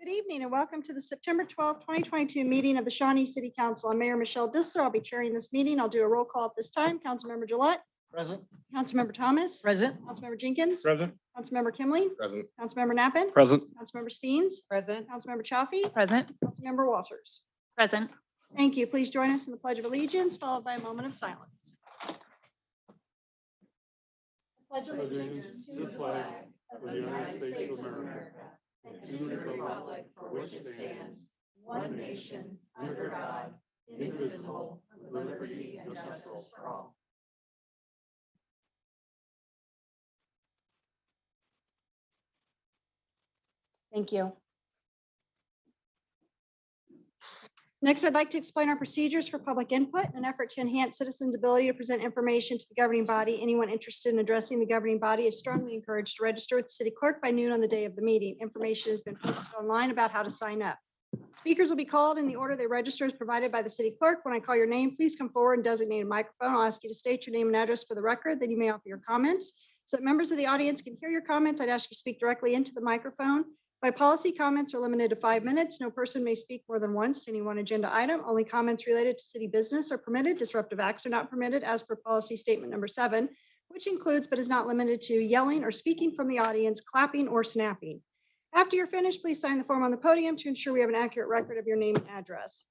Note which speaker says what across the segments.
Speaker 1: Good evening and welcome to the September 12th, 2022 meeting of the Shawnee City Council. I'm Mayor Michelle Dissler. I'll be chairing this meeting. I'll do a roll call at this time. Councilmember Gillette,
Speaker 2: Present.
Speaker 1: Councilmember Thomas,
Speaker 3: Present.
Speaker 1: Councilmember Jenkins,
Speaker 2: Present.
Speaker 1: Councilmember Kimley,
Speaker 2: Present.
Speaker 1: Councilmember Nappin,
Speaker 2: Present.
Speaker 1: Councilmember Steens,
Speaker 3: Present.
Speaker 1: Councilmember Chaffee,
Speaker 3: Present.
Speaker 1: Councilmember Walters.
Speaker 3: Present.
Speaker 1: Thank you. Please join us in the Pledge of Allegiance, followed by a moment of silence. Pledge
Speaker 4: Allegiance to the flag of the United States of America and to the republic for which it stands, one nation, under God, indivisible, with liberty and justice for all.
Speaker 1: Thank you. Next, I'd like to explain our procedures for public input in an effort to enhance citizens' ability to present information to the governing body. Anyone interested in addressing the governing body is strongly encouraged to register with the city clerk by noon on the day of the meeting. Information has been posted online about how to sign up. Speakers will be called in the order they register as provided by the city clerk. When I call your name, please come forward and designate a microphone. I'll ask you to state your name and address for the record, then you may offer your comments. So that members of the audience can hear your comments, I'd ask you to speak directly into the microphone. By policy, comments are limited to 5 minutes. No person may speak more than once to any one agenda item. Only comments related to city business are permitted. Disruptive acts are not permitted as per policy statement number 7, which includes but is not limited to yelling or speaking from the audience, clapping or snapping. After you're finished, please sign the form on the podium to ensure we have an accurate record of your name and address.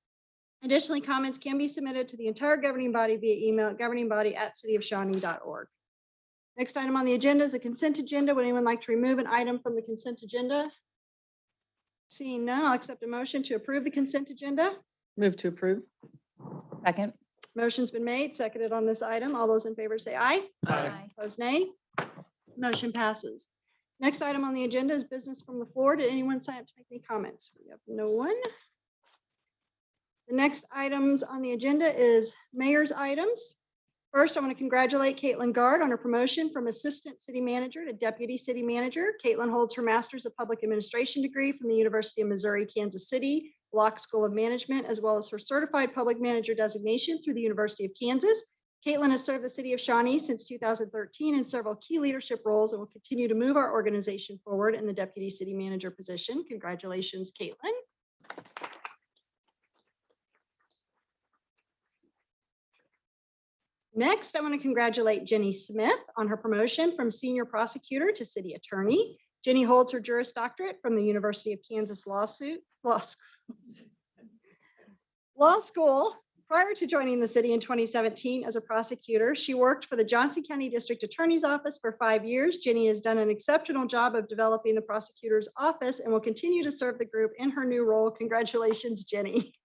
Speaker 1: Additionally, comments can be submitted to the entire governing body via email at governingbody@cityofshawnee.org. Next item on the agenda is a consent agenda. Would anyone like to remove an item from the consent agenda? Seeing none, I'll accept a motion to approve the consent agenda.
Speaker 3: Move to approve. Second.
Speaker 1: Motion's been made, seconded on this item. All those in favor say aye.
Speaker 3: Aye.
Speaker 1: Opposed, nay. Motion passes. Next item on the agenda is business from the floor. Did anyone sign up to make any comments? We have no one. The next items on the agenda is mayor's items. First, I want to congratulate Caitlin Gard on her promotion from Assistant City Manager to Deputy City Manager. Caitlin holds her Master's of Public Administration degree from the University of Missouri, Kansas City, Locke School of Management, as well as her Certified Public Manager designation through the University of Kansas. Caitlin has served the city of Shawnee since 2013 in several key leadership roles and will continue to move our organization forward in the Deputy City Manager position. Congratulations, Caitlin. Next, I want to congratulate Jenny Smith on her promotion from Senior Prosecutor to City Attorney. Jenny holds her Juris Doctorate from the University of Kansas Law School. Prior to joining the city in 2017 as a prosecutor, she worked for the Johnson County District Attorney's Office for 5 years. Jenny has done an exceptional job of developing the prosecutor's office and will continue to serve the group in her new role. Congratulations, Jenny.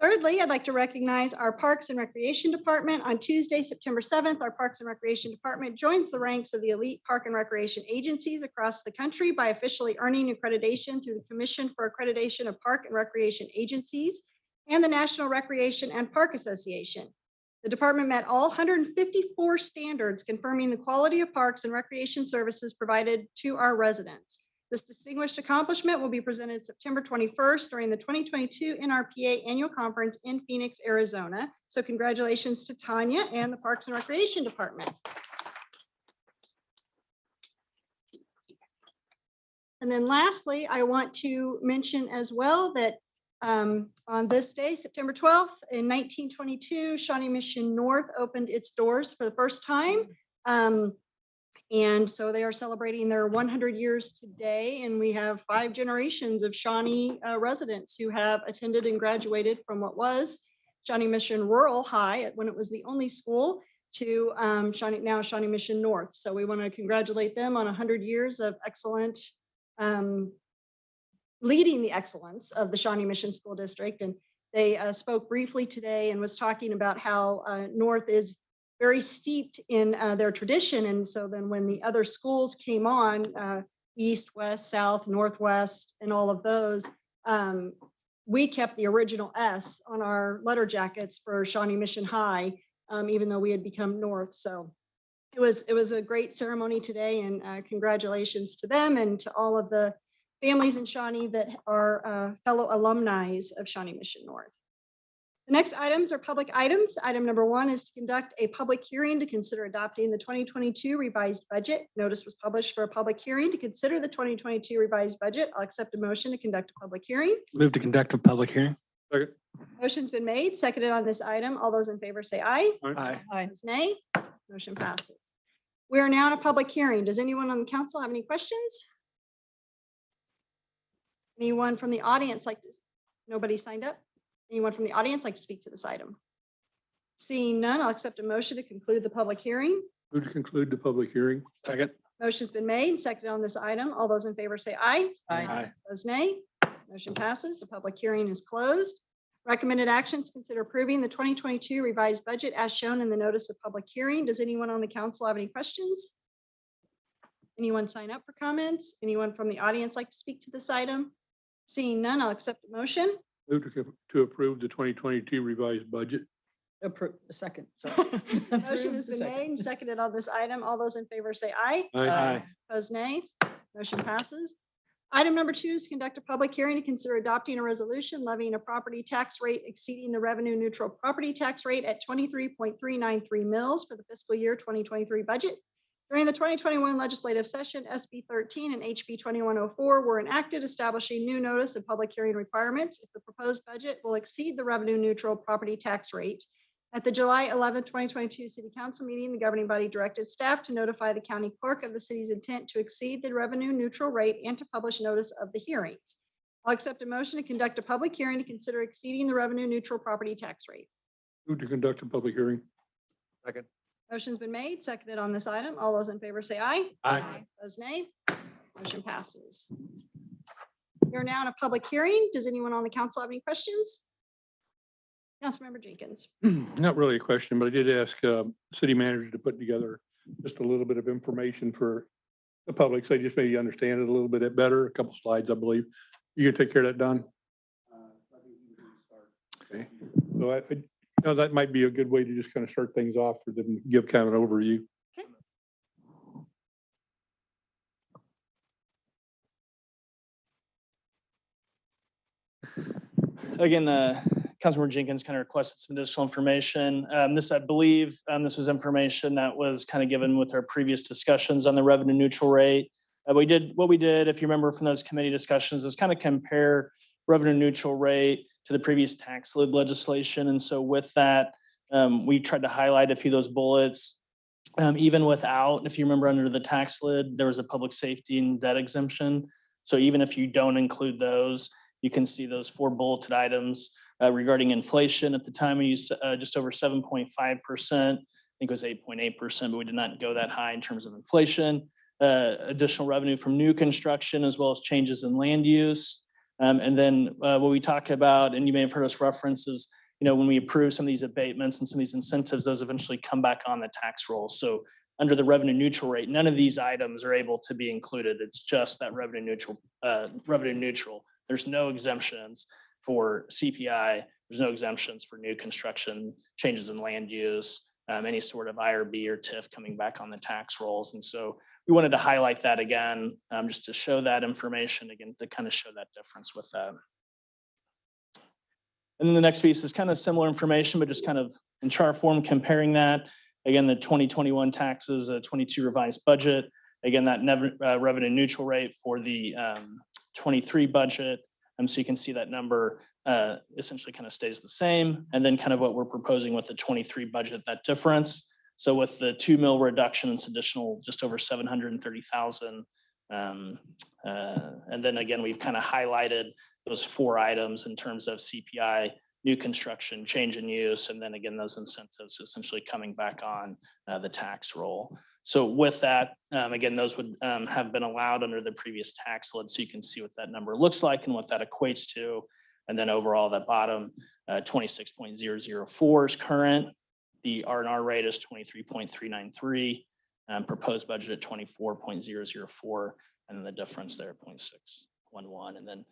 Speaker 1: Thirdly, I'd like to recognize our Parks and Recreation Department. On Tuesday, September 7th, our Parks and Recreation Department joins the ranks of the elite park and recreation agencies across the country by officially earning accreditation through the Commission for Accreditation of Park and Recreation Agencies and the National Recreation and Park Association. The department met all 154 standards confirming the quality of parks and recreation services provided to our residents. This distinguished accomplishment will be presented September 21st during the 2022 NRPA Annual Conference in Phoenix, Arizona. So congratulations to Tanya and the Parks and Recreation Department. And then lastly, I want to mention as well that on this day, September 12th, in 1922, Shawnee Mission North opened its doors for the first time. And so they are celebrating their 100 years today, and we have 5 generations of Shawnee residents who have attended and graduated from what was Shawnee Mission Rural High when it was the only school to Shawnee Mission North. So we want to congratulate them on 100 years of excellent leading the excellence of the Shawnee Mission School District. And they spoke briefly today and was talking about how North is very steeped in their tradition. And so then when the other schools came on, East, West, South, Northwest, and all of those, we kept the original S on our letter jackets for Shawnee Mission High, even though we had become North. So it was a great ceremony today, and congratulations to them and to all of the families in Shawnee that are fellow alumni of Shawnee Mission North. The next items are public items. Item number 1 is to conduct a public hearing to consider adopting the 2022 revised budget. Notice was published for a public hearing to consider the 2022 revised budget. I'll accept a motion to conduct a public hearing.
Speaker 2: Move to conduct a public hearing.
Speaker 4: Second.
Speaker 1: Motion's been made, seconded on this item. All those in favor say aye.
Speaker 2: Aye.
Speaker 3: Aye.
Speaker 1: Opposed, nay. Motion passes. We are now in a public hearing. Does anyone on the council have any questions? Anyone from the audience like to, nobody signed up? Anyone from the audience like to speak to this item? Seeing none, I'll accept a motion to conclude the public hearing.
Speaker 4: Move to conclude the public hearing.
Speaker 2: Second.
Speaker 1: Motion's been made, seconded on this item. All those in favor say aye.
Speaker 3: Aye.
Speaker 1: Opposed, nay. Motion passes. The public hearing is closed. Recommended actions, consider approving the 2022 revised budget as shown in the notice of public hearing. Does anyone on the council have any questions? Anyone sign up for comments? Anyone from the audience like to speak to this item? Seeing none, I'll accept the motion.
Speaker 4: Move to approve the 2022 revised budget.
Speaker 3: Approve, second, sorry.
Speaker 1: Motion has been made and seconded on this item. All those in favor say aye.
Speaker 3: Aye.
Speaker 1: Opposed, nay. Motion passes. Item number 2 is to conduct a public hearing to consider adopting a resolution levying a property tax rate exceeding the revenue neutral property tax rate at 23.393 mils for the fiscal year 2023 budget. During the 2021 legislative session, SB 13 and HB 2104 were enacted, establishing new notice of public hearing requirements if the proposed budget will exceed the revenue neutral property tax rate. At the July 11, 2022 City Council meeting, the governing body directed staff to notify the county clerk of the city's intent to exceed the revenue neutral rate and to publish notice of the hearings. I'll accept a motion to conduct a public hearing to consider exceeding the revenue neutral property tax rate.
Speaker 4: Move to conduct a public hearing.
Speaker 5: Second.
Speaker 1: Motion's been made, seconded on this item. All those in favor say aye.
Speaker 2: Aye.
Speaker 1: Opposed, nay. Motion passes. We are now in a public hearing. Does anyone on the council have any questions? Councilmember Jenkins.
Speaker 4: Not really a question, but I did ask city manager to put together just a little bit of information for the public, so they just maybe understand it a little bit better. A couple slides, I believe. You gonna take care of that, Don? Okay. So that might be a good way to just kind of start things off for them, to give kind of an overview.
Speaker 6: Again, Councilmember Jenkins kind of requested some additional information. This, I believe, this was information that was kind of given with our previous discussions on the revenue neutral rate. What we did, if you remember from those committee discussions, is kind of compare revenue neutral rate to the previous tax lid legislation. And so with that, we tried to highlight a few of those bullets. Even without, if you remember, under the tax lid, there was a public safety and debt exemption. So even if you don't include those, you can see those 4 bulleted items regarding inflation. At the time, we used just over 7.5%. I think it was 8.8%, but we did not go that high in terms of inflation. Additional revenue from new construction, as well as changes in land use. And then what we talk about, and you may have heard us reference, is when we approve some of these abatements and some of these incentives, those eventually come back on the tax roll. So under the revenue neutral rate, none of these items are able to be included. It's just that revenue neutral. There's no exemptions for CPI. There's no exemptions for new construction, changes in land use, any sort of IRB or TIF coming back on the tax rolls. And so we wanted to highlight that again, just to show that information again, to kind of show that difference with that. And then the next piece is kind of similar information, but just kind of in chart form comparing that. Again, the 2021 taxes, 22 revised budget. Again, that revenue neutral rate for the 23 budget. So you can see that number essentially kind of stays the same. And then kind of what we're proposing with the 23 budget, that difference. So with the 2 mil reduction, it's additional just over 730,000. And then again, we've kind of highlighted those 4 items in terms of CPI, new construction, change in use, and then again, those incentives essentially coming back on the tax roll. So with that, again, those would have been allowed under the previous tax lid. So you can see what that number looks like and what that equates to. And then overall, that bottom 26.004 is current. The R&R rate is 23.393. Proposed budget at 24.004. And then the difference there, 0.611. And then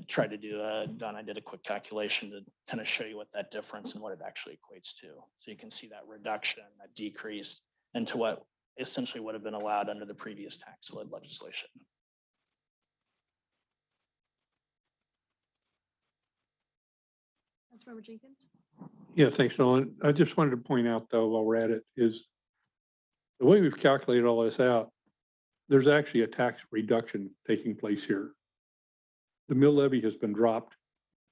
Speaker 6: try to do, Don, I did a quick calculation to kind of show you what that difference and what it actually equates to. So you can see that reduction, that decrease, into what essentially would have been allowed under the previous tax lid legislation.
Speaker 1: Councilmember Jenkins.
Speaker 4: Yeah, thanks, Nolan. I just wanted to point out, though, while we're at it, is the way we've calculated all this out, there's actually a tax reduction taking place here. The mill levy has been dropped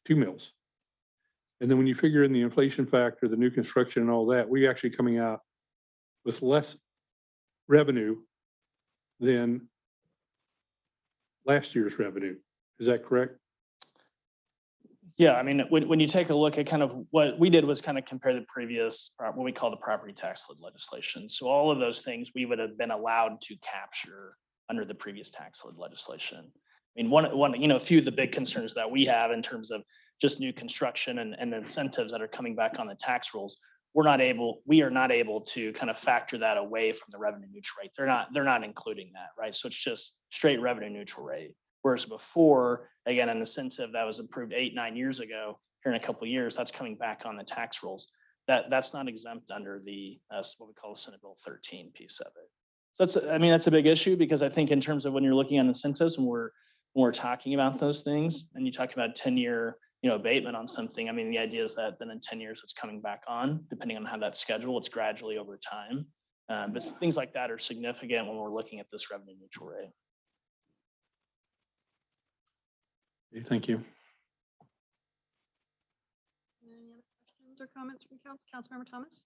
Speaker 4: 2 mills. And then when you figure in the inflation factor, the new construction and all that, we're actually coming out with less revenue than last year's revenue. Is that correct?
Speaker 6: Yeah, I mean, when you take a look at kind of what we did was kind of compare the previous, what we call the property tax lid legislation. So all of those things we would have been allowed to capture under the previous tax lid legislation. I mean, a few of the big concerns that we have in terms of just new construction and incentives that are coming back on the tax rolls, we are not able to kind of factor that away from the revenue neutral rate. They're not including that, right? So it's just straight revenue neutral rate. Whereas before, again, an incentive that was approved 8-9 years ago, here in a couple of years, that's coming back on the tax rolls. That's not exempt under the what we call the Senate Bill 13 piece of it. So that's a big issue, because I think in terms of when you're looking at incentives and we're talking about those things, and you talk about 10-year abatement on something, I mean, the idea is that then in 10 years it's coming back on, depending on how that's scheduled. It's gradually over time. But things like that are significant when we're looking at this revenue neutral rate.
Speaker 4: Okay, thank you.
Speaker 1: Any other questions or comments from council? Councilmember Thomas.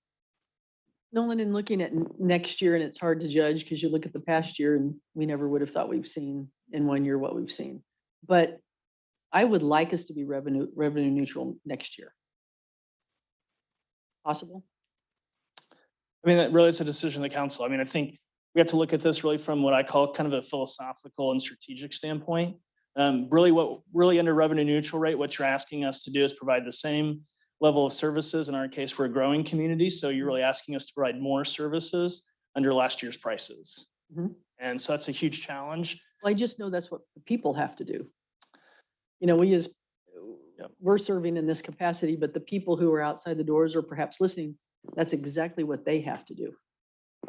Speaker 3: Nolan, in looking at next year, and it's hard to judge because you look at the past year and we never would have thought we've seen in 1 year what we've seen. But I would like us to be revenue neutral next year. Possible?
Speaker 6: I mean, that really is a decision of the council. I mean, I think we have to look at this really from what I call kind of a philosophical and strategic standpoint. Really under revenue neutral rate, what you're asking us to do is provide the same level of services. In our case, we're a growing community, so you're really asking us to provide more services under last year's prices.
Speaker 3: Mhm.
Speaker 6: And so that's a huge challenge.
Speaker 3: Well, I just know that's what the people have to do. We're serving in this capacity, but the people who are outside the doors or perhaps listening, that's exactly what they have to do.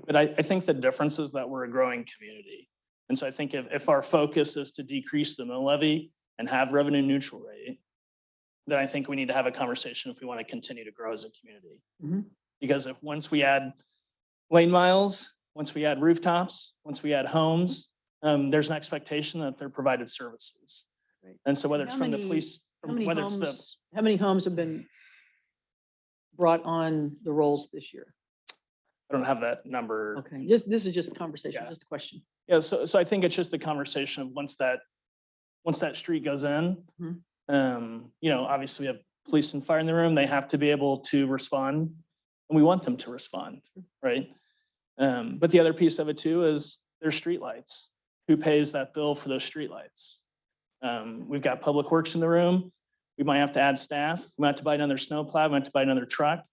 Speaker 6: But I think the difference is that we're a growing community. And so I think if our focus is to decrease the mill levy and have revenue neutral rate, then I think we need to have a conversation if we want to continue to grow as a community.
Speaker 3: Mhm.
Speaker 6: Because once we add lane miles, once we add rooftops, once we add homes, there's an expectation that they're provided services.
Speaker 3: Right.
Speaker 6: And so whether it's
Speaker 3: How
Speaker 6: from the
Speaker 3: many-
Speaker 6: police,
Speaker 3: How many
Speaker 6: whether it's the,
Speaker 3: homes have been brought on the rolls this year?
Speaker 6: I don't have that number.
Speaker 3: Okay, this is just a conversation,
Speaker 6: Yeah.
Speaker 3: just a question.
Speaker 6: Yeah, so I think it's just the conversation of once that street goes in,
Speaker 3: Mhm.
Speaker 6: Obviously we have police and fire in the room, they have to be able to respond, and we want them to respond, right? But the other piece of it too is there's streetlights. Who pays that bill for those streetlights? We've got Public Works in the room. We might have to add staff. We might have to buy another snowplow. We might have to buy another truck.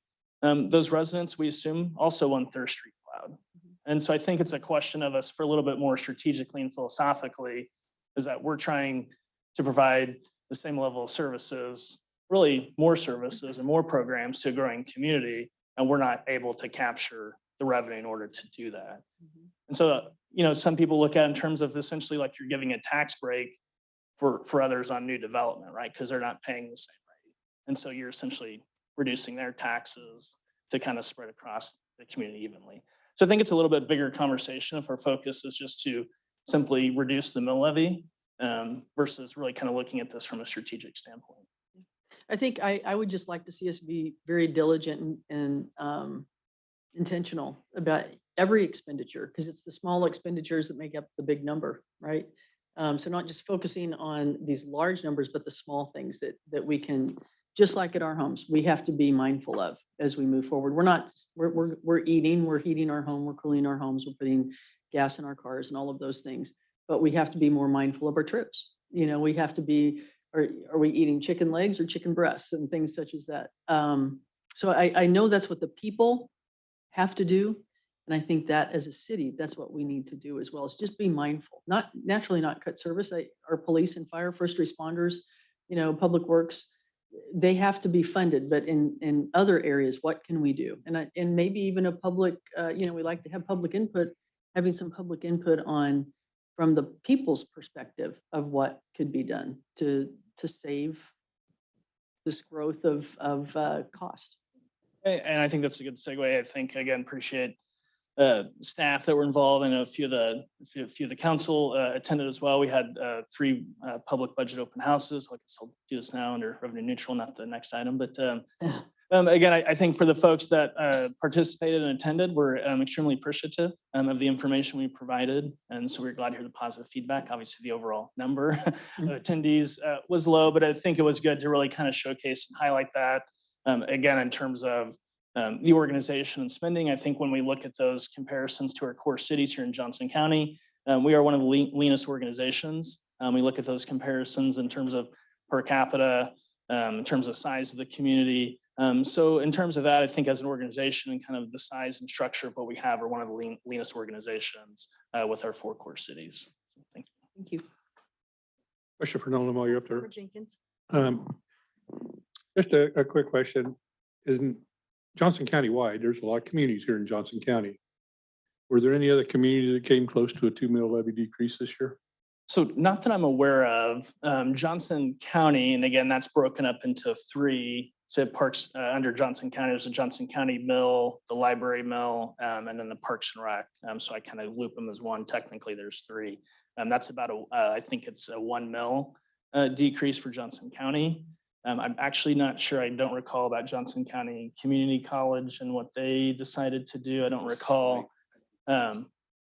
Speaker 6: Those residents, we assume, also want their street plowed. And so I think it's a question of us for a little bit more strategically and philosophically, is that we're trying to provide the same level of services, really more services and more programs to a growing community, and we're not able to capture the revenue in order to do that. And so, some people look at it in terms of essentially like you're giving a tax break for others on new development, right? Because they're not paying the same rate. And so you're essentially reducing their taxes to kind of spread across the community evenly. So I think it's a little bit bigger conversation if our focus is just to simply reduce the mill levy versus really kind of looking at this from a strategic standpoint.
Speaker 3: I think I would just like to see us be very diligent and intentional about every expenditure, because it's the small expenditures that make up the big number, right? So not just focusing on these large numbers, but the small things that we can, just like at our homes, we have to be mindful of as we move forward. We're eating, we're heating our home, we're cooling our homes, we're putting gas in our cars and all of those things. But we have to be more mindful of our trips. We have to be, are we eating chicken legs or chicken breasts and things such as that? So I know that's what the people have to do. And I think that as a city, that's what we need to do as well, is just be mindful, not cut service. Our police and fire, first responders, Public Works, they have to be funded, but in other areas, what can we do? And maybe even a public, we like to have public input, having some public input on from the people's perspective of what could be done to save this growth of cost.
Speaker 6: And I think that's a good segue. I think, again, appreciate staff that were involved. I know a few of the council attended as well. We had 3 public budget open houses. Like I guess I'll do this now under revenue neutral, not the next item. But again, I think for the folks that participated and attended, we're extremely appreciative of the information we provided. And so we're glad to hear the positive feedback. Obviously, the overall number of attendees was low, but I think it was good to really kind of showcase and highlight that. Again, in terms of the organization and spending, I think when we look at those comparisons to our core cities here in Johnson County, we are one of the leanest organizations. We look at those comparisons in terms of per capita, in terms of size of the community. So in terms of that, I think as an organization and kind of the size and structure of what we have, we're one of the leanest organizations with our 4 core cities. Thank you.
Speaker 3: Thank you.
Speaker 4: Question for Nolan while you're up there.
Speaker 1: Member Jenkins.
Speaker 4: Just a quick question. In Johnson County wide, there's a lot of communities here in Johnson County. Were there any other communities that came close to a 2 mil levy decrease this year?
Speaker 6: So not that I'm aware of. Johnson County, and again, that's broken up into 3. So it parks under Johnson County. There's a Johnson County mill, the library mill, and then the Parks and Rec. So I kind of loop them as one. Technically, there's 3. That's about I think it's a 1 mil decrease for Johnson County. I'm actually not sure. I don't recall about Johnson County Community College and what they decided to do. I don't recall. Oh,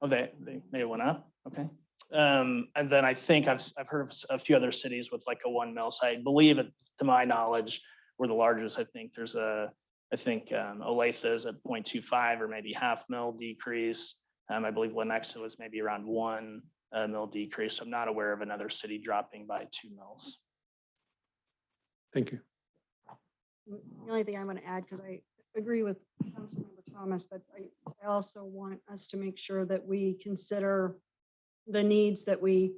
Speaker 6: they may have went up. Okay. And then I think I've heard of a few other cities with like a 1 mil. So I believe, to my knowledge, we're the largest. I think there's Olathe is at 0.25 or maybe half mil decrease. I believe Lenexa was maybe around 1 mil decrease. I'm not aware of another city dropping by 2 mils.
Speaker 4: Thank you.
Speaker 1: The only thing I want to add, because I agree with Councilmember Thomas, but I also want us to make sure that we consider the needs that we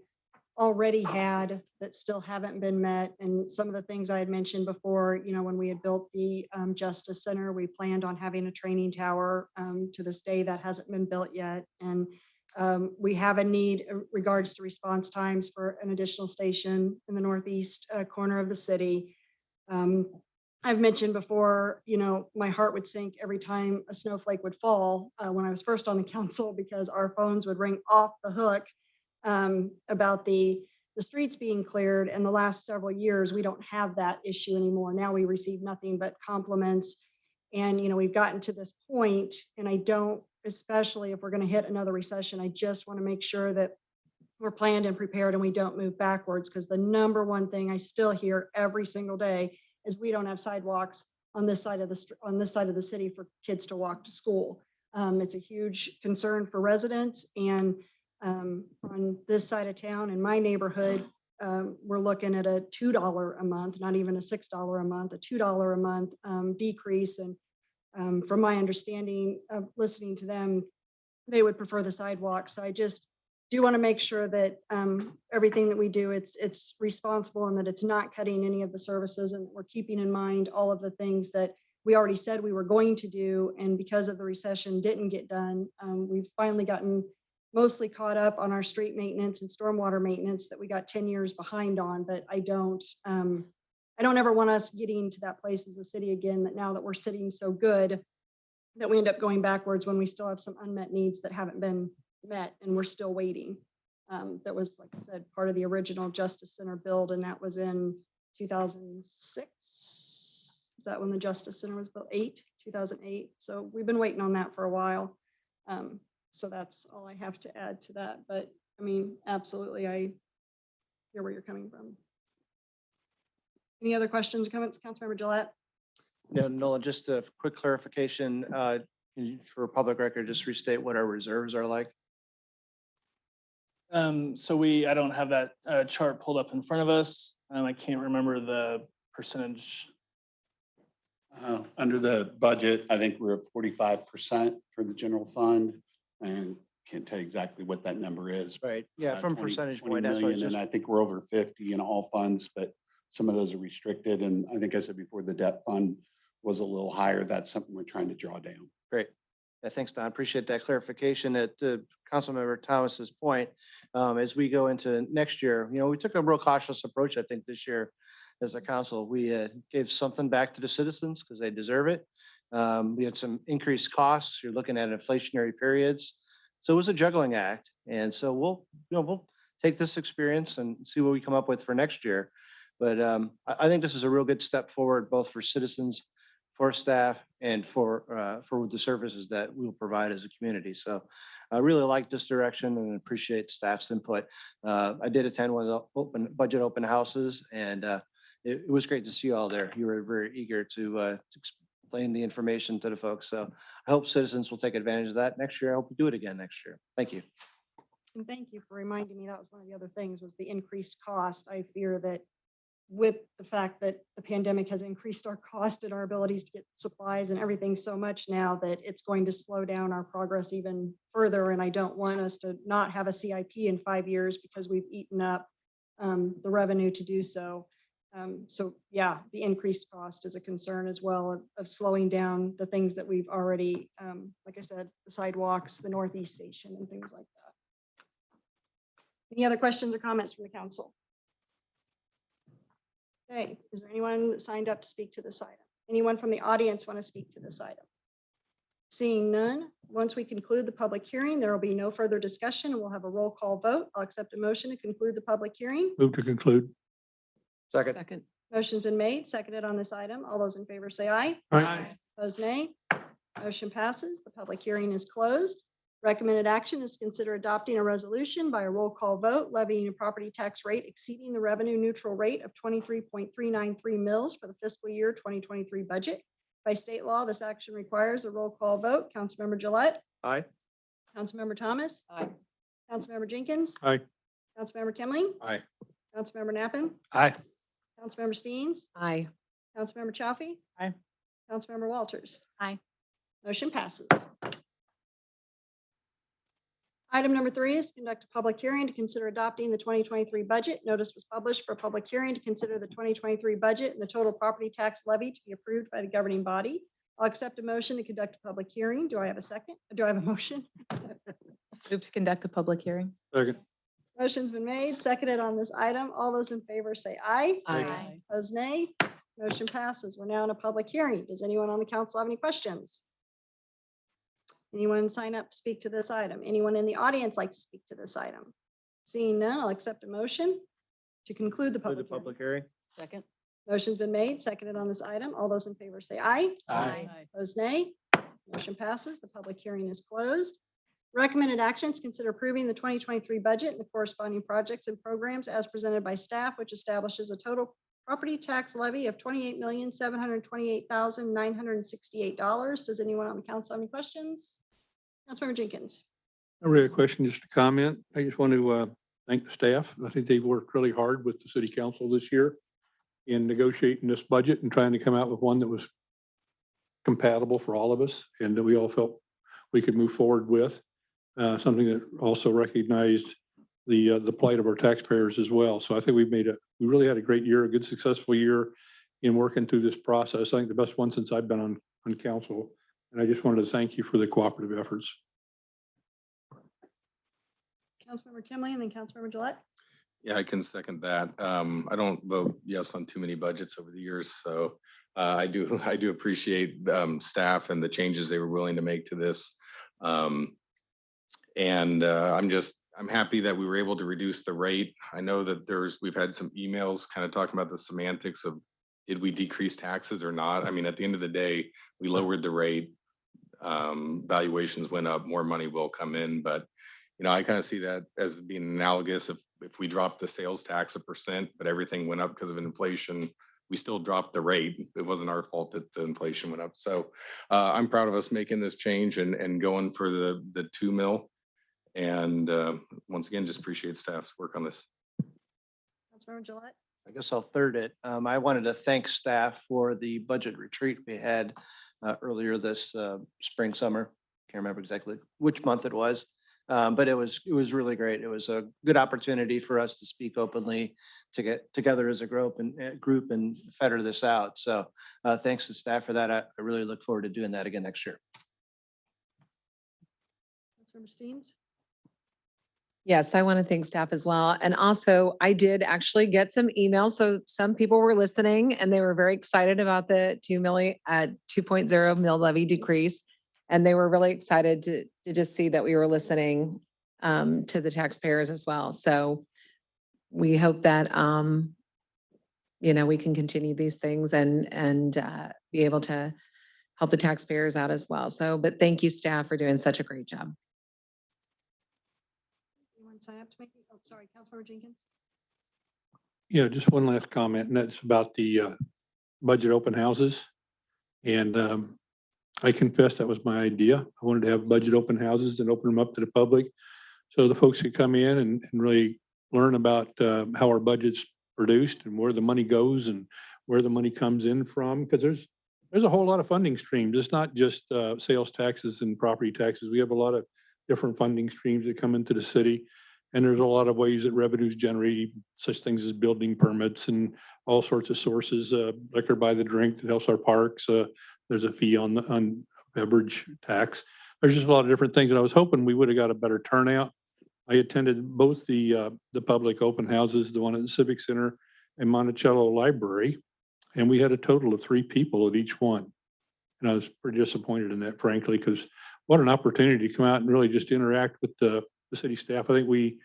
Speaker 1: already had that still haven't been met. And some of the things I had mentioned before, when we had built the Justice Center, we planned on having a training tower. To this day, that hasn't been built yet. And we have a need in regards to response times for an additional station in the northeast corner of the city. I've mentioned before, my heart would sink every time a snowflake would fall when I was first on the council, because our phones would ring off the hook about the streets being cleared. And the last several years, we don't have that issue anymore. Now we receive nothing but compliments. And, we've gotten to this point, and I don't, especially if we're going to hit another recession, I just want to make sure that we're planned and prepared and we don't move backwards, because the number one thing I still hear every single day is we don't have sidewalks on this side of the city for kids to walk to school. It's a huge concern for residents, and on this side of town in my neighborhood, we're looking at a $2 a month, not even a $6 a month, a $2 a month decrease. And from my understanding of listening to them, they would prefer the sidewalk. So I just do want to make sure that everything that we do, it's responsible, and that it's not cutting any of the services, and we're keeping in mind all of the things that we already said we were going to do, and because of the recession didn't get done. We've finally gotten mostly caught up on our street maintenance and stormwater maintenance that we got 10 years behind on, but I don't ever want us getting to that place as a city again, that now that we're sitting so good that we end up going backwards when we still have some unmet needs that haven't been met and we're still waiting. That was, like I said, part of the original Justice Center build, and that was in 2006. Is that when the Justice Center was built? 2008. So we've been waiting on that for a while. So that's all I have to add to that. But I mean, absolutely, I hear where you're coming from. Any other questions or comments, Councilmember Gillette?
Speaker 2: No, Nolan, just a quick clarification, for public record, just restate what our reserves are like.
Speaker 6: So I don't have that chart pulled up in front of us. I can't remember the percentage.
Speaker 5: Under the budget, I think we're at 45% for the general fund, and can't tell you exactly what that number is.
Speaker 2: Right, yeah, from
Speaker 5: 20
Speaker 2: percentage
Speaker 5: 20
Speaker 2: point, that's what I
Speaker 5: million,
Speaker 2: just,
Speaker 5: and I think we're over 50 in all funds, but some of those are restricted. And I think I said before, the debt fund was a little higher. That's something we're trying to draw down.
Speaker 2: great. Yeah, thanks, Don. Appreciate that clarification. At Councilmember Thomas's point, as we go into next year, we took a real cautious approach, I think, this year as a council, we gave something back to the citizens because they deserve it. We had some increased costs. You're looking at inflationary periods. So it was a juggling act. And so we'll take this experience and see what we come up with for next year. But I think this is a real good step forward, both for citizens, for staff, and for the services that we'll provide as a community. So I really like this direction and appreciate staff's input. I did attend one of the budget open houses, and it was great to see you all there. You were very eager to explain the information to the folks. So I hope citizens will take advantage of that next year. I hope we do it again next year. Thank you.
Speaker 1: And thank you for reminding me. That was one of the other things, was the increased cost. I fear that with the fact that the pandemic has increased our cost and our abilities to get supplies and everything so much now, that it's going to slow down our progress even further. And I don't want us to not have a CIP in 5 years because we've eaten up the revenue to do so. So yeah, the increased cost is a concern as well of slowing down the things that we've already, like I said, the sidewalks, the Northeast Station and things like that. Any other questions or comments from the council? Okay, is there anyone that signed up to speak to this item? Anyone from the audience want to speak to this item? Seeing none, once we conclude the public hearing, there will be no further discussion and we'll have a roll call vote. I'll accept a motion to conclude the public hearing.
Speaker 4: Move to conclude.
Speaker 2: Second.
Speaker 3: Second.
Speaker 1: Motion's been made, seconded on this item. All those in favor say aye.
Speaker 4: Aye.
Speaker 1: Opposed, nay. Motion passes. The public hearing is closed. Recommended action is to consider adopting a resolution by a roll call vote levying a property tax rate exceeding the revenue neutral rate of 23.393 mils for the fiscal year 2023 budget. By state law, this action requires a roll call vote. Councilmember Gillette,
Speaker 2: Aye.
Speaker 1: Councilmember Thomas,
Speaker 3: Aye.
Speaker 1: Councilmember Jenkins,
Speaker 4: Aye.
Speaker 1: Councilmember Kimling,
Speaker 2: Aye.
Speaker 1: Councilmember Nappen,
Speaker 4: Aye.
Speaker 1: Councilmember Steens,
Speaker 3: Aye.
Speaker 1: Councilmember Chaffee.
Speaker 3: Aye.
Speaker 1: Councilmember Walters.
Speaker 3: Aye.
Speaker 1: Motion passes. Item number 3 is to conduct a public hearing to consider adopting the 2023 budget. Notice was published for a public hearing to consider the 2023 budget and the total property tax levy to be approved by the governing body. I'll accept a motion to conduct a public hearing. Do I have a second? Do I have a motion?
Speaker 7: Move to conduct a public hearing.
Speaker 4: Second.
Speaker 1: Motion's been made, seconded on this item. All those in favor say aye.
Speaker 4: Aye.
Speaker 1: Opposed, nay. Motion passes. We're now in a public hearing. Does anyone on the council have any questions? Anyone sign up to speak to this item? Anyone in the audience like to speak to this item? Seeing none, I'll accept a motion to conclude the
Speaker 2: Conclude the
Speaker 1: public hearing.
Speaker 2: public hearing.
Speaker 3: Second.
Speaker 1: Motion's been made, seconded on this item. All those in favor say aye.
Speaker 4: Aye.
Speaker 1: Opposed, nay. Motion passes. The public hearing is closed. Recommended actions, consider approving the 2023 budget and the corresponding projects and programs as presented by staff, which establishes a total property tax levy of $28,728,968. Does anyone on the council have any questions? Councilmember Jenkins.
Speaker 4: Not really a question, just a comment. I just want to thank the staff. I think they've worked really hard with the city council this year in negotiating this budget and trying to come out with one that was compatible for all of us and that we all felt we could move forward with. Something that also recognized the plight of our taxpayers as well. So I think we really had a great year, a good successful year in working through this process. I think the best one since I've been on council. And I just wanted to thank you for the cooperative efforts.
Speaker 1: Councilmember Kimley and then Councilmember Gillette.
Speaker 8: Yeah, I can second that. I don't vote yes on too many budgets over the years, so I do appreciate staff and the changes they were willing to make to this. I'm happy that we were able to reduce the rate. I know that we've had some emails kind of talking about the semantics of did we decrease taxes or not? I mean, at the end of the day, we lowered the rate. Valuations went up, more money will come in, but I kind of see that as being analogous. If we dropped the sales tax 1%, but everything went up because of inflation, we still dropped the rate. It wasn't our fault that the inflation went up. So I'm proud of us making this change and going for the 2 mil. And once again, just appreciate staff's work on this.
Speaker 1: Councilmember Gillette.
Speaker 2: I guess I'll third it. I wanted to thank staff for the budget retreat we had earlier this spring, summer. Can't remember exactly which month it was, but it was really great. It was a good opportunity for us to speak openly, to get together as a group and fetter this out. So thanks to staff for that. I really look forward to doing that again next year.
Speaker 1: Councilmember Steens.
Speaker 7: Yes, I want to thank staff as well. And also, I did actually get some emails. So some people were listening and they were very excited about the 2.0 mill levy decrease. And they were really excited to just see that we were listening to the taxpayers as well. So we hope that, we can continue these things and be able to help the taxpayers out as well. So, but thank you, staff, for doing such a great job.
Speaker 1: Anyone sign up to make, oh, sorry, Councilmember Jenkins.
Speaker 4: Yeah, just one last comment, and that's about the budget open houses. And I confess that was my idea. I wanted to have budget open houses and open them up to the public so the folks could come in and really learn about how our budget's produced and where the money goes and where the money comes in from. Because there's a whole lot of funding streams. It's not just sales taxes and property taxes. We have a lot of different funding streams that come into the city. And there's a lot of ways that revenues generate such things as building permits and all sorts of sources, liquor by the drink that helps our parks. There's a fee on beverage tax. There's just a lot of different things. And I was hoping we would have got a better turnout. I attended both the public open houses, the one at the Civic Center and Monticello Library. And we had a total of 3 people at each one. And I was pretty disappointed in that, frankly, because what an opportunity to come out and really just interact with the city staff. I think we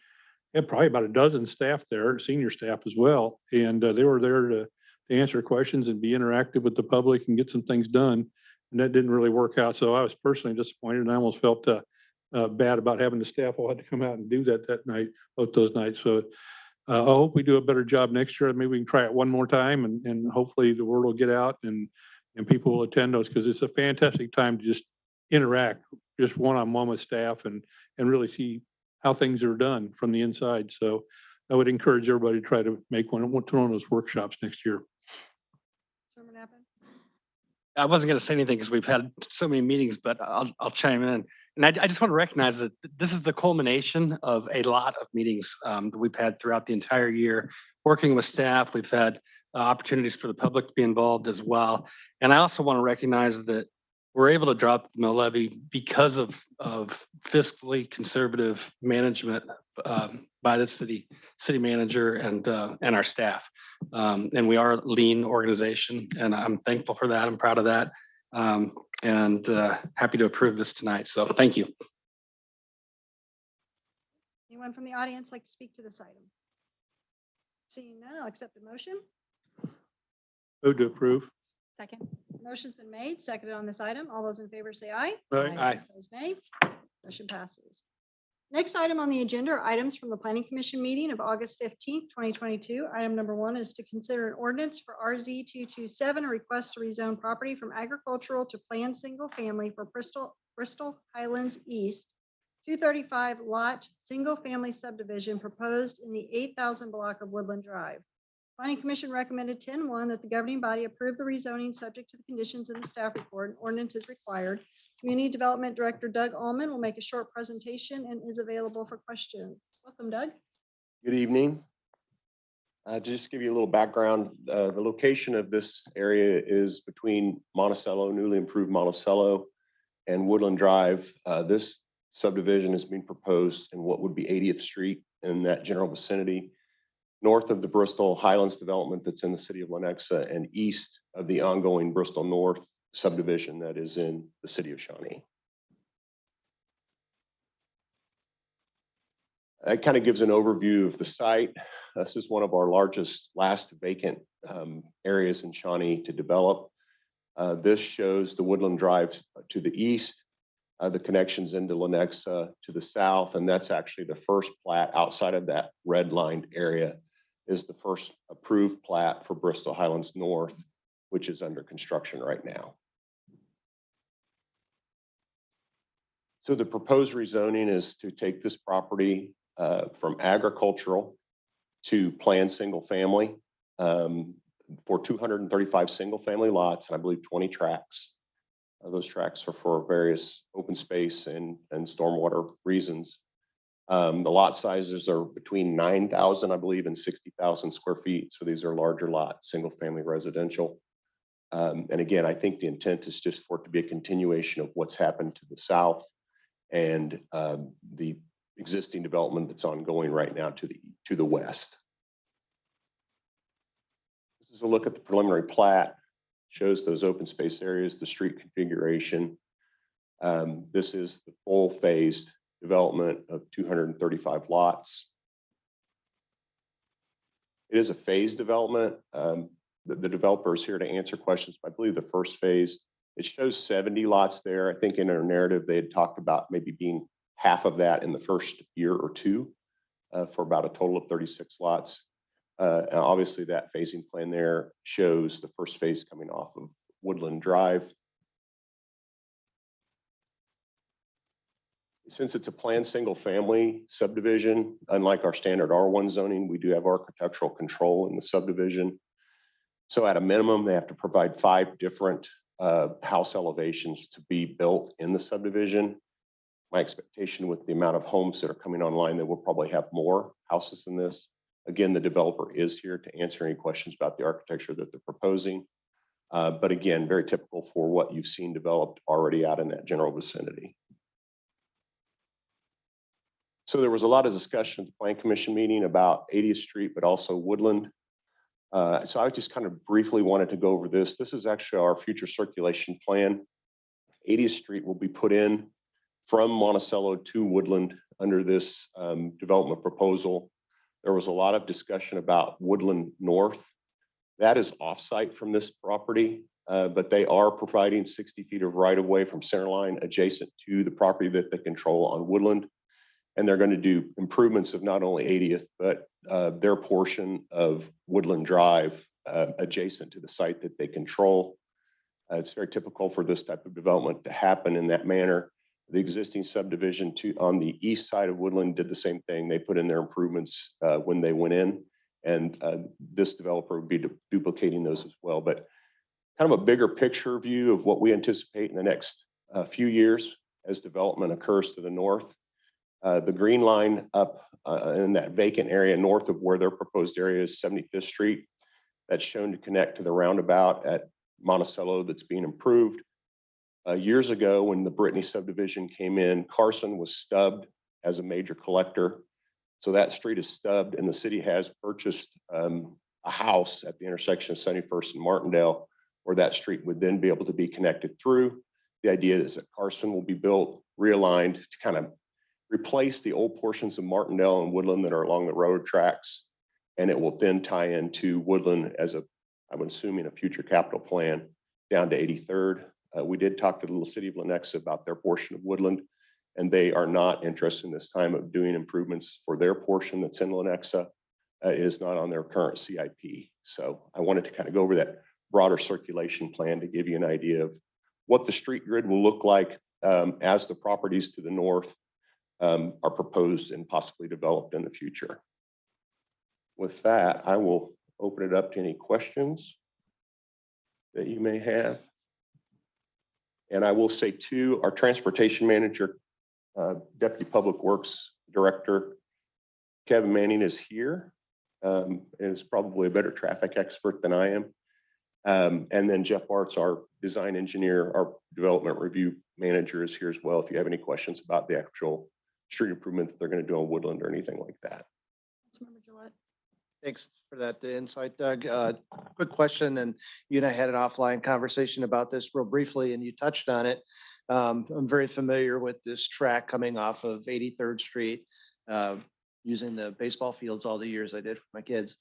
Speaker 4: had probably about a dozen staff there, senior staff as well. And they were there to answer questions and be interactive with the public and get some things done. And that didn't really work out. So I was personally disappointed and I almost felt bad about having the staff all had to come out and do that night, both those nights. So I hope we do a better job next year. Maybe we can try it one more time and hopefully the word will get out and people will attend those because it's a fantastic time to just interact just one-on-one with staff and really see how things are done from the inside. So I would encourage everybody to try to make one of those workshops next year.
Speaker 1: Councilmember Napa.
Speaker 9: I wasn't going to say anything because we've had so many meetings, but I'll chime in. And I just want to recognize that this is the culmination of a lot of meetings that we've had throughout the entire year, working with staff. We've had opportunities for the public to be involved as well. And I also want to recognize that we're able to drop the mill levy because of fiscally conservative management by the city manager and our staff. And we are a lean organization, and I'm thankful for that. I'm proud of that, and happy to approve this tonight. So thank you.
Speaker 1: Anyone from the audience like to speak to this item? Seeing none, I'll accept a motion.
Speaker 4: Move to approve.
Speaker 7: Second.
Speaker 1: Motion's been made, seconded on this item. All those in favor say aye.
Speaker 9: Aye.
Speaker 1: Opposed, nay. Motion passes. Next item on the agenda are items from the Planning Commission meeting of August 15th, 2022. Item number 1 is to consider an ordinance for RZ 227, a request to rezone property from agricultural to planned single family for Bristol Highlands East 235 lot single family subdivision proposed in the 8,000 block of Woodland Drive. Planning Commission recommended 10-1 that the governing body approve the rezoning subject to the conditions in the staff report. An ordinance is required. Community Development Director Doug Allman will make a short presentation and is available for questions. Welcome, Doug.
Speaker 10: Good evening. To just give you a little background, the location of this area is between Monticello, newly improved Monticello, and Woodland Drive. This subdivision is being proposed in what would be 80th Street in that general vicinity, north of the Bristol Highlands development that's in the city of Lenexa and east of the ongoing Bristol North subdivision that is in the city of Shawnee. That kind of gives an overview of the site. This is one of our largest last vacant areas in Shawnee to develop. This shows the Woodland Drive to the east, the connections into Lenexa to the south, and that's actually the first plat outside of that red-lined area is the first approved plat for Bristol Highlands North, which is under construction right now. So the proposed rezoning is to take this property from agricultural to planned single family for 235 single family lots, and I believe 20 tracts. Those tracts are for various open space and stormwater reasons. The lot sizes are between 9,000, I believe, and 60,000 square feet. So these are larger lots, single family residential. And again, I think the intent is just for it to be a continuation of what's happened to the south and the existing development that's ongoing right now to the west. This is a look at the preliminary plat, shows those open space areas, the street configuration. This is the full phased development of 235 lots. It is a phased development. The developer is here to answer questions. I believe the first phase, it shows 70 lots there. I think in our narrative, they had talked about maybe being half of that in the first year or two for about a total of 36 lots. And obviously that phasing plan there shows the first phase coming off of Woodland Drive. Since it's a planned single family subdivision, unlike our standard R1 zoning, we do have architectural control in the subdivision. So at a minimum, they have to provide 5 different house elevations to be built in the subdivision. My expectation with the amount of homes that are coming online, that we'll probably have more houses than this. Again, the developer is here to answer any questions about the architecture that they're proposing. But again, very typical for what you've seen developed already out in that general vicinity. So there was a lot of discussion at the Plan Commission meeting about 80th Street, but also Woodland. So I just kind of briefly wanted to go over this. This is actually our future circulation plan. 80th Street will be put in from Monticello to Woodland under this development proposal. There was a lot of discussion about Woodland North. That is offsite from this property, but they are providing 60 feet of right of way from center line adjacent to the property that they control on Woodland. And they're going to do improvements of not only 80th, but their portion of Woodland Drive adjacent to the site that they control. It's very typical for this type of development to happen in that manner. The existing subdivision on the east side of Woodland did the same thing. They put in their improvements when they went in, and this developer would be duplicating those as well. But kind of a bigger picture view of what we anticipate in the next few years as development occurs to the north. The green line up in that vacant area north of where their proposed area is 75th Street. That's shown to connect to the roundabout at Monticello that's being improved. Years ago, when the Brittany subdivision came in, Carson was stubbed as a major collector. So that street is stubbed, and the city has purchased a house at the intersection of 71st and Martindale, where that street would then be able to be connected through. The idea is that Carson will be built, realigned to kind of replace the old portions of Martindale and Woodland that are along the road tracks. And it will then tie into Woodland as I'm assuming a future capital plan down to 83rd. We did talk to the little city of Lenexa about their portion of Woodland, and they are not interested in this time of doing improvements for their portion that's in Lenexa. It is not on their current CIP. So I wanted to kind of go over that broader circulation plan to give you an idea of what the street grid will look like as the properties to the north are proposed and possibly developed in the future. With that, I will open it up to any questions that you may have. And I will say too, our transportation manager, Deputy Public Works Director, Kevin Manning is here, and is probably a better traffic expert than I am. And then Jeff Bartz, our design engineer, our development review manager, is here as well. If you have any questions about the actual street improvement that they're going to do on Woodland or anything like that.
Speaker 3: Councilmember Gillette.
Speaker 2: Thanks for that insight, Doug. Quick question, and you and I had an offline conversation about this real briefly, and you touched on it. I'm very familiar with this track coming off of 83rd Street, using the baseball fields all the years I did for my kids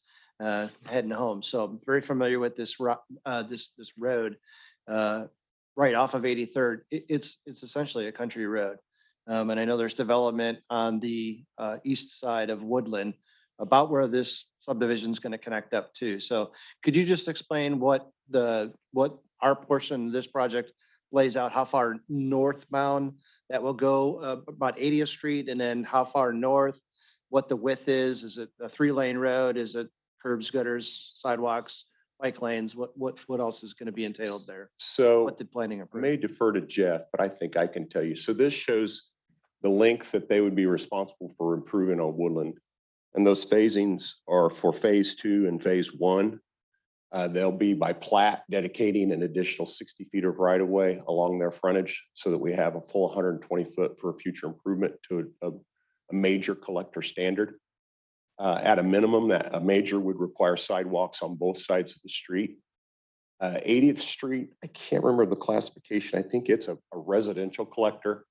Speaker 2: heading home. So I'm very familiar with this this road right off of 83rd. It's essentially a country road, and I know there's development on the east side of Woodland, about where this subdivision is going to connect up to. So could you just explain what our portion of this project lays out, how far northbound that will go, about 80th Street, and then how far north, what the width is? Is it a 3-lane road? Is it curbs, gutters, sidewalks, bike lanes? What else is going to be entailed there?
Speaker 10: So
Speaker 2: What did planning
Speaker 10: I
Speaker 2: approve?
Speaker 10: may defer to Jeff, but I think I can tell you. So this shows the length that they would be responsible for improving on Woodland. And those phasings are for phase 2 and phase 1. They'll be by plat dedicating an additional 60 feet of right of way along their frontage so that we have a full 120 foot for future improvement to a major collector standard. At a minimum, that a major would require sidewalks on both sides of the street. 80th Street, I can't remember the classification. I think it's a residential collector.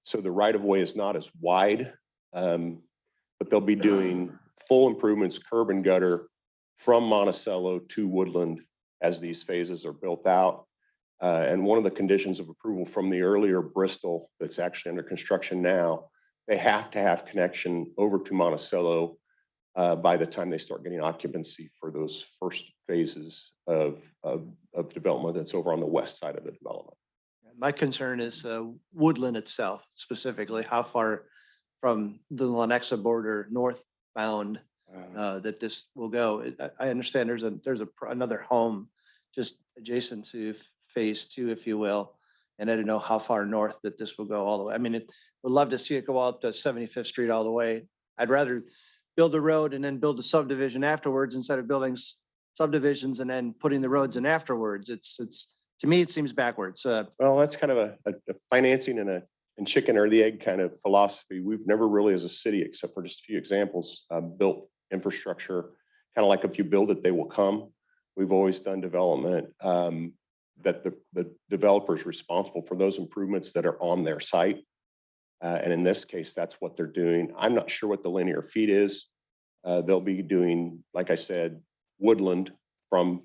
Speaker 10: So the right of way is not as wide, but they'll be doing full improvements, curb and gutter from Monticello to Woodland as these phases are built out. And one of the conditions of approval from the earlier Bristol that's actually under construction now, they have to have connection over to Monticello by the time they start getting occupancy for those first phases of development that's over on the west side of the development.
Speaker 2: My concern is Woodland itself, specifically how far from the Lenexa border northbound that this will go. I understand there's another home just adjacent to phase 2, if you will. And I don't know how far north that this will go all the way. I mean, would love to see it go out to 75th Street all the way. I'd rather build a road and then build a subdivision afterwards instead of building subdivisions and then putting the roads in afterwards. It's to me, it seems backwards.
Speaker 10: Well, that's kind of a financing and chicken or the egg kind of philosophy. We've never really, as a city, except for just a few examples, built infrastructure, kind of like if you build it, they will come. We've always done development that the developer is responsible for those improvements that are on their site. And in this case, that's what they're doing. I'm not sure what the linear feet is. They'll be doing, like I said, Woodland from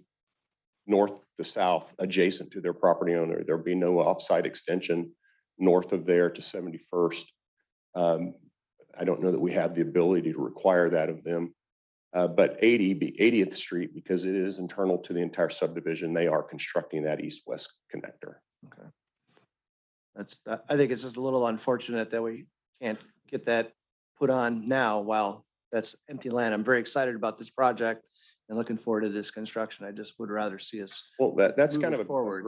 Speaker 10: north to south adjacent to their property owner. There'll be no offsite extension north of there to 71st. I don't know that we have the ability to require that of them. But 80th Street, because it is internal to the entire subdivision, they are constructing that east-west connector.
Speaker 2: Okay. I think it's just a little unfortunate that we can't get that put on now while that's empty land. I'm very excited about this project and looking forward to this construction. I just would rather see us.
Speaker 10: Well, that's kind of
Speaker 2: move forward.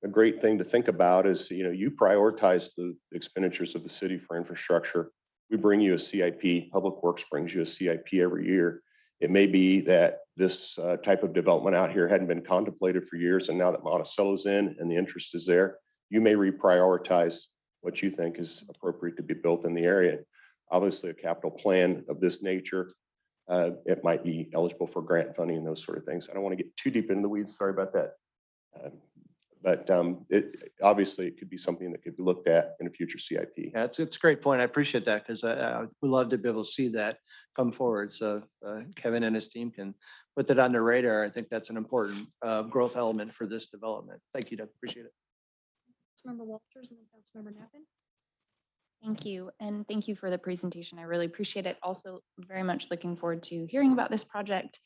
Speaker 10: a great thing to think about is, you prioritize the expenditures of the city for infrastructure. We bring you a CIP, Public Works brings you a CIP every year. It may be that this type of development out here hadn't been contemplated for years, and now that Monticello's in and the interest is there, you may reprioritize what you think is appropriate to be built in the area. Obviously, a capital plan of this nature, it might be eligible for grant funding and those sort of things. I don't want to get too deep into the weeds. Sorry about that. But obviously it could be something that could be looked at in a future CIP.
Speaker 2: Yeah, it's a great point. I appreciate that because I would love to be able to see that come forward. So Kevin and his team can put that on their radar. I think that's an important growth element for this development. Thank you, Doug. Appreciate it.
Speaker 1: Councilmember Walters and then Councilmember Nappan.
Speaker 11: Thank you. And thank you for the presentation. I really appreciate it. Also very much looking forward to hearing about this project.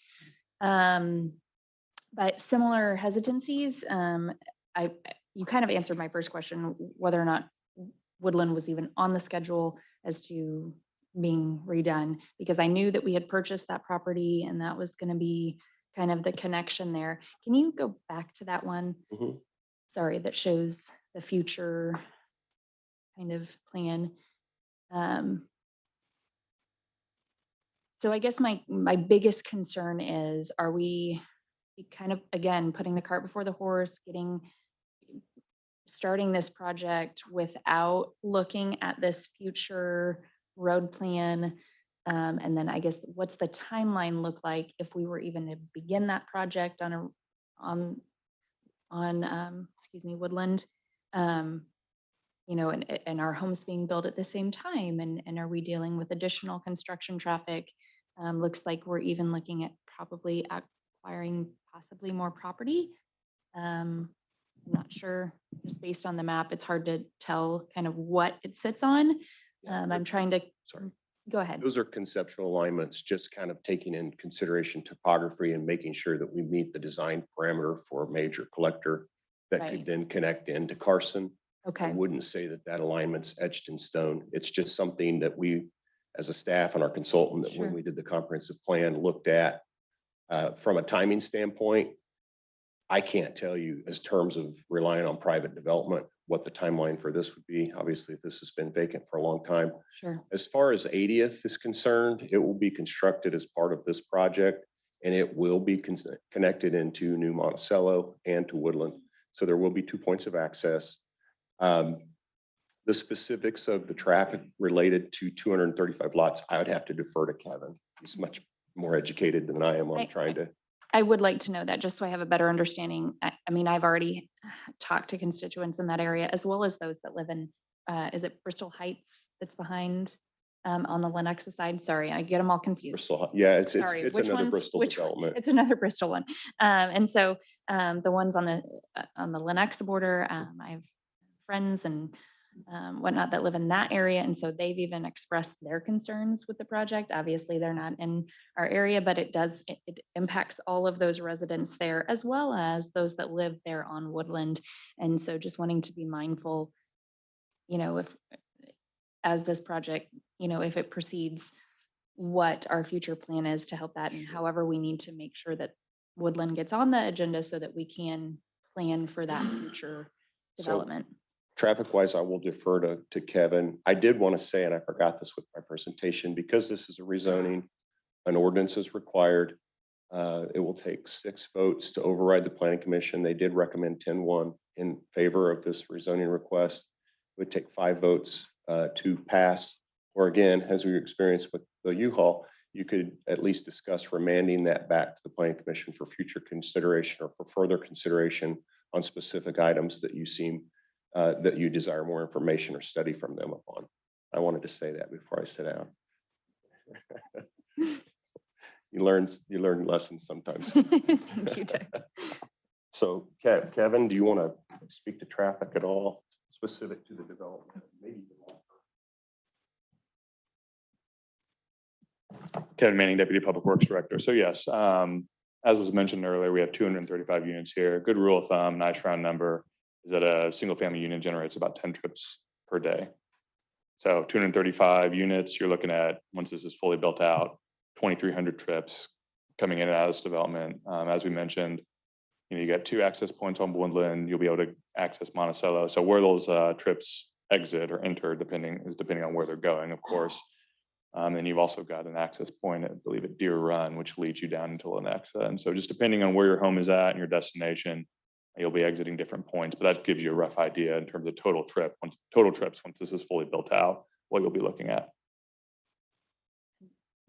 Speaker 11: But similar hesitancies, you kind of answered my first question, whether or not Woodland was even on the schedule as to being redone, because I knew that we had purchased that property and that was going to be kind of the connection there. Can you go back to that one?
Speaker 10: Mhm.
Speaker 11: Sorry, that shows the future kind of plan. So I guess my biggest concern is, are we kind of, again, putting the cart before the horse, starting this project without looking at this future road plan? And then I guess, what's the timeline look like if we were even to begin that project on Woodland? And our homes being built at the same time, and are we dealing with additional construction traffic? Looks like we're even looking at probably acquiring possibly more property. I'm not sure, just based on the map, it's hard to tell kind of what it sits on. I'm trying to,
Speaker 10: Sorry.
Speaker 11: Go ahead.
Speaker 10: Those are conceptual alignments, just kind of taking in consideration topography and making sure that we meet the design parameter for a major collector that
Speaker 11: Right.
Speaker 10: could then connect into Carson. I
Speaker 11: Okay,
Speaker 10: wouldn't say that alignment's etched in stone. It's just something that we, as a staff and our consultant, that when
Speaker 11: Sure.
Speaker 10: we did the comprehensive plan, looked at from a timing standpoint. I can't tell you as terms of relying on private development, what the timeline for this would be. Obviously, this has been vacant for a long time.
Speaker 11: sure.
Speaker 10: As far as 80th is concerned, it will be constructed as part of this project, and it will be connected into New Monticello and to Woodland. So there will be 2 points of access. The specifics of the traffic related to 235 lots, I would have to defer to Kevin. He's much more educated than I am on trying to.
Speaker 11: I would like to know that just so I have a better understanding. I mean, I've already talked to constituents in that area as well as those that live in, is it Bristol Heights that's behind on the Lenexa side? Sorry, I get them all confused.
Speaker 10: Bristol, yeah, it's
Speaker 11: Sorry,
Speaker 10: it's
Speaker 11: which
Speaker 10: another
Speaker 11: ones-
Speaker 10: Bristol
Speaker 11: which one?
Speaker 10: development.
Speaker 11: It's another Bristol one. And so the ones on the Lenexa border, I have friends and whatnot that live in that area. And so they've even expressed their concerns with the project. Obviously, they're not in our area, but it impacts all of those residents there as well as those that live there on Woodland. And so just wanting to be mindful, you know, if as this project, you know, if it proceeds, what our future plan is to help that and however we need to make sure that Woodland gets on the agenda so that we can plan for that future
Speaker 10: So-
Speaker 11: development.
Speaker 10: Traffic wise, I will defer to Kevin. I did want to say, and I forgot this with my presentation, because this is a rezoning, an ordinance is required. It will take 6 votes to override the planning commission. They did recommend 10-1 in favor of this rezoning request. It would take 5 votes to pass. Or again, as we experienced with the U-Haul, you could at least discuss remanding that back to the planning commission for future consideration or for further consideration on specific items that you that you desire more information or study from them upon. I wanted to say that before I sit down. You learn lessons sometimes.
Speaker 11: Thank you, Dick.
Speaker 10: So Kevin, do you want to speak to traffic at all specific to the development? Maybe you can offer.
Speaker 4: Kevin Manning, Deputy Public Works Director. So yes, as was mentioned earlier, we have 235 units here. Good rule of thumb, nice round number, is that a single family unit generates about 10 trips per day. So 235 units, you're looking at, once this is fully built out, 2,300 trips coming in and out of this development. As we mentioned, you know, you got 2 access points on Woodland, you'll be able to access Monticello. So where those trips exit or enter, depending on where they're going, of course. And you've also got an access point, I believe at Deer Run, which leads you down into Lenexa. And so just depending on where your home is at and your destination, you'll be exiting different points, but that gives you a rough idea in terms of total trips once this is fully built out, what you'll be looking at.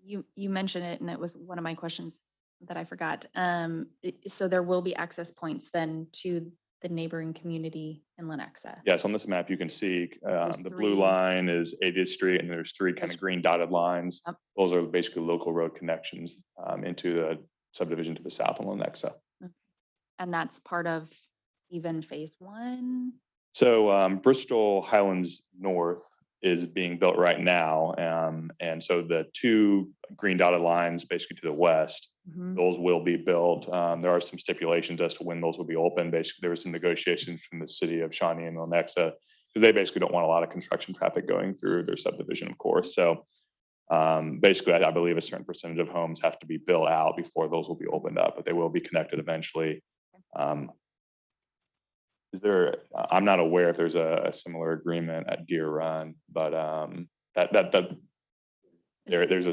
Speaker 11: You mentioned it, and it was one of my questions that I forgot. So there will be access points then to the neighboring community in Lenexa.
Speaker 4: Yes, on this map, you can see
Speaker 11: There's
Speaker 4: the blue
Speaker 11: 3.
Speaker 4: line is 80th Street, and there's 3 kind of green dotted lines.
Speaker 11: Yep.
Speaker 4: Those are basically local road connections into the subdivision to the south in Lenexa.
Speaker 11: And that's part of even phase 1.
Speaker 4: So Bristol Highlands North is being built right now. And so the 2 green dotted lines basically to the west, those will be built. There are some stipulations as to when those will be open. Basically, there were some negotiations from the city of Shawnee and Lenexa because they basically don't want a lot of construction traffic going through their subdivision, of course. So basically, I believe a certain percentage of homes have to be built out before those will be opened up, but they will be connected eventually. I'm not aware if there's a similar agreement at Deer Run, but there is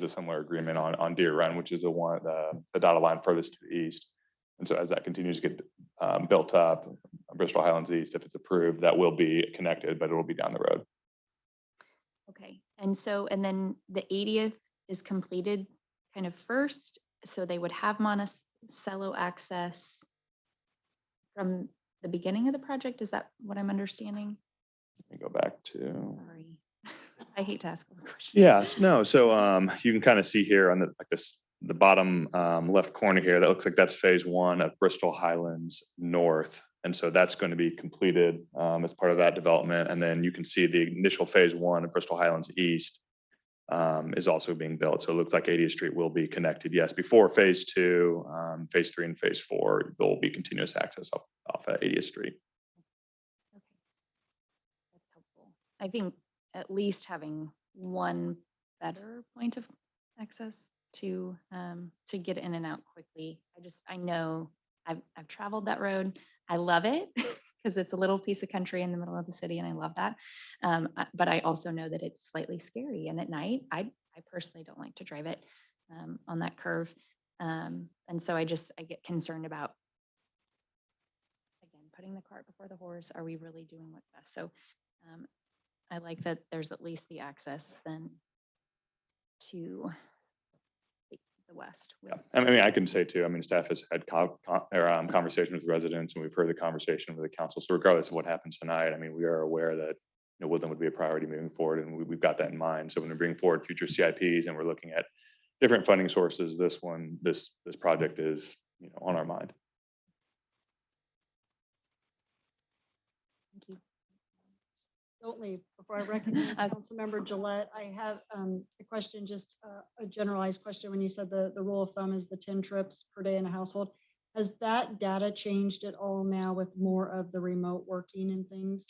Speaker 4: a similar agreement on Deer Run, which is the dotted line furthest to the east. And so as that continues to get built up, Bristol Highlands East, if it's approved, that will be connected, but it will be down the road.
Speaker 11: Okay. And then the 80th is completed kind of first. So they would have Monticello access from the beginning of the project. Is that what I'm understanding?
Speaker 4: Let me go back to.
Speaker 11: Sorry. I hate to ask a question.
Speaker 4: Yes, no. So you can kind of see here on the bottom left corner here, that looks like that's phase 1 of Bristol Highlands North. And so that's going to be completed as part of that development. And then you can see the initial phase 1 of Bristol Highlands East is also being built. So it looks like 80th Street will be connected. Yes, before phase 2, phase 3 and phase 4, there will be continuous access off at 80th Street.
Speaker 11: Okay. That's helpful. I think at least having one better point of access to get in and out quickly. I know I've traveled that road. I love it because it's a little piece of country in the middle of the city, and I love that. But I also know that it's slightly scary, and at night, I personally don't like to drive it on that curve, and so I get concerned about, again, putting the cart before the horse. Are we really doing what's best? So I like that there's at least the access then to the west.
Speaker 4: Yeah, I mean, I can say too, I mean, staff has had conversations with residents and we've heard the conversation with the council. So regardless of what happens tonight, I mean, we are aware that, you know, Woodland would be a priority moving forward and we've got that in mind. So when we bring forward future CIPs and we're looking at different funding sources, this project is, you know, on our mind.
Speaker 11: Thank you.
Speaker 1: Don't leave before I recognize Councilmember Gillette. I have a question, just a generalized question. When you said the rule of thumb is the 10 trips per day in a household, has that data changed at all now with more of the remote working and things?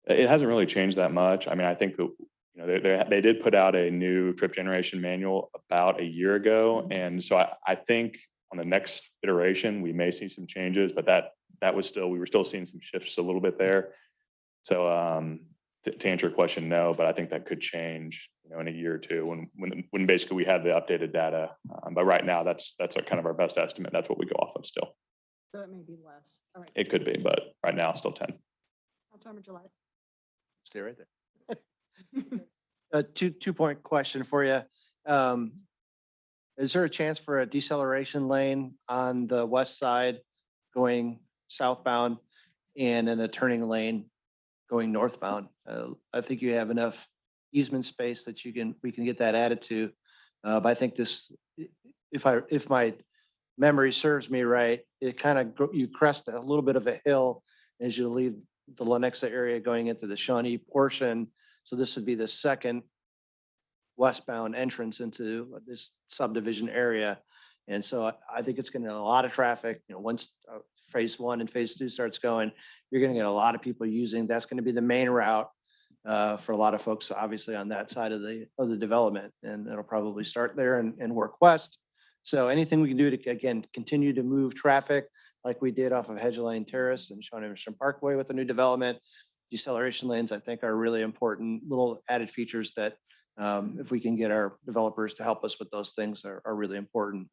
Speaker 4: It hasn't really changed that much. I mean, I think that, you know, they did put out a new trip generation manual about a year ago. And so I think on the next iteration, we may see some changes, but that was still, we were still seeing some shifts a little bit there. So to answer your question, no, but I think that could change, you know, in a year or two when basically we have the updated data. But right now, that's our kind of our best estimate. That's what we go off of still.
Speaker 1: So it may be less. All right.
Speaker 4: It could be, but right now, still 10.
Speaker 1: Councilmember Gillette.
Speaker 2: Stay right there. A two-point question for you. Is there a chance for a deceleration lane on the west side going southbound and in a turning lane going northbound? I think you have enough easement space that we can get that added to. But I think this, if my memory serves me right, it kind of, you crest a little bit of a hill as you leave the Lenexa area going into the Shawnee portion. So this would be the second westbound entrance into this subdivision area. And so I think it's going to get a lot of traffic. You know, once phase 1 and phase 2 starts going, you're going to get a lot of people using. That's going to be the main route for a lot of folks, obviously on that side of the development, and it'll probably start there and work west. So anything we can do to, again, continue to move traffic like we did off of Hedge Lane Terrace and Shawnee Mission Parkway with the new development. Deceleration lanes, I think, are really important little added features that if we can get our developers to help us with those things are really important.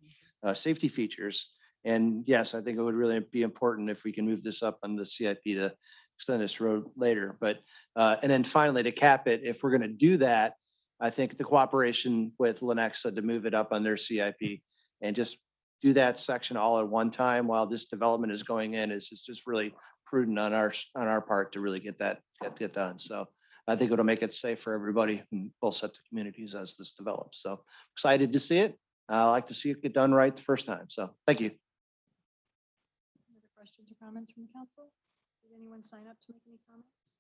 Speaker 2: Safety features. And yes, I think it would really be important if we can move this up on the CIP to extend this road later. But and then finally, to cap it, if we're going to do that, I think the cooperation with Lenexa to move it up on their CIP and just do that section all at one time while this development is going in is just really prudent on our part to really get that get done. So I think it'll make it safe for everybody in both sets of communities as this develops. So excited to see it. I like to see it get done right the first time. So thank you.
Speaker 1: Any other questions or comments from the council? Did anyone sign up to make any comments?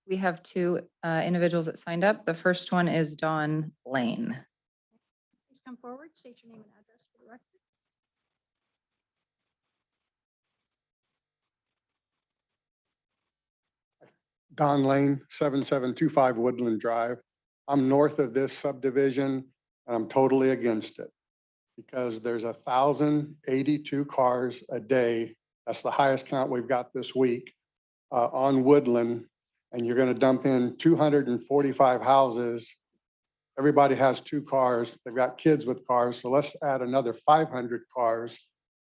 Speaker 12: We have two individuals that signed up. The first one is Dawn Lane.
Speaker 1: Please come forward, state your name and address for the record.
Speaker 13: Don Lane, 7725 Woodland Drive. I'm north of this subdivision and I'm totally against it because there's 1,082 cars a day. That's the highest count we've got this week on Woodland. And you're going to dump in 245 houses. Everybody has 2 cars. They've got kids with cars. So let's add another 500 cars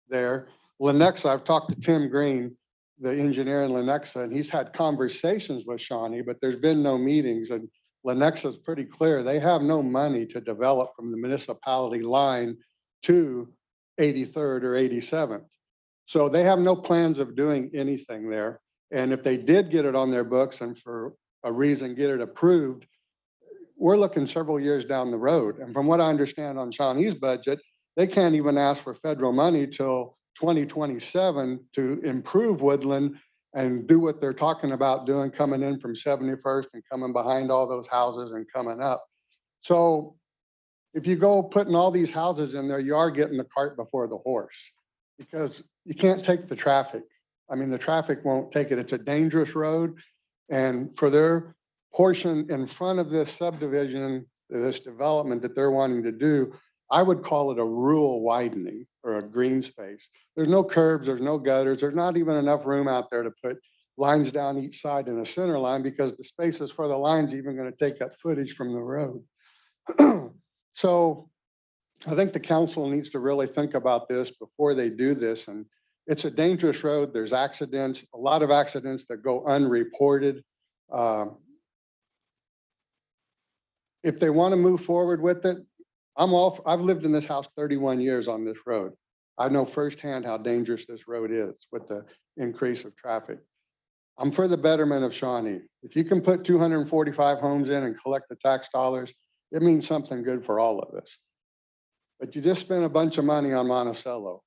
Speaker 13: there. Lenexa, I've talked to Tim Green, the engineer in Lenexa, and he's had conversations with Shawnee, but there's been no meetings. And Lenexa is pretty clear. They have no money to develop from the municipality line to 83rd or 87th. So they have no plans of doing anything there. And if they did get it on their books and for a reason get it approved, we're looking several years down the road. And from what I understand on Shawnee's budget, they can't even ask for federal money till 2027 to improve Woodland and do what they're talking about doing, coming in from 71st and coming behind all those houses and coming up. So if you go putting all these houses in there, you are getting the cart before the horse because you can't take the traffic. I mean, the traffic won't take it. It's a dangerous road. And for their portion in front of this subdivision, this development that they're wanting to do, I would call it a rural widening or a green space. There's no curbs, there's no gutters, there's not even enough room out there to put lines down each side in a center line because the spaces for the lines even going to take up footage from the road. So I think the council needs to really think about this before they do this. And it's a dangerous road. There's accidents, a lot of accidents that go unreported. if they want to move forward with it, I've lived in this house 31 years on this road. I know firsthand how dangerous this road is with the increase of traffic. I'm for the betterment of Shawnee. If you can put 245 homes in and collect the tax dollars, it means something good for all of us. But you just spent a bunch of money on Monticello.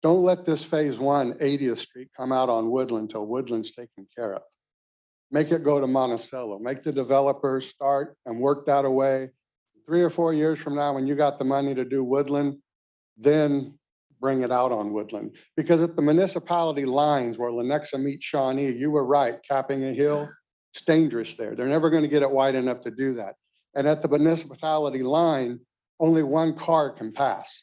Speaker 13: Don't let this phase one 80th Street come out on Woodland till Woodland's taken care of. Make it go to Monticello. Make the developers start and work that away. 3 or 4 years from now, when you got the money to do Woodland, then bring it out on Woodland. Because at the municipality lines where Lenexa meets Shawnee, you were right, capping a hill, it's dangerous there. They're never going to get it wide enough to do that. And at the municipality line, only one car can pass.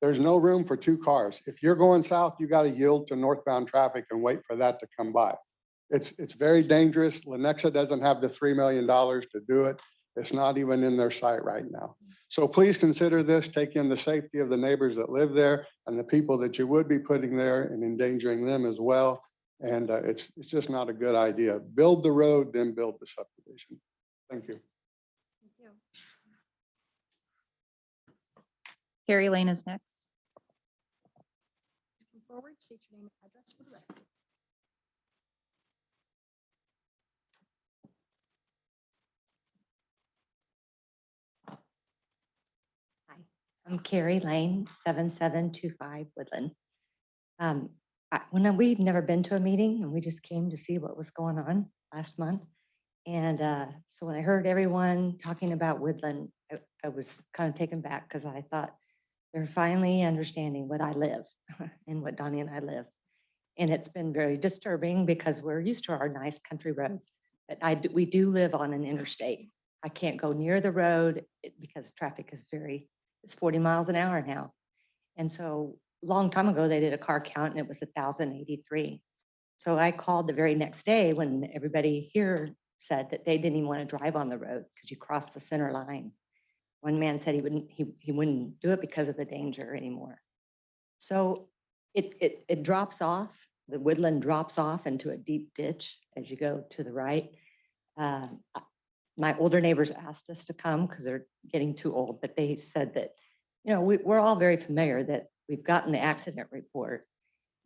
Speaker 13: There's no room for 2 cars. If you're going south, you got to yield to northbound traffic and wait for that to come by. It's very dangerous. Lenexa doesn't have the $3 million to do it. It's not even in their sight right now. So please consider this, take in the safety of the neighbors that live there and the people that you would be putting there and endangering them as well. And it's just not a good idea. Build the road, then build the subdivision. Thank you.
Speaker 12: Carrie Lane is next.
Speaker 1: Come forward, state your name and address for the record.
Speaker 14: I'm Carrie Lane, 7725 Woodland. We've never been to a meeting and we just came to see what was going on last month. And so when I heard everyone talking about Woodland, I was kind of taken back because I thought they're finally understanding what I live and what Donnie and I live. And it's been very disturbing because we're used to our nice country road. But we do live on an interstate. I can't go near the road because traffic is it's 40 miles an hour now. And so a long time ago, they did a car count and it was 1,083. So I called the very next day when everybody here said that they didn't even want to drive on the road because you cross the center line. One man said he wouldn't do it because of the danger anymore. So it drops off, the Woodland drops off into a deep ditch as you go to the right. My older neighbors asked us to come because they're getting too old, but they said that, we're all very familiar that we've gotten the accident report,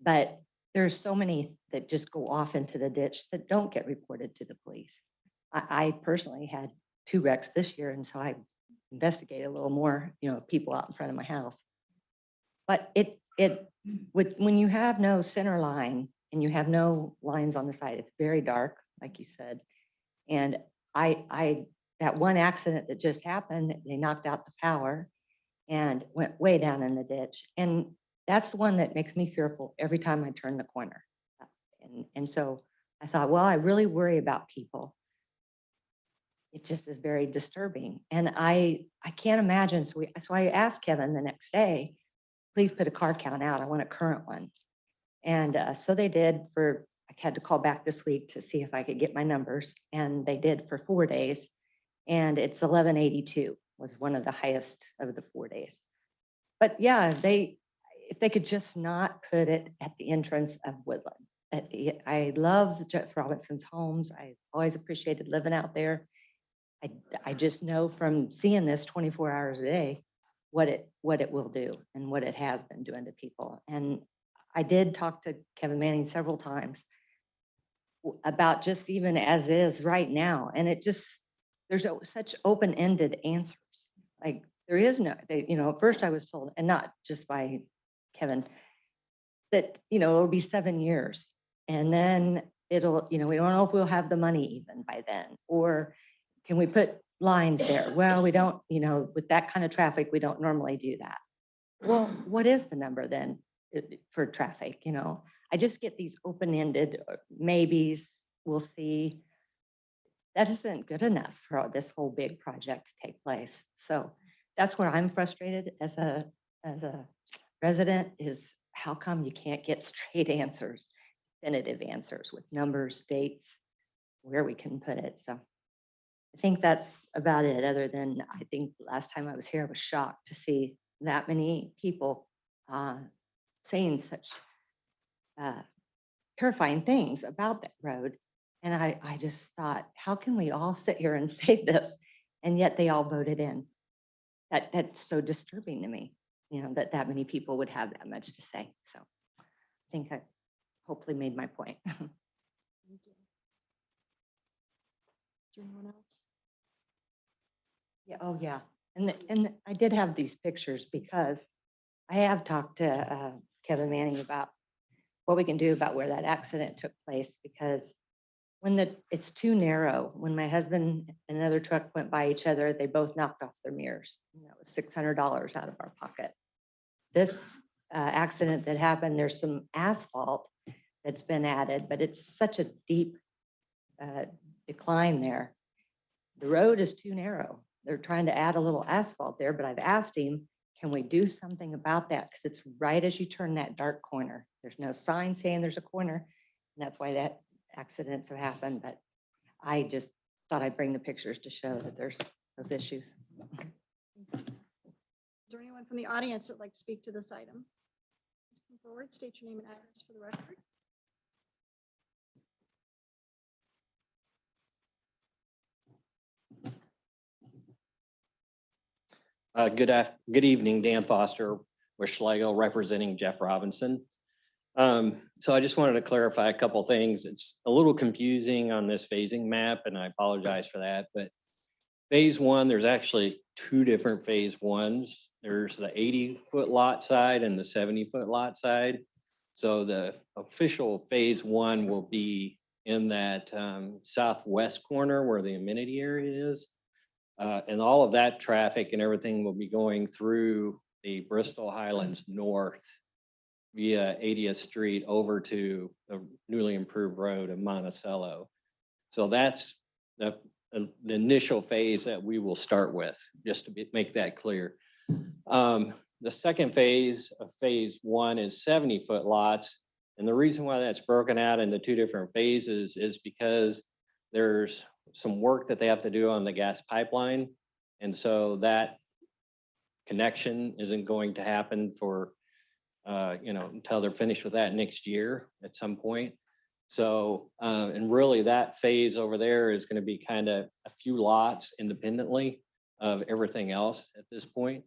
Speaker 14: but there's so many that just go off into the ditch that don't get reported to the police. I personally had 2 wrecks this year, and so I investigated a little more, people out in front of my house. But when you have no center line and you have no lines on the side, it's very dark, like you said. And that one accident that just happened, they knocked out the power and went way down in the ditch. And that's the one that makes me fearful every time I turn the corner. And so I thought, well, I really worry about people. It just is very disturbing. And I can't imagine. So I asked Kevin the next day, please put a car count out. I want a current one. And so they did I had to call back this week to see if I could get my numbers, and they did for 4 days. And it's 1182 was one of the highest of the 4 days. But yeah, if they could just not put it at the entrance of Woodland. I love Jeff Robinson's homes. I always appreciated living out there. I just know from seeing this 24 hours a day what it will do and what it has been doing to people. And I did talk to Kevin Manning several times about just even as is right now. And there's such open-ended answers. Like there is no, at first I was told, and not just by Kevin, that, it'll be 7 years. And then it'll, we don't know if we'll have the money even by then, or can we put lines there? Well, we don't, with that kind of traffic, we don't normally do that. Well, what is the number then for traffic? I just get these open-ended maybes, we'll see. That isn't good enough for this whole big project to take place. So that's where I'm frustrated as a resident, is how come you can't get straight answers, definitive answers with numbers, dates, where we can put it. So I think that's about it, other than I think last time I was here, I was shocked to see that many people saying such terrifying things about that road. And I just thought, how can we all sit here and say this And yet they all voted in. That's so disturbing to me, that many people would have that much to say. So I think I hopefully made my point.
Speaker 1: Thank you. Is there anyone else?
Speaker 14: Yeah, oh, yeah. And I did have these pictures because I have talked to Kevin Manning about what we can do about where that accident took place, because when it's too narrow, when my husband and another truck went by each other, they both knocked off their mirrors. And that was $600 out of our pocket. This accident that happened, there's some asphalt that's been added, but it's such a deep decline there. The road is too narrow. They're trying to add a little asphalt there, but I've asked him, can we do something about that? Because it's right as you turn that dark corner. There's no sign saying there's a corner. And that's why that accidents have happened. But I just thought I'd bring the pictures to show that there's those issues.
Speaker 1: Is there anyone from the audience that would like to speak to this item? Please come forward, state your name and address for the record.
Speaker 15: Good evening, Dan Foster, with Schlegel, representing Jeff Robinson. So I just wanted to clarify a couple things. It's a little confusing on this phasing map, and I apologize for that. But phase one, there's actually two different phase ones. There's the 80-foot lot side and the 70-foot lot side. So the official phase one will be in that southwest corner where the amenity area is. And all of that traffic and everything will be going through the Bristol Highlands North via 80th Street over to the newly improved road of Monticello. So that's the initial phase that we will start with, just to make that clear. The second phase of phase one is 70-foot lots. And the reason why that's broken out into two different phases is because there's some work that they have to do on the gas pipeline. And so that connection isn't going to happen for, until they're finished with that next year at some point. So, and really that phase over there is going to be kind of a few lots independently of everything else at this point.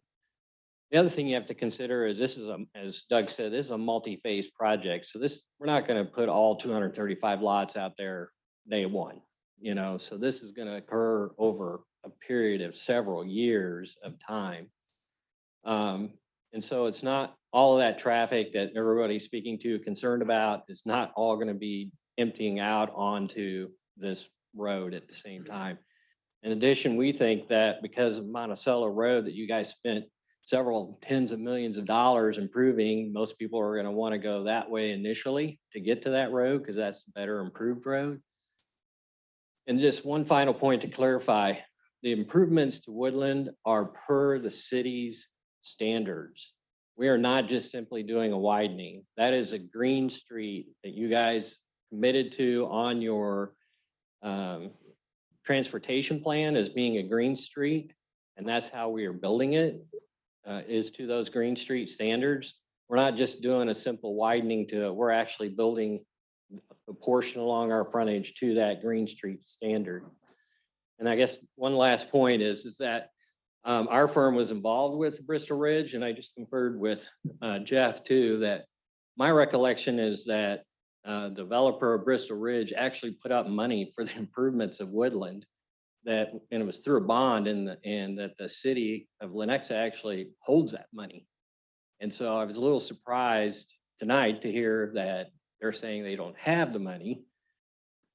Speaker 15: The other thing you have to consider is this is, as Doug said, this is a multi-phase project. So we're not going to put all 235 lots out there day one. So this is going to occur over a period of several years of time. And so it's not all of that traffic that everybody's speaking to concerned about is not all going to be emptying out onto this road at the same time. In addition, we think that because of Monticello Road that you guys spent several tens of millions of dollars improving, most people are going to want to go that way initially to get to that road because that's a better improved road. And just one final point to clarify, the improvements to Woodland are per the city's standards. We are not just simply doing a widening. That is a green street that you guys committed to on your transportation plan as being a green street. And that's how we are building it, is to those green street standards. We're not just doing a simple widening to it. We're actually building a portion along our frontage to that green street standard. And I guess one last point is that our firm was involved with Bristol Ridge, and I just conferred with Jeff too, that my recollection is that developer of Bristol Ridge actually put up money for the improvements of Woodland, and it was through a bond, and that the city of Lenexa actually holds that money. And so I was a little surprised tonight to hear that they're saying they don't have the money.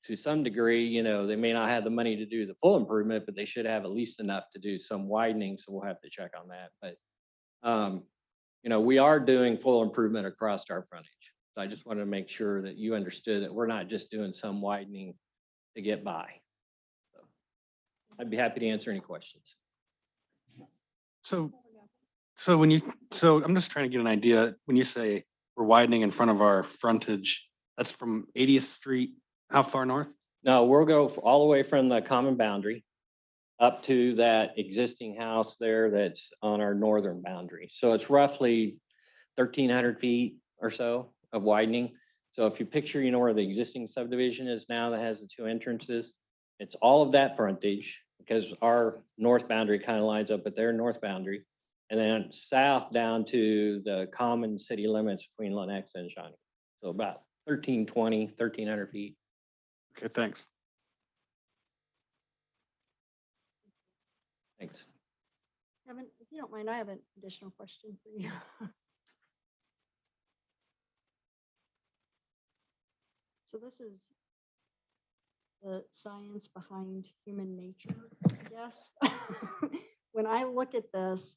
Speaker 15: To some degree, they may not have the money to do the full improvement, but they should have at least enough to do some widening. So we'll have to check on that. But, we are doing full improvement across our frontage. So I just wanted to make sure that you understood that we're not just doing some widening to get by. So I'd be happy to answer any questions.
Speaker 9: So I'm just trying to get an idea. When you say we're widening in front of our frontage, that's from 80th Street. How far north?
Speaker 15: No, we'll go all the way from the common boundary up to that existing house there that's on our northern boundary. So it's roughly 1,300 feet or so of widening. So if you picture, where the existing subdivision is now that has the two entrances, it's all of that frontage. because our north boundary kind of lines up with their north boundary. And then south down to the common city limits between Lenexa and Shawnee. So about 1,300 feet.
Speaker 9: Okay, thanks.
Speaker 15: Thanks.
Speaker 1: Kevin, if you don't mind, I have an additional question for you. So this is the science behind human nature, I guess. When I look at this,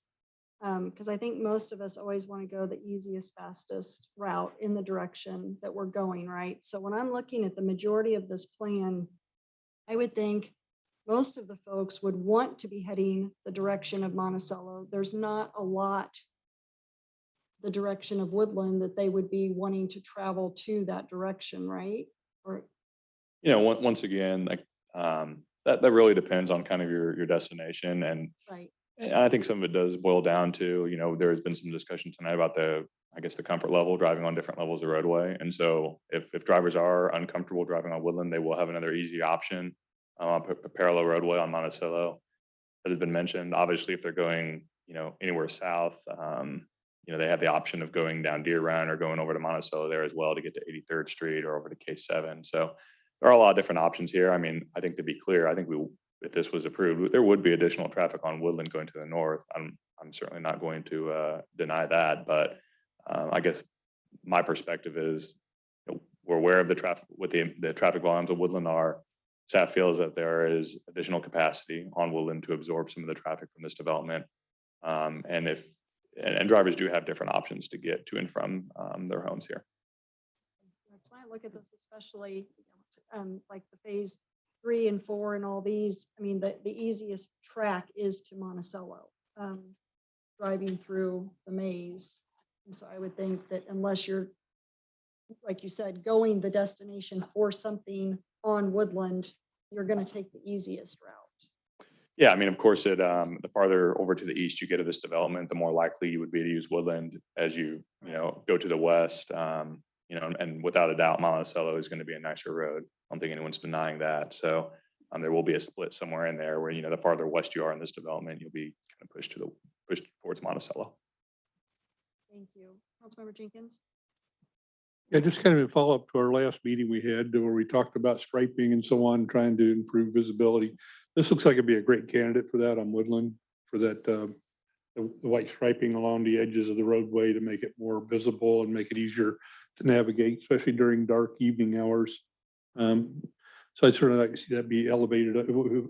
Speaker 1: because I think most of us always want to go the easiest, fastest route in the direction that we're going, right? So when I'm looking at the majority of this plan, I would think most of the folks would want to be heading the direction of Monticello. There's not a lot the direction of Woodland that they would be wanting to travel to that direction, right? Or
Speaker 4: You know, once again, like, that really depends on kind of your destination. And
Speaker 1: right.
Speaker 4: I think some of it does boil down to, you know, there's been some discussion tonight about I guess, the comfort level, driving on different levels of roadway. And so if drivers are uncomfortable driving on Woodland, they will have another easy option, a parallel roadway on Monticello that has been mentioned. Obviously, if they're going, you know, anywhere south, you know, they have the option of going down Deer Run or going over to Monticello there as well to get to 83rd Street or over to K7. So there are a lot of different options here. I mean, I think to be clear, I think if this was approved, there would be additional traffic on Woodland going to the north. I'm certainly not going to deny that, but I guess my perspective is, you know, we're aware of the traffic, what the traffic volumes of Woodland are. Staff feels that there is additional capacity on Woodland to absorb some of the traffic from this development. And drivers do have different options to get to and from their homes here.
Speaker 1: That's why I look at this, especially like the phase 3 and 4 and all these. I mean, the easiest track is to Monticello, driving through the maze. And so I would think that unless you're, like you said, going the destination for something on Woodland, you're going to take the easiest route.
Speaker 4: Yeah, I mean, of course, the farther over to the east you get of this development, the more likely you would be to use Woodland as you know, go to the west. You know, and without a doubt, Monticello is going to be a nicer road. I don't think anyone's denying that. So there will be a split somewhere in there where, you know, the farther west you are in this development, you'll be kind of pushed towards Monticello.
Speaker 1: Thank you. Councilmember Jenkins.
Speaker 16: Yeah, just kind of a follow-up to our last meeting we had where we talked about striping and so on, trying to improve visibility. This looks like it'd be a great candidate for that on Woodland, for that the white striping along the edges of the roadway to make it more visible and make it easier to navigate, especially during dark evening hours. So I'd certainly like to see that be elevated.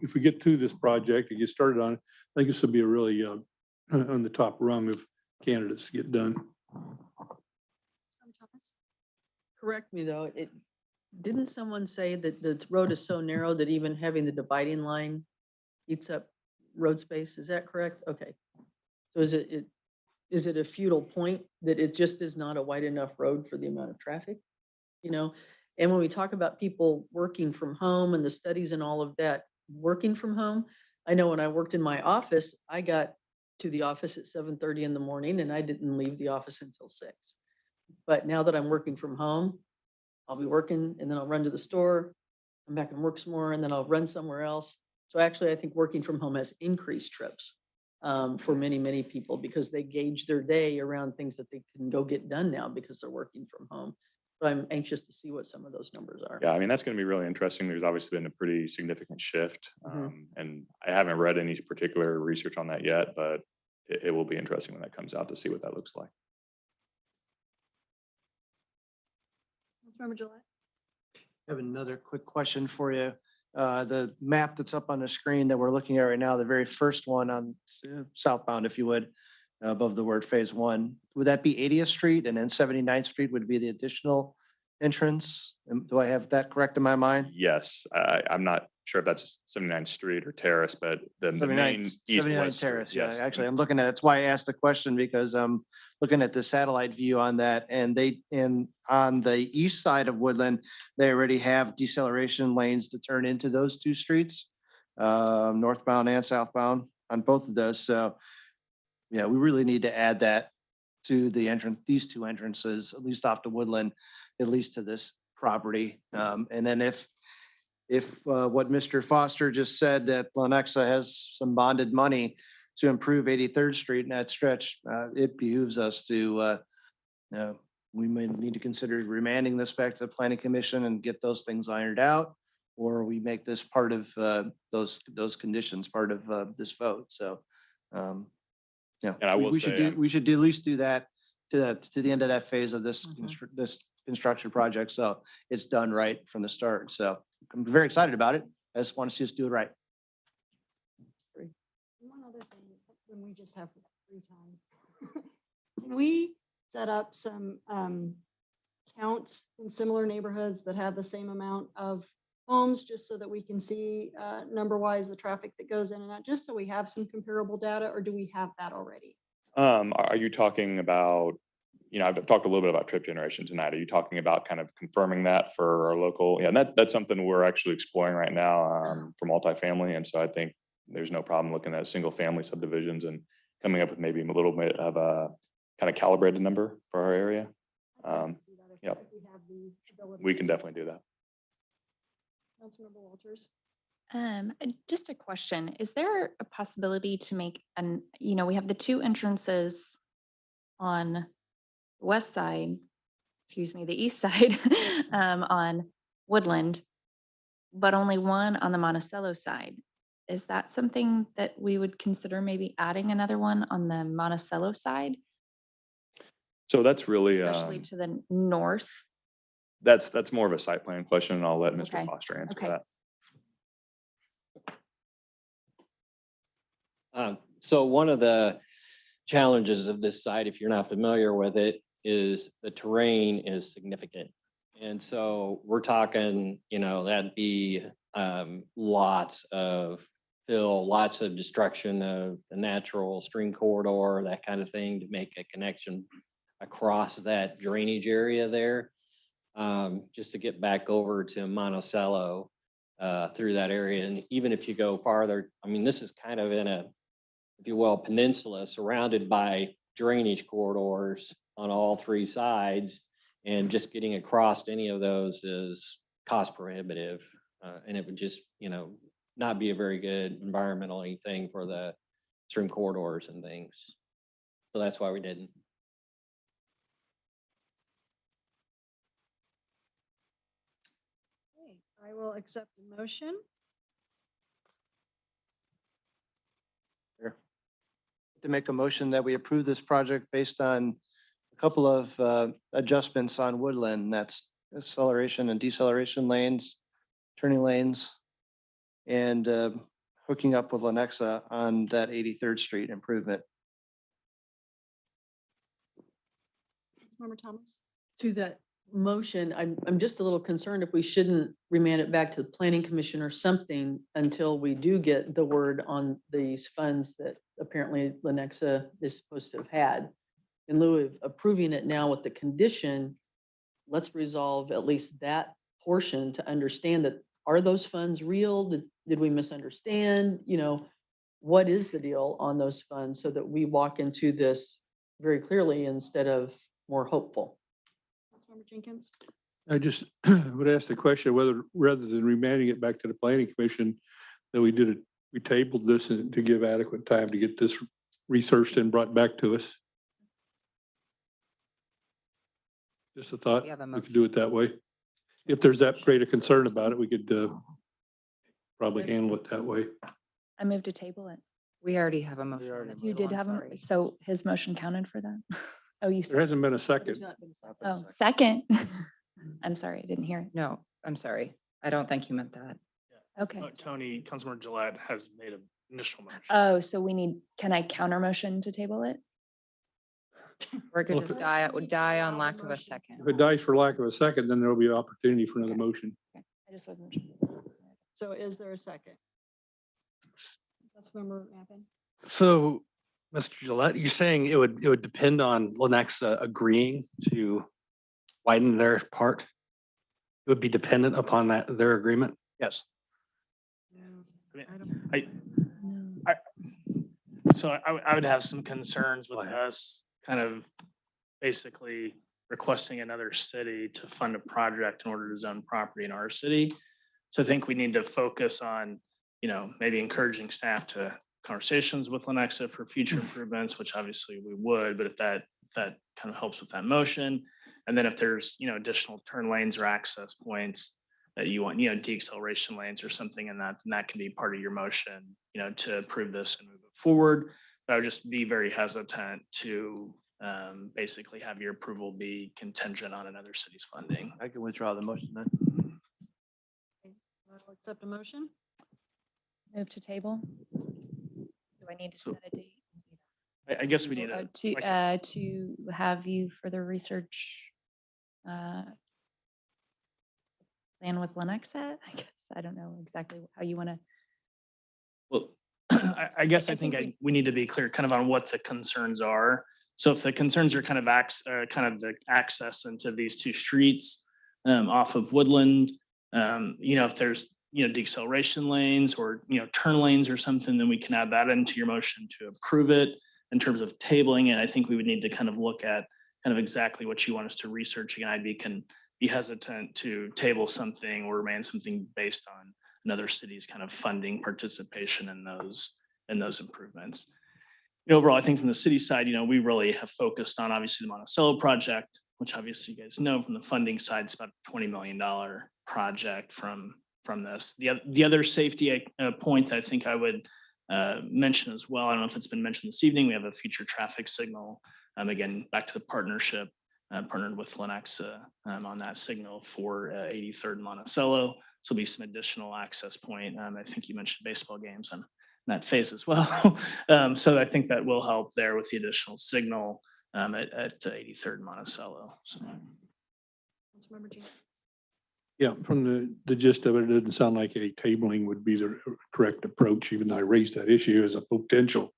Speaker 16: If we get through this project and get started on it, I think this would be a really on the top rung of candidates to get done.
Speaker 3: Correct me though, didn't someone say that the road is so narrow that even having the dividing line eats up road space? Is that correct? Okay. So is it a futile point that it just is not a wide enough road for the amount of traffic? You know, and when we talk about people working from home and the studies and all of that, working from home, I know when I worked in my office, I got to the office at 7:30 in the morning and I didn't leave the office until 6. But now that I'm working from home, I'll be working and then I'll run to the store, come back and work some more, and then I'll run somewhere else. So actually, I think working from home has increased trips for many, many people because they gauge their day around things that they can go get done now because they're working from home. So I'm anxious to see what some of those numbers are.
Speaker 4: Yeah, I mean, that's going to be really interesting. There's obviously been a pretty significant shift. And I haven't read any particular research on that yet, but it will be interesting when that comes out to see what that looks like.
Speaker 1: Councilmember Gillette.
Speaker 2: I have another quick question for you. The map that's up on the screen that we're looking at right now, the very first one on southbound, if you would, above the word phase 1, would that be 80th Street and then 79th Street would be the additional entrance? Do I have that correct in my mind?
Speaker 4: Yes, I'm not sure if that's 79th Street or Terrace, but the main
Speaker 2: 79
Speaker 4: east-west.
Speaker 2: Terrace, yeah, actually, I'm looking at, that's why I asked the question because I'm looking at the satellite view on that and on the east side of Woodland, they already have deceleration lanes to turn into those two streets, northbound and southbound on both of those. So yeah, we really need to add that to the entrance, these two entrances, at least off to Woodland, at least to this property. And then if if what Mr. Foster just said, that Lenexa has some bonded money to improve 83rd Street in that stretch, it behooves us to, we may need to consider remanding this back to the planning commission and get those things ironed out. Or we make this part of those conditions, part of this vote. So, yeah,
Speaker 17: And I will
Speaker 2: we should
Speaker 17: say,
Speaker 2: do, we should at least do that to the end of that phase of this,
Speaker 3: Mhm.
Speaker 2: this construction project. So it's done right from the start. So I'm very excited about it. I just want to see us do it right.
Speaker 1: One other thing, when we just have free time. Can we set up some counts in similar neighborhoods that have the same amount of homes, just so that we can see number wise the traffic that goes in and out, just so we have some comparable data, or do we have that already?
Speaker 17: are you talking about, I've talked a little bit about trip generation tonight. Are you talking about kind of confirming that for our local? Yeah, and that's something we're actually exploring right now for multifamily. And so I think there's no problem looking at single family subdivisions and coming up with maybe a little bit of a kind of calibrated number for our area. Yep.
Speaker 1: If we have the ability.
Speaker 17: We can definitely do that.
Speaker 1: Councilmember Walters.
Speaker 11: Just a question, is there a possibility to make we have the two entrances on the west side, the east side, on Woodland, but only one on the Monticello side. Is that something that we would consider maybe adding another one on the Monticello side,
Speaker 17: So that's really,
Speaker 11: especially to the north?
Speaker 17: that's more of a site plan question, and I'll let Mr.
Speaker 11: Okay.
Speaker 17: Foster answer
Speaker 11: Okay.
Speaker 17: that.
Speaker 15: So one of the challenges of this site, if you're not familiar with it, is the terrain is significant. And so we're talking, that'd be lots of fill, lots of destruction of the natural stream corridor, that kind of thing, to make a connection across that drainage area there. Just to get back over to Monticello through that area. And even if you go farther, this is kind of in a, if you will, peninsula surrounded by drainage corridors on all three sides. And just getting across any of those is cost prohibitive. And it would just, not be a very good environmentally thing for the stream corridors and things. So that's why we didn't.
Speaker 1: Okay, I will accept the motion.
Speaker 2: To make a motion that we approve this project based on a couple of adjustments on Woodland. That's acceleration and deceleration lanes, turning lanes, and hooking up with Lenexa on that 83rd Street improvement.
Speaker 1: Councilmember Thomas.
Speaker 3: To that motion, I'm just a little concerned if we shouldn't remand it back to the planning commission or something until we do get the word on these funds that apparently Lenexa is supposed to have had. In lieu of approving it now with the condition, let's resolve at least that portion to understand that, are those funds real? Did we misunderstand? What is the deal on those funds, so that we walk into this very clearly instead of more hopeful.
Speaker 1: Councilmember Jenkins.
Speaker 16: I just would ask the question whether, rather than remanding it back to the planning commission, that we tabled this to give adequate time to get this researched and brought back to us. Just a thought,
Speaker 12: We have a
Speaker 16: we could do it that way. If there's that great a concern about it, we could probably handle it that way.
Speaker 11: I moved to table it.
Speaker 12: We already have a motion. on
Speaker 2: already-
Speaker 12: the
Speaker 11: You
Speaker 12: table,
Speaker 11: did
Speaker 12: I'm
Speaker 11: have,
Speaker 12: sorry.
Speaker 11: so his motion counted for that? Oh, you
Speaker 16: There
Speaker 11: said,
Speaker 16: hasn't been a
Speaker 3: There's
Speaker 16: second.
Speaker 3: not been a second.
Speaker 11: oh, second. I'm sorry, I didn't hear it.
Speaker 12: No, I'm sorry. I don't think you meant that.
Speaker 11: Okay.
Speaker 6: Tony, Councilmember Gillette has made an initial motion.
Speaker 11: Oh, so can I counter motion to table it?
Speaker 12: Or it could
Speaker 16: Well,
Speaker 12: just die, it would die on lack of a second.
Speaker 16: If it dies for lack of a second, then there'll be an opportunity for another motion.
Speaker 11: I just wasn't sure.
Speaker 1: So is there a second? Councilmember Mappin.
Speaker 9: So, Mr. Gillette, you're saying it would depend on Lenexa agreeing to widen their part? It would be dependent upon their agreement?
Speaker 2: Yes.
Speaker 6: So I would have some concerns with us kind of basically requesting another city to fund a project in order to zone property in our city. So I think we need to focus on, maybe encouraging staff to conversations with Lenexa for future improvements, which obviously we would, but if that kind of helps with that motion. And then if there's, additional turn lanes or access points that you want, deceleration lanes or something in that, then that can be part of your motion, to approve this and move it forward. But I would just be very hesitant to basically have your approval be contingent on another city's funding.
Speaker 2: I can withdraw the motion then.
Speaker 1: I'll accept a motion.
Speaker 11: Move to table? Do I need to set a date?
Speaker 6: I guess we need
Speaker 11: To have you further research plan with Lenexa, I guess. I don't know exactly how you want to.
Speaker 6: Well, I guess I think we need to be clear kind of on what the concerns are. So if the concerns are kind of the access into these two streets off of Woodland, if there's, deceleration lanes or, turn lanes or something, then we can add that into your motion to approve it. In terms of tabling it, I think we would need to kind of look at kind of exactly what you want us to research. Again, I'd be hesitant to table something or remain something based on another city's kind of funding participation in those improvements. Overall, I think from the city side, we really have focused on obviously the Monticello project, which obviously you guys know from the funding side, it's about a $20 million project from this. The other safety point I think I would mention as well, I don't know if it's been mentioned this evening, we have a future traffic signal. Again, back to the partnership, partnered with Lenexa on that signal for 83rd and Monticello. So there'll be some additional access point. I think you mentioned baseball games on that phase as well. So I think that will help there with the additional signal at 83rd and Monticello. So.
Speaker 1: Councilmember Jenkins.
Speaker 16: Yeah, from the gist of it, it doesn't sound like a tabling would be the correct approach, even though I raised that issue as a potential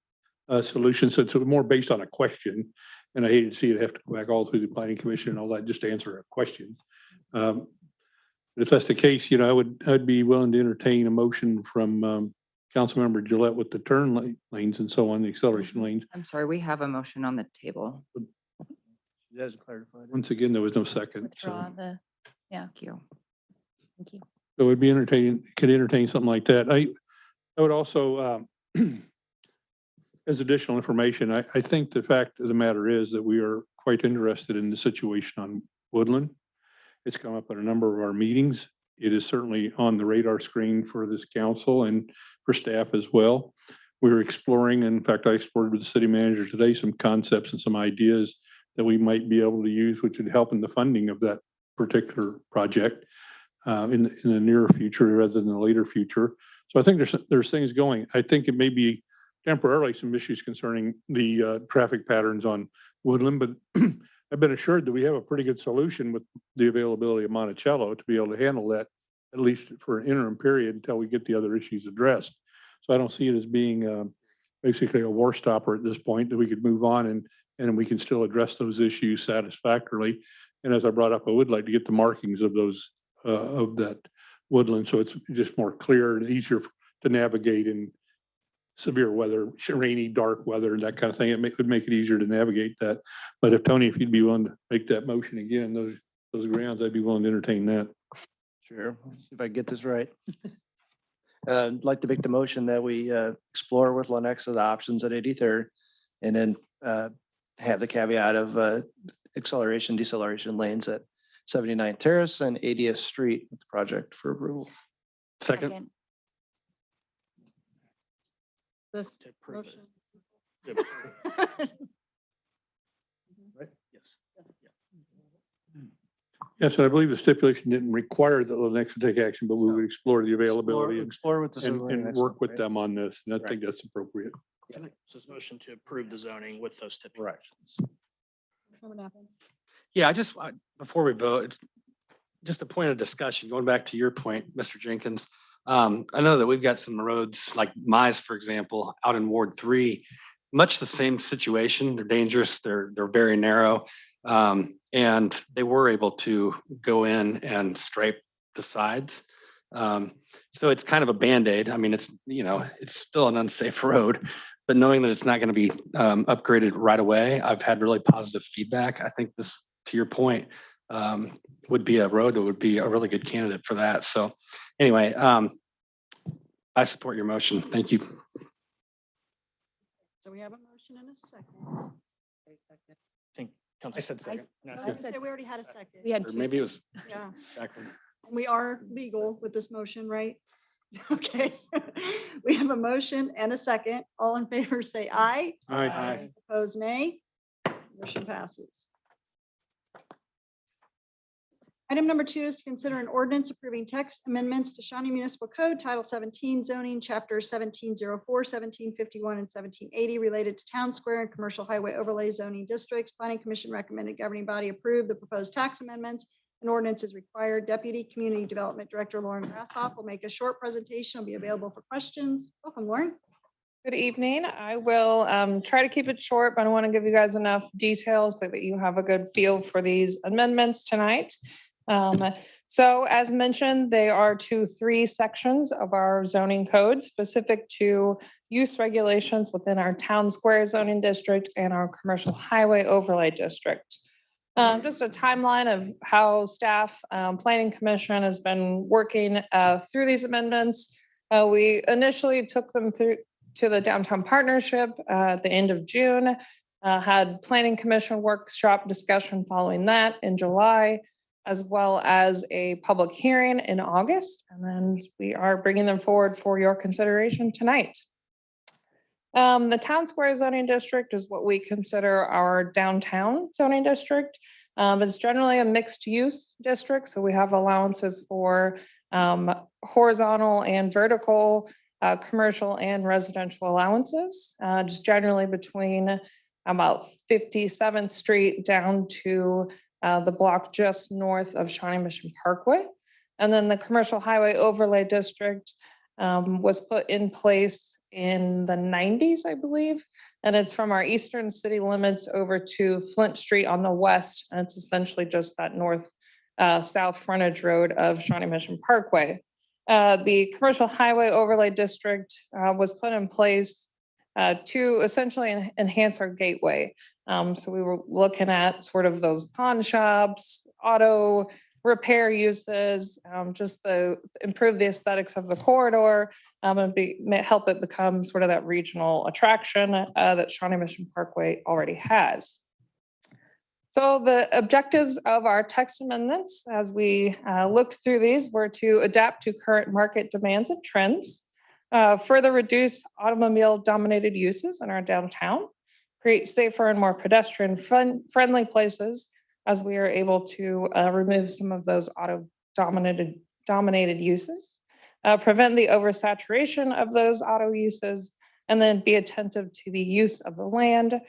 Speaker 16: solution. So it's more based on a question. And I hate to see it have to go back all through the planning commission and all that just to answer a question. But if that's the case, I'd be willing to entertain a motion from Councilmember Gillette with the turn lanes and so on, the acceleration lanes.
Speaker 12: I'm sorry, we have a motion on the table.
Speaker 2: You guys clarified it.
Speaker 16: Once again, there was no second.
Speaker 11: Withdraw
Speaker 16: So
Speaker 11: the, yeah,
Speaker 12: Thank you.
Speaker 11: thank you.
Speaker 16: it would be could entertain something like that. I would also, as additional information, I think the fact of the matter is that we are quite interested in the situation on Woodland. It's come up at a number of our meetings. It is certainly on the radar screen for this council and for staff as well. We're exploring, in fact, I explored with the city manager today, some concepts and some ideas that we might be able to use, which would help in the funding of that particular project in the near future rather than the later future. So I think there's things going. I think it may be temporarily some issues concerning the traffic patterns on Woodland, but I've been assured that we have a pretty good solution with the availability of Monticello to be able to handle that, at least for an interim period until we get the other issues addressed. So I don't see it as being basically a war stopper at this point, that we could move on and we can still address those issues satisfactorily. And as I brought up, I would like to get the markings of those of that Woodland, so it's just more clear and easier to navigate in severe weather, rainy, dark weather, that kind of thing. It would make it easier to navigate that. But if Tony, if you'd be willing to make that motion again, those grounds, I'd be willing to entertain that.
Speaker 2: Sure. Let's see if I get this right. I'd like to make the motion that we explore with Lenexa the options at 83rd and then have the caveat of acceleration, deceleration lanes at 79th Terrace and 80th Street with the project for approval.
Speaker 16: Second.
Speaker 1: This
Speaker 6: To approve
Speaker 1: motion.
Speaker 6: it. Right? Yes.
Speaker 16: Yes, and I believe the stipulation didn't require that Lenexa take action, but we would explore the availability
Speaker 2: Explore with the
Speaker 16: and work with them on this. And I think that's appropriate.
Speaker 6: So this motion to approve the zoning with those stipulations.
Speaker 1: Councilmember Napoli.
Speaker 9: Yeah, before we vote, it's just a point of discussion, going back to your point, Mr. Jenkins. I know that we've got some roads like Mize, for example, out in Ward 3, much the same situation. They're dangerous. They're very narrow. And they were able to go in and stripe the sides. So it's kind of a Band-Aid. I mean, it's still an unsafe road, but knowing that it's not going to be upgraded right away, I've had really positive feedback. I think this, to your point, would be a road that would be a really good candidate for that. So anyway, I support your motion. Thank you.
Speaker 1: So we have a motion and a second.
Speaker 6: I said second.
Speaker 1: No, I said we already had a second.
Speaker 11: We had
Speaker 9: Or
Speaker 11: two.
Speaker 9: maybe it was
Speaker 1: Yeah,
Speaker 9: backward.
Speaker 1: we are legal with this motion, right? Okay. We have a motion and a second. All in favor, say aye.
Speaker 16: Aye.
Speaker 1: Opposed, nay. Motion passes. Item number 2 is to consider an ordinance approving text amendments to Shawnee Municipal Code, Title 17 zoning, Chapters 1704, 1751, and 1780 related to town square and commercial highway overlay zoning districts. Planning Commission recommended governing body approve the proposed tax amendments. An ordinance is required. Deputy Community Development Director Lauren Grasshoff will make a short presentation. Will be available for questions. Welcome, Lauren.
Speaker 18: Good evening. I will try to keep it short, but I want to give you guys enough details so that you have a good feel for these amendments tonight. So as mentioned, they are to 3 sections of our zoning code specific to use regulations within our town square zoning district and our commercial highway overlay district. Just a timeline of how staff, planning commission has been working through these amendments. We initially took them through to the downtown partnership at the end of June, had planning commission workshop discussion following that in July, as well as a public hearing in August. And then we are bringing them forward for your consideration tonight. The town square zoning district is what we consider our downtown zoning district. It's generally a mixed use district. So we have allowances for horizontal and vertical commercial and residential allowances, just generally between about 57th Street down to the block just north of Shawnee Mission Parkway. And then the commercial highway overlay district was put in place in the 90s, I believe. And it's from our eastern city limits over to Flint Street on the west. And it's essentially just that north south frontage road of Shawnee Mission Parkway. The commercial highway overlay district was put in place to essentially enhance our gateway. So we were looking at sort of those pawn shops, auto repair uses, just the improve the aesthetics of the corridor, and help it become sort of that regional attraction that Shawnee Mission Parkway already has. So the objectives of our text amendments, as we looked through these, were to adapt to current market demands and trends, further reduce automobile-dominated uses in our downtown, create safer and more pedestrian-friendly places as we are able to remove some of those auto-dominated uses, prevent the oversaturation of those auto uses, and then be attentive to the use of the land,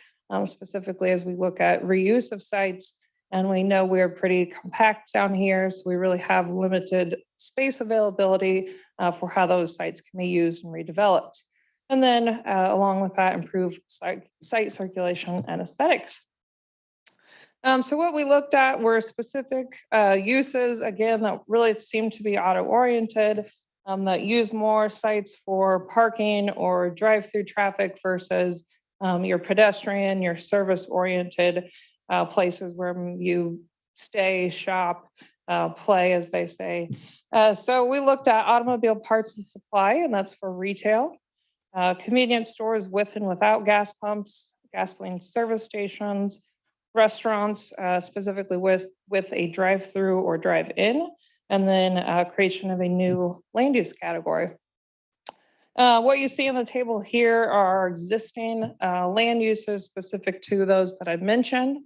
Speaker 18: specifically as we look at reuse of sites. And we know we're pretty compact down here, so we really have limited space availability for how those sites can be used and redeveloped. And then along with that, improve site circulation and aesthetics. So what we looked at were specific uses, again, that really seem to be auto-oriented, that use more sites for parking or drive-through traffic versus your pedestrian, your service-oriented places where you stay, shop, play, as they say. So we looked at automobile parts and supply, and that's for retail. Convenience stores with and without gas pumps, gasoline service stations, restaurants, specifically with a drive-through or drive-in, and then creation of a new land use category. What you see on the table here are existing land uses specific to those that I mentioned.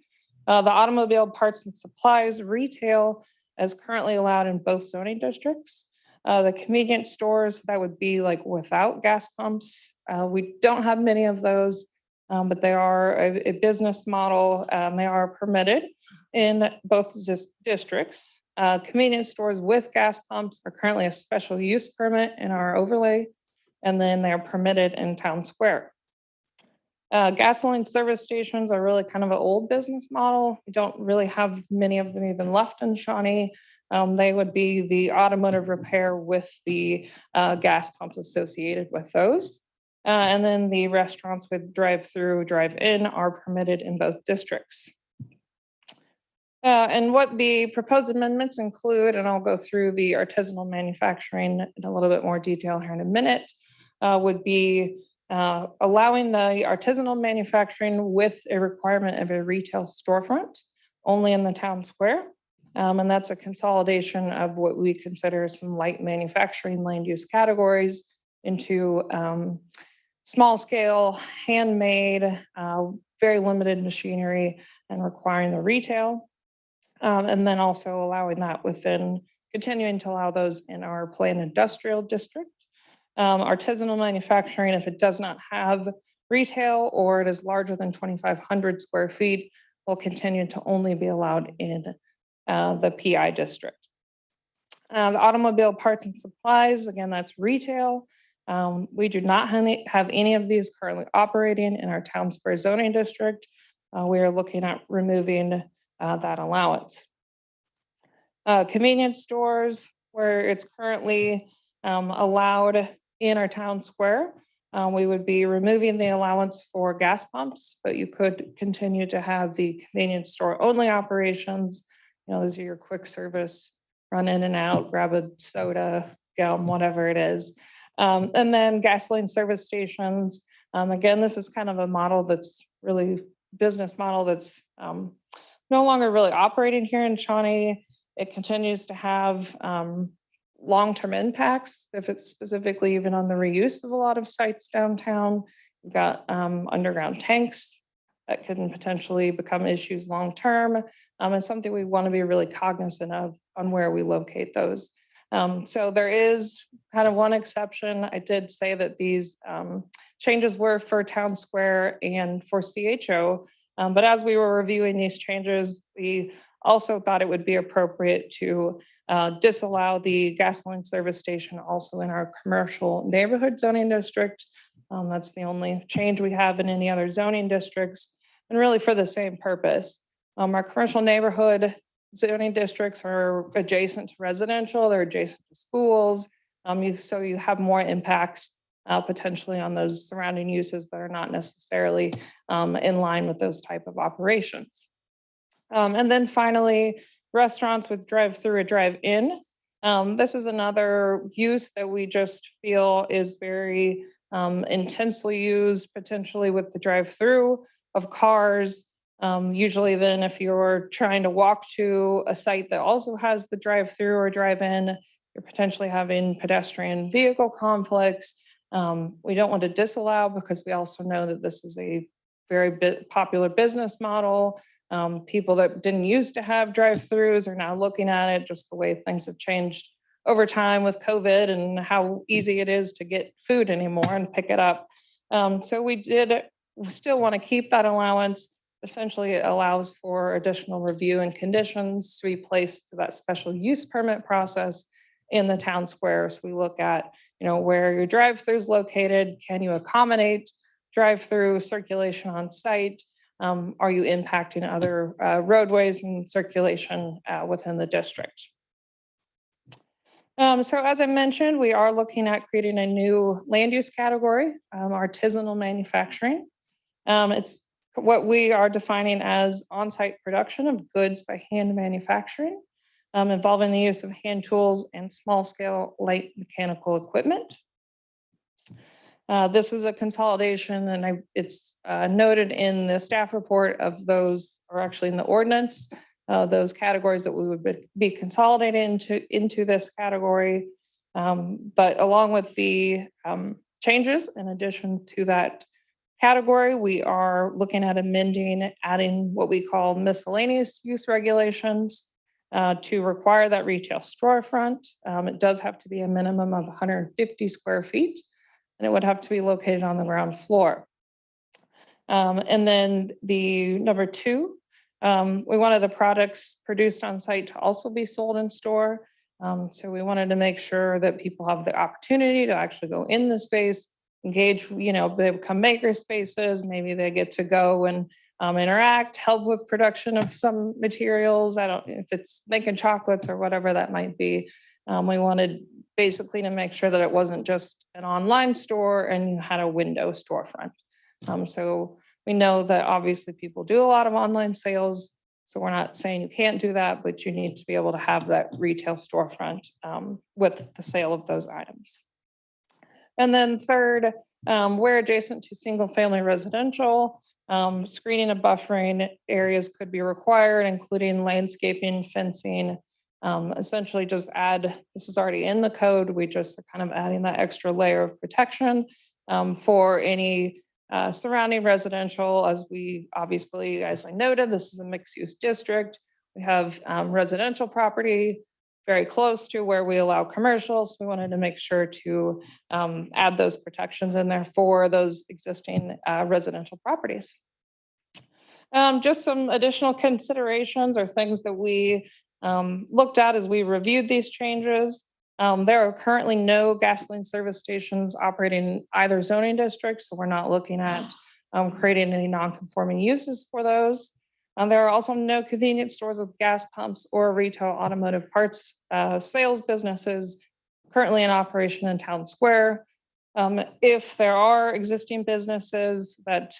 Speaker 18: The automobile parts and supplies retail is currently allowed in both zoning districts. The convenience stores, that would be like without gas pumps. We don't have many of those, but they are a business model. They are permitted in both districts. Convenience stores with gas pumps are currently a special use permit in our overlay, and then they're permitted in town square. Gasoline service stations are really kind of an old business model. We don't really have many of them even left in Shawnee. They would be the automotive repair with the gas pumps associated with those. And then the restaurants with drive-through, drive-in are permitted in both districts. And what the proposed amendments include, and I'll go through the artisanal manufacturing in a little bit more detail here in a minute, would be allowing the artisanal manufacturing with a requirement of a retail storefront only in the town square. And that's a consolidation of what we consider some light manufacturing land use categories into small scale, handmade, very limited machinery, and requiring the retail. And then also allowing that within, continuing to allow those in our planned industrial district. Artisanal manufacturing, if it does not have retail or it is larger than 2,500 square feet, will continue to only be allowed in the PI district. The automobile parts and supplies, again, that's retail. We do not have any of these currently operating in our town square zoning district. We are looking at removing that allowance. Convenience stores, where it's currently allowed in our town square, we would be removing the allowance for gas pumps, but you could continue to have the convenience store only operations. You know, those are your quick service, run in and out, grab a soda, gum, whatever it is. And then gasoline service stations. Again, this is kind of a model that's really business model that's no longer really operating here in Shawnee. It continues to have long-term impacts, if it's specifically even on the reuse of a lot of sites downtown. You've got underground tanks that can potentially become issues long-term, and something we want to be really cognizant of on where we locate those. So there is kind of one exception. I did say that these changes were for town square and for CHO, but as we were reviewing these changes, we also thought it would be appropriate to disallow the gasoline service station also in our commercial neighborhood zoning district. That's the only change we have in any other zoning districts, and really for the same purpose. Our commercial neighborhood zoning districts are adjacent to residential, they're adjacent to schools. So you have more impacts potentially on those surrounding uses that are not necessarily in line with those type of operations. And then finally, restaurants with drive-through or drive-in. This is another use that we just feel is very intensely used, potentially with the drive-through of cars. Usually then if you're trying to walk to a site that also has the drive-through or drive-in, you're potentially having pedestrian vehicle conflicts. We don't want to disallow because we also know that this is a very popular business model. People that didn't used to have drive-throughs are now looking at it, just the way things have changed over time with COVID and how easy it is to get food anymore and pick it up. So we still want to keep that allowance. Essentially, it allows for additional review and conditions to be placed to that special use permit process in the town square. So we look at, you know, where your drive-through is located. Can you accommodate drive-through circulation on site? Are you impacting other roadways and circulation within the district? So as I mentioned, we are looking at creating a new land use category, artisanal manufacturing. It's what we are defining as on-site production of goods by hand manufacturing, involving the use of hand tools and small-scale light mechanical equipment. This is a consolidation, and it's noted in the staff report of those, or actually in the ordinance, those categories that we would be consolidating into this category. But along with the changes, in addition to that category, we are looking at amending, adding what we call miscellaneous use regulations to require that retail storefront. It does have to be a minimum of 150 square feet, and it would have to be located on the ground floor. And then the number two, we wanted the products produced on site to also be sold in store. So we wanted to make sure that people have the opportunity to actually go in the space, engage, you know, they become maker spaces, maybe they get to go and interact, help with production of some materials. I don't know if it's making chocolates or whatever that might be. We wanted basically to make sure that it wasn't just an online store and you had a window storefront. So we know that obviously people do a lot of online sales. So we're not saying you can't do that, but you need to be able to have that retail storefront with the sale of those items. And then third, where adjacent to single-family residential, screening and buffering areas could be required, including landscaping, fencing. Essentially just add, this is already in the code, we just are kind of adding that extra layer of protection for any surrounding residential. As we obviously, as I noted, this is a mixed-use district. We have residential property very close to where we allow commercials. We wanted to make sure to add those protections in there for those existing residential properties. Just some additional considerations or things that we looked at as we reviewed these changes. There are currently no gasoline service stations operating in either zoning district, so we're not looking at creating any non-conforming uses for those. There are also no convenience stores with gas pumps or retail automotive parts sales businesses currently in operation in Town Square. If there are existing businesses that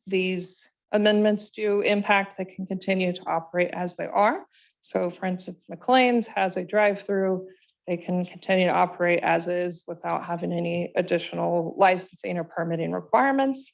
Speaker 18: these amendments do impact, they can continue to operate as they are. So for instance, McLean's has a drive-through. They can continue to operate as is without having any additional licensing or permitting requirements.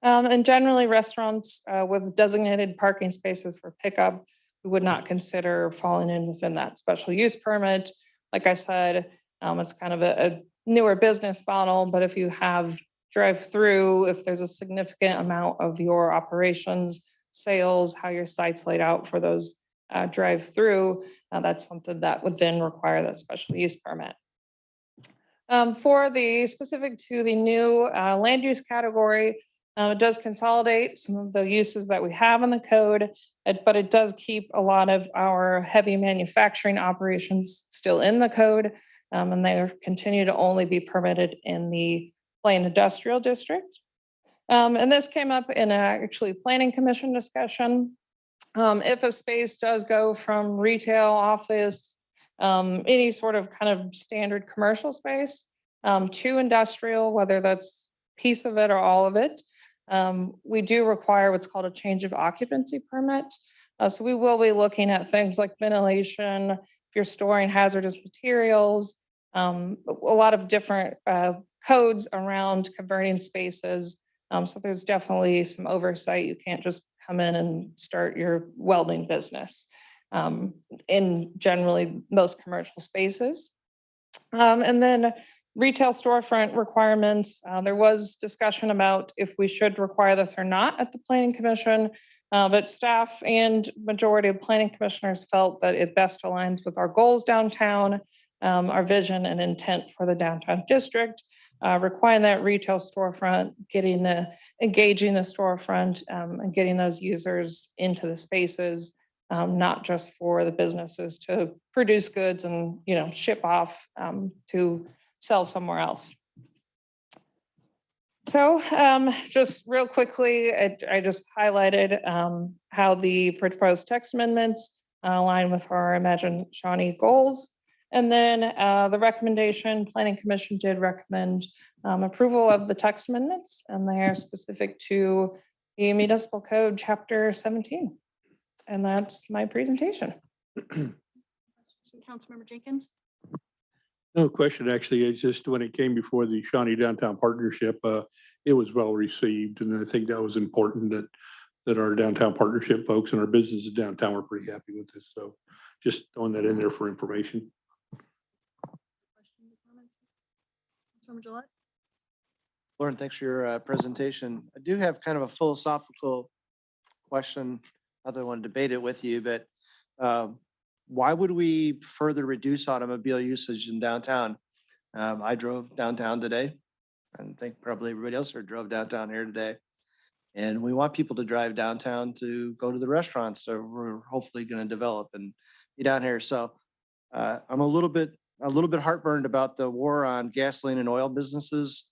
Speaker 18: And generally restaurants with designated parking spaces for pickup, we would not consider falling in within that special use permit. Like I said, it's kind of a newer business model, but if you have drive-through, if there's a significant amount of your operations, sales, how your site's laid out for those drive-through, that's something that would then require that special use permit. For the specific to the new land use category, it does consolidate some of the uses that we have in the code, but it does keep a lot of our heavy manufacturing operations still in the code, and they continue to only be permitted in the plain industrial district. And this came up in actually planning commission discussion. If a space does go from retail, office, any sort of kind of standard commercial space to industrial, whether that's piece of it or all of it, we do require what's called a change of occupancy permit. So we will be looking at things like ventilation, if you're storing hazardous materials, a lot of different codes around converting spaces. So there's definitely some oversight. You can't just come in and start your welding business in generally most commercial spaces. And then retail storefront requirements. There was discussion about if we should require this or not at the Planning Commission, but staff and majority of planning commissioners felt that it best aligns with our goals downtown, our vision and intent for the downtown district, requiring that retail storefront, engaging the storefront and getting those users into the spaces, not just for the businesses to produce goods and ship off to sell somewhere else. So just real quickly, I just highlighted how the proposed text amendments align with our Imagine Shawnee goals. And then the recommendation, Planning Commission did recommend approval of the text amendments, and they are specific to the Municipal Code Chapter 17. And that's my presentation.
Speaker 1: Councilmember Jenkins.
Speaker 16: No question, actually. It's just when it came before the Shawnee Downtown Partnership, it was well received. And I think that was important that our downtown partnership folks and our businesses downtown were pretty happy with this. So just throwing that in there for information.
Speaker 1: Councilmember Gillette.
Speaker 2: Lauren, thanks for your presentation. I do have kind of a philosophical question. Not that I want to debate it with you, but why would we further reduce automobile usage in downtown? I drove downtown today, and I think probably everybody else here drove downtown here today. And we want people to drive downtown to go to the restaurants that we're hopefully going to develop and be down here. So I'm a little bit heartburned about the war on gasoline and oil businesses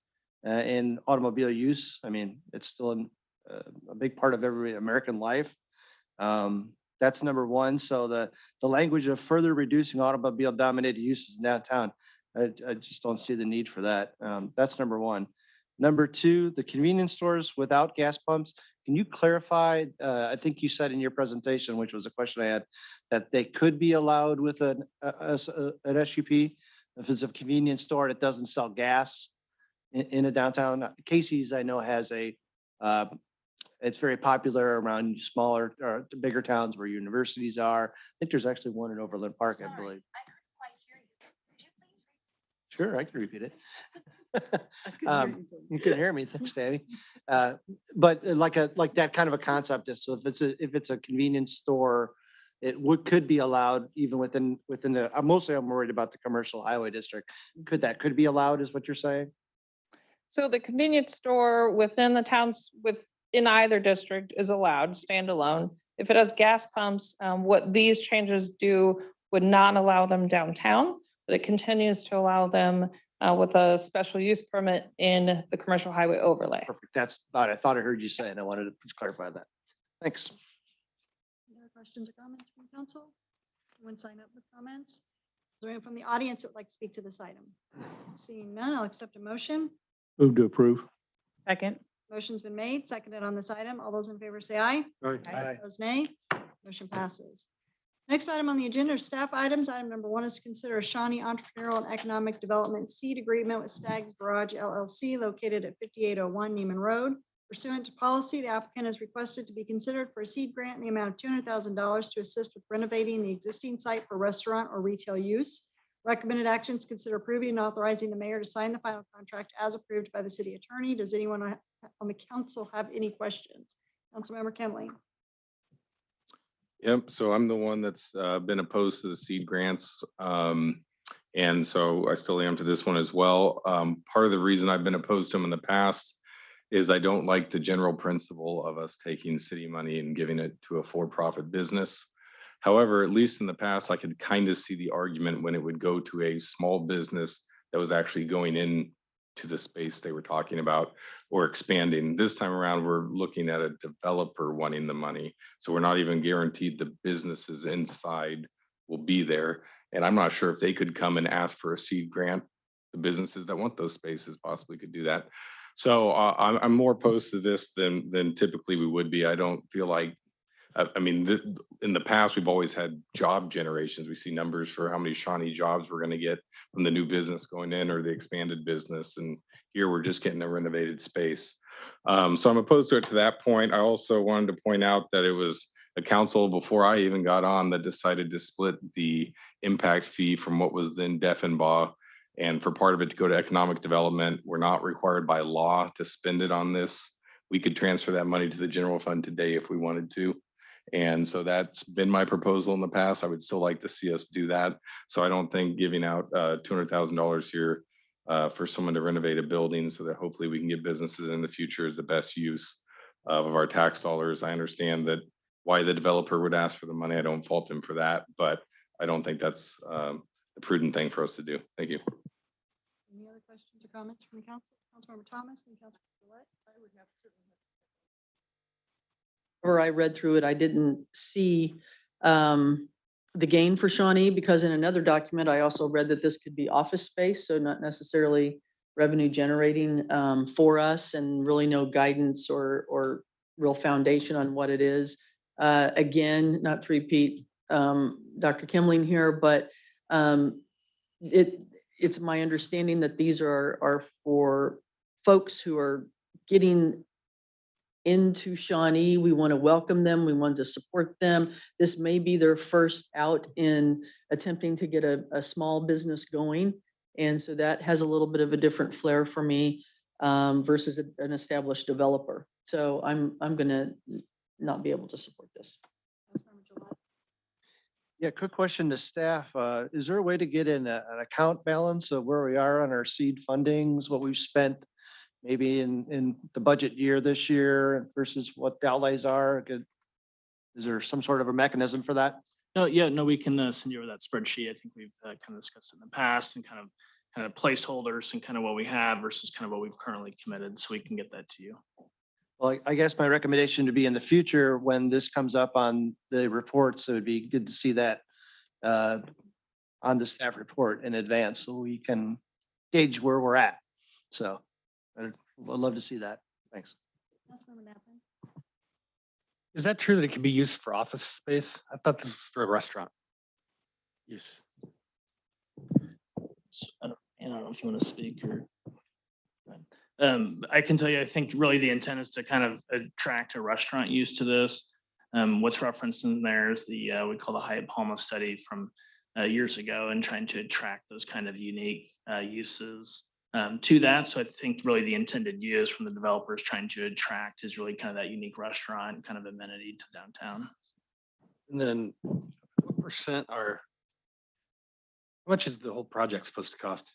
Speaker 2: and automobile use. I mean, it's still a big part of every American life. That's number one. So the language of further reducing automobile dominated uses in downtown, I just don't see the need for that. That's number one. Number two, the convenience stores without gas pumps. Can you clarify, I think you said in your presentation, which was a question I had, that they could be allowed with an SUP if it's a convenience store and it doesn't sell gas in a downtown. Casey's, I know, has it's very popular around smaller or bigger towns where universities are. I think there's actually one in Overland Park, I believe. Sure, I can repeat it. You can hear me, thanks, Tammy. But like that kind of a concept is, so if it's a convenience store, could be allowed even within the, mostly I'm worried about the commercial highway district. Could be allowed is what you're saying?
Speaker 18: So the convenience store within the towns within either district is allowed standalone. If it has gas pumps, what these changes do would not allow them downtown, but it continues to allow them with a special use permit in the commercial highway overlay.
Speaker 2: Perfect. That's what I thought I heard you say, and I wanted to just clarify that. Thanks.
Speaker 1: Any other questions or comments from council? Anyone sign up with comments? Is there anyone from the audience that would like to speak to this item? Seeing none, I'll accept a motion.
Speaker 16: Move to approve.
Speaker 12: Second.
Speaker 1: Motion's been made, seconded on this item. All those in favor say aye.
Speaker 16: Aye.
Speaker 1: Opposed, nay. Motion passes. Next item on the agenda are staff items. Item number one is to consider a Shawnee Entrepreneurial and Economic Development seed agreement with Staggs Garage LLC located at 5801 Neiman Road. Pursuant to policy, the applicant has requested to be considered for a seed grant in the amount of $200,000 to assist with renovating the existing site for restaurant or retail use. Recommended actions: consider approving and authorizing the mayor to sign the final contract as approved by the city attorney. Does anyone on the council have any questions? Councilmember Kemley.
Speaker 8: Yep, so I'm the one that's been opposed to the seed grants. And so I still am to this one as well. Part of the reason I've been opposed to them in the past is I don't like the general principle of us taking city money and giving it to a for-profit business. However, at least in the past, I could kind of see the argument when it would go to a small business that was actually going in to the space they were talking about or expanding. This time around, we're looking at a developer wanting the money. So we're not even guaranteed the businesses inside will be there. And I'm not sure if they could come and ask for a seed grant. The businesses that want those spaces possibly could do that. So I'm more opposed to this than typically we would be. I don't feel like, I mean, in the past, we've always had job generations. We see numbers for how many Shawnee jobs we're going to get from the new business going in or the expanded business. And here we're just getting a renovated space. So I'm opposed to it to that point. I also wanted to point out that it was a council before I even got on that decided to split the impact fee from what was then Deffenbaugh. And for part of it to go to economic development, we're not required by law to spend it on this. We could transfer that money to the general fund today if we wanted to. And so that's been my proposal in the past. I would still like to see us do that. So I don't think giving out $200,000 here for someone to renovate a building so that hopefully we can get businesses in the future is the best use of our tax dollars. I understand that why the developer would ask for the money. I don't fault him for that, but I don't think that's a prudent thing for us to do. Thank you.
Speaker 1: Any other questions or comments from the council? Councilmember Thomas and Councilmember Gillette.
Speaker 3: Or I read through it, I didn't see the gain for Shawnee because in another document, I also read that this could be office space, so not necessarily revenue generating for us and really no guidance or real foundation on what it is. Again, not to repeat Dr. Kimling here, but it's my understanding that these are for folks who are getting into Shawnee. We want to welcome them. We want to support them. This may be their first out in attempting to get a small business going. And so that has a little bit of a different flair for me versus an established developer. So I'm going to not be able to support this.
Speaker 2: Yeah, quick question to staff. Is there a way to get an account balance of where we are on our seed fundings, what we've spent maybe in the budget year this year versus what the outlays are? Is there some sort of a mechanism for that?
Speaker 6: No, yeah, no, we can send you over that spreadsheet. I think we've kind of discussed it in the past and kind of placeholders and kind of what we have versus kind of what we've currently committed, so we can get that to you.
Speaker 2: Well, I guess my recommendation to be in the future, when this comes up on the reports, it would be good to see that on the staff report in advance so we can gauge where we're at. So I'd love to see that. Thanks.
Speaker 1: Councilmember Nappan.
Speaker 9: Is that true that it can be used for office space? I thought this was for a restaurant use.
Speaker 6: I don't know if you want to speak or. I can tell you, I think really the intent is to kind of attract a restaurant use to this. What's referenced in there is the, we call the Hyatt Palma study from years ago and trying to attract those kind of unique uses to that. So I think really the intended use from the developers trying to attract is really kind of that unique restaurant kind of amenity to downtown.
Speaker 9: And then what percent are, how much is the whole project supposed to cost?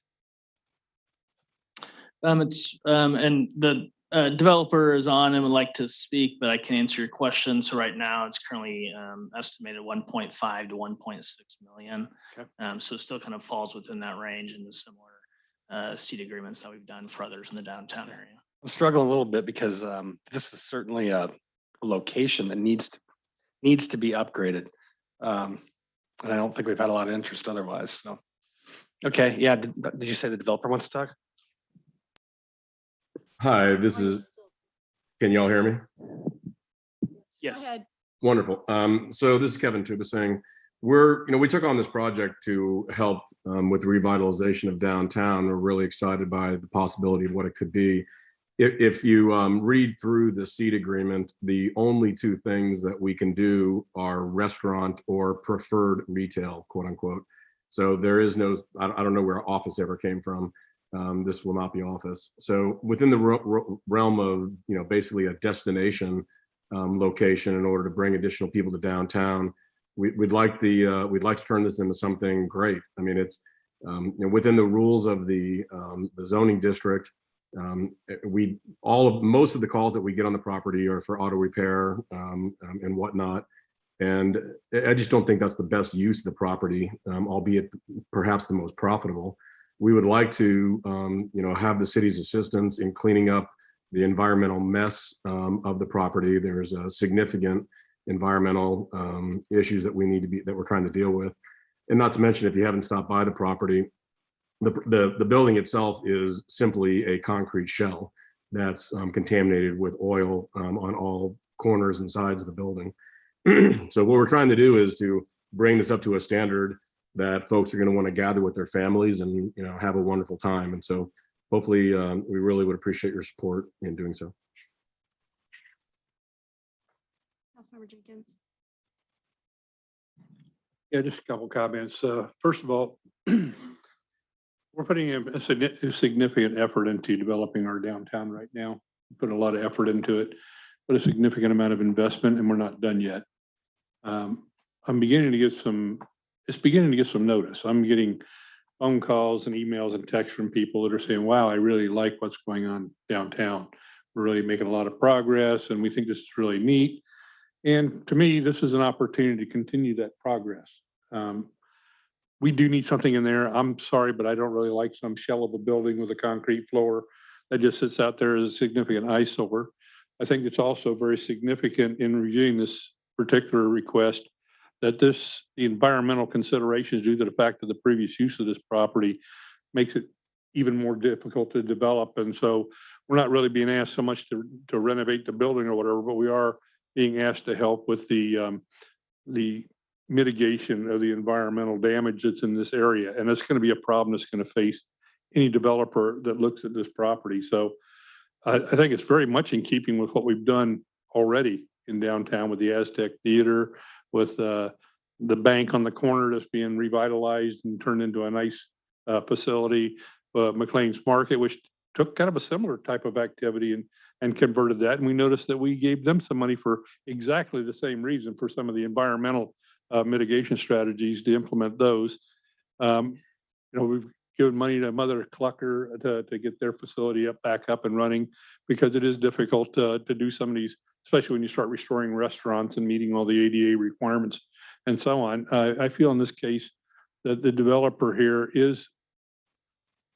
Speaker 6: And the developer is on and would like to speak, but I can answer your question. So right now it's currently estimated 1.5 to 1.6 million.
Speaker 9: Okay.
Speaker 6: So it still kind of falls within that range and the similar seat agreements that we've done for others in the downtown area.
Speaker 9: I'm struggling a little bit because this is certainly a location that needs to be upgraded. And I don't think we've had a lot of interest otherwise. So, okay, yeah. Did you say the developer wants to talk?
Speaker 19: Hi, this is, can y'all hear me?
Speaker 6: Yes.
Speaker 19: Wonderful. So this is Kevin Tubasing. We took on this project to help with the revitalization of downtown. We're really excited by the possibility of what it could be. If you read through the seat agreement, the only two things that we can do are restaurant or preferred retail, quote unquote. So there is no, I don't know where office ever came from. This will not be office. So within the realm of, basically a destination location in order to bring additional people to downtown, we'd like to turn this into something great. I mean, it's within the rules of the zoning district. Most of the calls that we get on the property are for auto repair and whatnot. And I just don't think that's the best use of the property, albeit perhaps the most profitable. We would like to, have the city's assistance in cleaning up the environmental mess of the property. There's a significant environmental issues that we're trying to deal with. And not to mention, if you haven't stopped by the property, the building itself is simply a concrete shell that's contaminated with oil on all corners and sides of the building. So what we're trying to do is to bring this up to a standard that folks are going to want to gather with their families and have a wonderful time. And so hopefully we really would appreciate your support in doing so.
Speaker 1: Councilmember Jenkins.
Speaker 16: Yeah, just a couple comments. First of all, we're putting a significant effort into developing our downtown right now. Put a lot of effort into it, but a significant amount of investment, and we're not done yet. I'm beginning to get it's beginning to get some notice. I'm getting phone calls and emails and texts from people that are saying, wow, I really like what's going on downtown. We're really making a lot of progress and we think this is really neat. And to me, this is an opportunity to continue that progress. We do need something in there. I'm sorry, but I don't really like some shell of a building with a concrete floor that just sits out there as a significant eyesore. I think it's also very significant in reviewing this particular request that the environmental considerations due to the fact of the previous use of this property makes it even more difficult to develop. And so we're not really being asked so much to renovate the building or whatever, but we are being asked to help with the mitigation of the environmental damage that's in this area. And it's going to be a problem that's going to face any developer that looks at this property. So I think it's very much in keeping with what we've done already in downtown with the Aztec Theater, with the bank on the corner that's being revitalized and turned into a nice facility, McLean's Market, which took kind of a similar type of activity and converted that. And we noticed that we gave them some money for exactly the same reason, for some of the environmental mitigation strategies to implement those. We've given money to Mother Clucker to get their facility back up and running, because it is difficult to do some of these, especially when you start restoring restaurants and meeting all the ADA requirements and so on. I feel in this case that the developer here is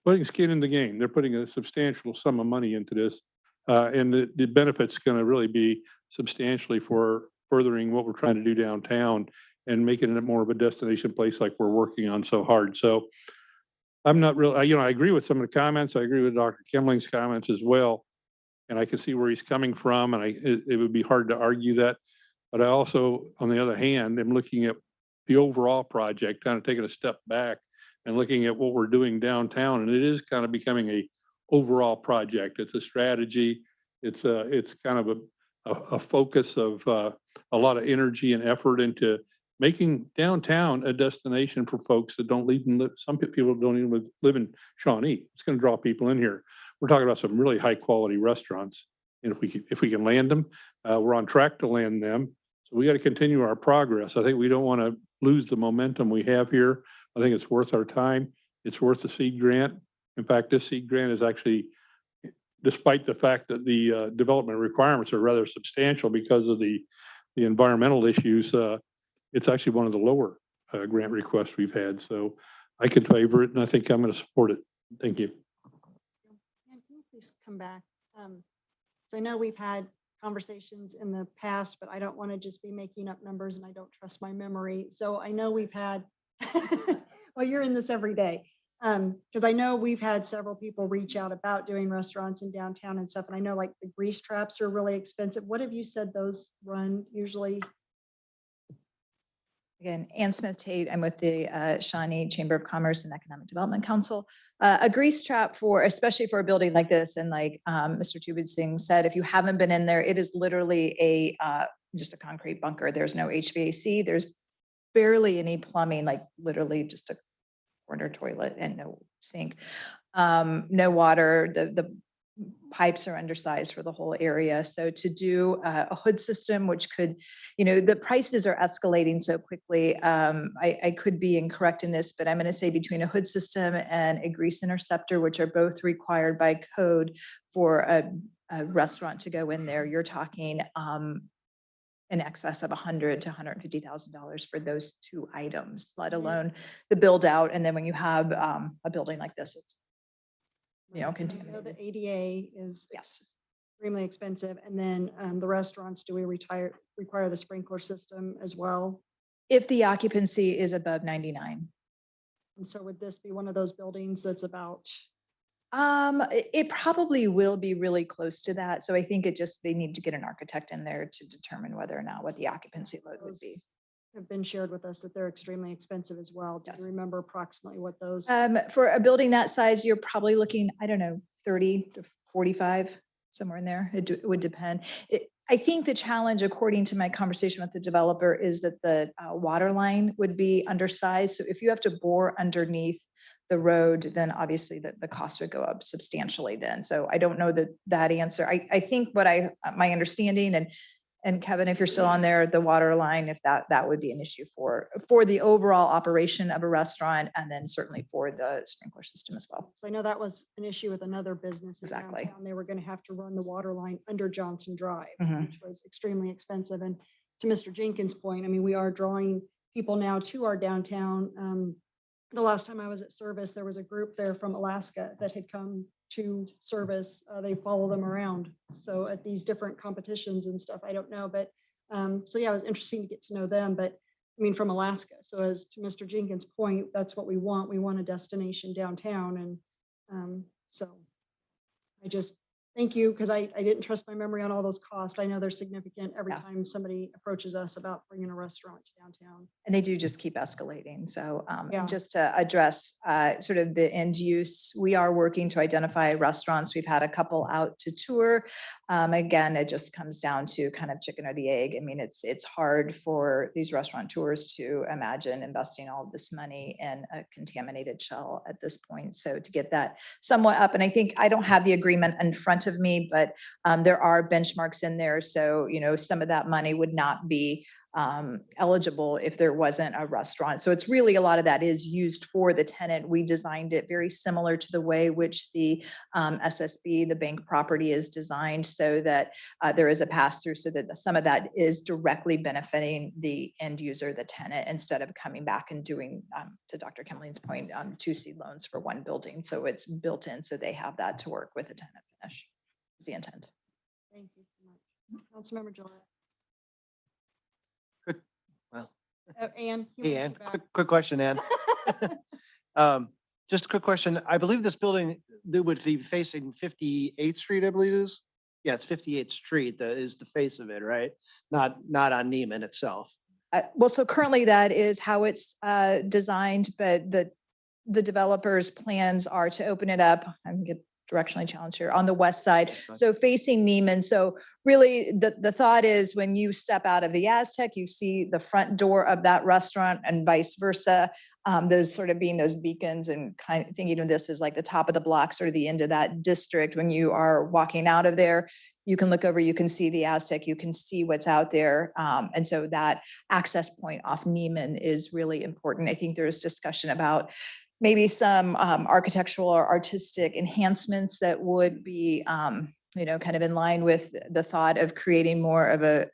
Speaker 16: putting skin in the game. They're putting a substantial sum of money into this, and the benefit's going to really be substantially for furthering what we're trying to do downtown and making it more of a destination place like we're working on so hard. So I'm not really, I agree with some of the comments. I agree with Dr. Kimling's comments as well. And I can see where he's coming from, and it would be hard to argue that. But I also, on the other hand, am looking at the overall project, kind of taking a step back and looking at what we're doing downtown, and it is kind of becoming a overall project. It's a strategy. It's kind of a focus of a lot of energy and effort into making downtown a destination for folks that don't even live, some people don't even live in Shawnee. It's going to draw people in here. We're talking about some really high quality restaurants. And if we can land them, we're on track to land them. So we got to continue our progress. I think we don't want to lose the momentum we have here. I think it's worth our time. It's worth the seed grant. In fact, this seed grant is actually, despite the fact that the development requirements are rather substantial because of the environmental issues, it's actually one of the lower grant requests we've had. So I could favor it, and I think I'm going to support it. Thank you.
Speaker 1: Can you please come back? So I know we've had conversations in the past, but I don't want to just be making up numbers, and I don't trust my memory. So I know we've had, well, you're in this every day. Because I know we've had several people reach out about doing restaurants in downtown and stuff. And I know like the grease traps are really expensive. What have you said those run usually?
Speaker 20: Again, Ann Smith Tate, I'm with the Shawnee Chamber of Commerce and Economic Development Council. A grease trap for, especially for a building like this, and like Mr. Tubid Singh said, if you haven't been in there, it is literally just a concrete bunker. There's no HVAC, there's barely any plumbing, like literally just a corner toilet and no sink. No water, the pipes are undersized for the whole area. So to do a hood system, which could, the prices are escalating so quickly. I could be incorrect in this, but I'm going to say between a hood system and a grease interceptor, which are both required by code for a restaurant to go in there, you're talking in excess of $100,000 to $150,000 for those two items, let alone the build out. And then when you have a building like this, it's contaminated.
Speaker 1: The ADA is extremely expensive. And then the restaurants, do we require the sprinkler system as well?
Speaker 20: If the occupancy is above 99.
Speaker 1: And so would this be one of those buildings that's about?
Speaker 20: It probably will be really close to that. So I think they need to get an architect in there to determine whether or not what the occupancy load would be.
Speaker 1: Have been shared with us that they're extremely expensive as well. Do you remember approximately what those?
Speaker 20: For a building that size, you're probably looking, I don't know, 30 to 45, somewhere in there. It would depend. I think the challenge, according to my conversation with the developer, is that the water line would be undersized. So if you have to bore underneath the road, then obviously the cost would go up substantially then. So I don't know that answer. I think my understanding, and Kevin, if you're still on there, the water line, if that would be an issue for the overall operation of a restaurant, and then certainly for the sprinkler system as well.
Speaker 1: So I know that was an issue with another business.
Speaker 20: Exactly.
Speaker 1: Downtown. They were going to have to run the water line under Johnson Drive,
Speaker 20: Mhm.
Speaker 1: which was extremely expensive. And to Mr. Jenkins' point, I mean, we are drawing people now to our downtown. The last time I was at Service, there was a group there from Alaska that had come to Service. They follow them around. So at these different competitions and stuff, I don't know, but so yeah, it was interesting to get to know them, but I mean, from Alaska. So as to Mr. Jenkins' point, that's what we want. We want a destination downtown. And so I just, thank you, because I didn't trust my memory on all those costs. I know they're significant every time somebody approaches us about bringing a restaurant to downtown.
Speaker 20: And they do just keep escalating. So
Speaker 1: Yeah.
Speaker 20: just to address sort of the end use, we are working to identify restaurants. We've had a couple out to tour. Again, it just comes down to kind of chicken or the egg. I mean, it's hard for these restaurateurs to imagine investing all of this money in a contaminated shell at this point. So to get that somewhat up, and I think I don't have the agreement in front of me, but there are benchmarks in there. So, some of that money would not be eligible if there wasn't a restaurant. So it's really a lot of that is used for the tenant. We designed it very similar to the way which the SSB, the bank property, is designed, so that there is a pass through, so that some of that is directly benefiting the end user, the tenant, instead of coming back and doing, to Dr. Kemling's point, 2C loans for one building. So it's built in, so they have that to work with the tenant finish is the intent.
Speaker 1: Thank you so much. Councilmember Gillette.
Speaker 2: Well,
Speaker 1: Ann.
Speaker 2: Hey, Ann, quick question, Ann. Just a quick question. I believe this building that would be facing 58th Street, I believe it is. Yeah, it's 58th Street that is the face of it, right? Not on Neiman itself.
Speaker 20: Well, so currently that is how it's designed, but the developer's plans are to open it up. I'm get directionally challenged here on the west side. So facing Neiman. So really the thought is when you step out of the Aztec, you see the front door of that restaurant and vice versa. Those sort of being those beacons and kind of thinking of this as like the top of the block, sort of the end of that district. When you are walking out of there, you can look over, you can see the Aztec, you can see what's out there. And so that access point off Neiman is really important. I think there's discussion about maybe some architectural or artistic enhancements that would be, kind of in line with the thought of creating more of a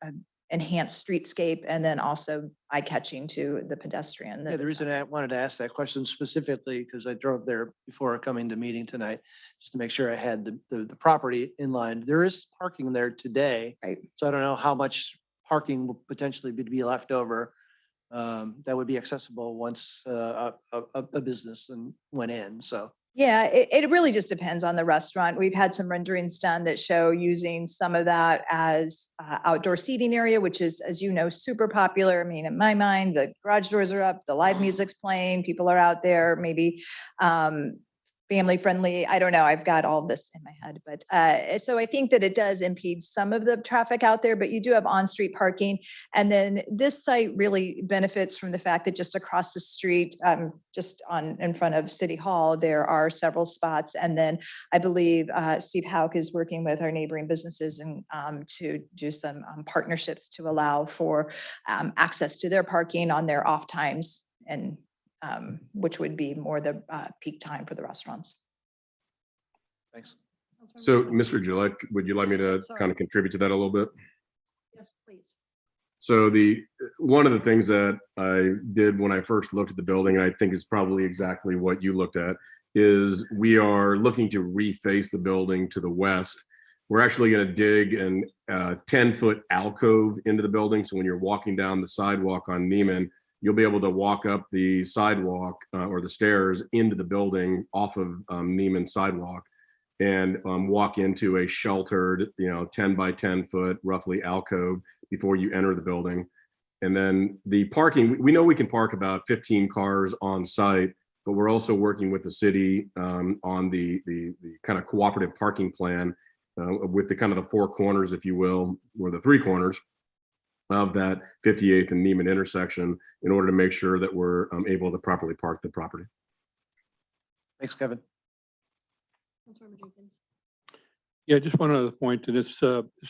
Speaker 20: enhanced streetscape and then also eye-catching to the pedestrian.
Speaker 2: Yeah, the reason I wanted to ask that question specifically, because I drove there before coming to meeting tonight, just to make sure I had the property in line. There is parking there today.
Speaker 20: Right.
Speaker 2: So I don't know how much parking will potentially be left over that would be accessible once a business and went in, so.
Speaker 20: Yeah, it really just depends on the restaurant. We've had some renderings done that show using some of that as outdoor seating area, which is, as you know, super popular. I mean, in my mind, the garage doors are up, the live music's playing, people are out there, maybe family friendly. I don't know. I've got all this in my head, but so I think that it does impede some of the traffic out there, but you do have on-street parking. And then this site really benefits from the fact that just across the street, just in front of City Hall, there are several spots. And then I believe Steve Hauk is working with our neighboring businesses and to do some partnerships to allow for access to their parking on their off times, and which would be more the peak time for the restaurants.
Speaker 2: Thanks.
Speaker 19: So, Mr. Gillette, would you like me to kind of contribute to that a little bit?
Speaker 3: Yes, please.
Speaker 19: So one of the things that I did when I first looked at the building, and I think it's probably exactly what you looked at, is we are looking to reface the building to the west. We're actually going to dig an 10-foot alcove into the building. So when you're walking down the sidewalk on Neiman, you'll be able to walk up the sidewalk or the stairs into the building off of Neiman sidewalk and walk into a sheltered, 10 by 10 foot roughly alcove before you enter the building. And then the parking, we know we can park about 15 cars on site, but we're also working with the city on the kind of cooperative parking plan with the kind of the four corners, if you will, or the three corners of that 58th and Neiman intersection in order to make sure that we're able to properly park the property.
Speaker 2: Thanks, Kevin.
Speaker 1: Councilmember Jenkins.
Speaker 16: Yeah, just one other point, and it's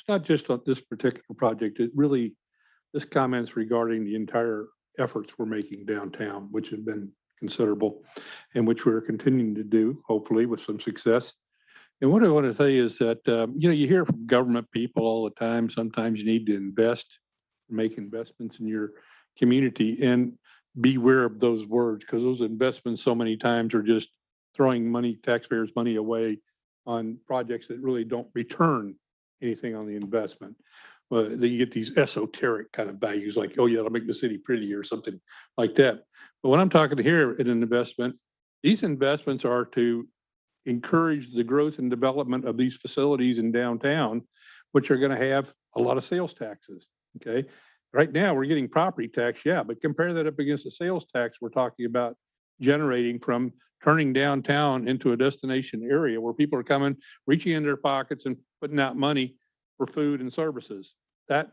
Speaker 16: not just on this particular project. It really, this comments regarding the entire efforts we're making downtown, which have been considerable, and which we're continuing to do, hopefully with some success. And what I want to say is that you hear from government people all the time. Sometimes you need to invest, make investments in your community, and beware of those words, because those investments so many times are just throwing money, taxpayers' money away on projects that really don't return anything on the investment. You get these esoteric kind of values like, oh yeah, it'll make the city pretty or something like that. But when I'm talking here in an investment, these investments are to encourage the growth and development of these facilities in downtown, which are going to have a lot of sales taxes. Okay. Right now we're getting property tax. Yeah. But compare that up against the sales tax we're talking about generating from turning downtown into a destination area where people are coming, reaching in their pockets and putting out money for food and services. That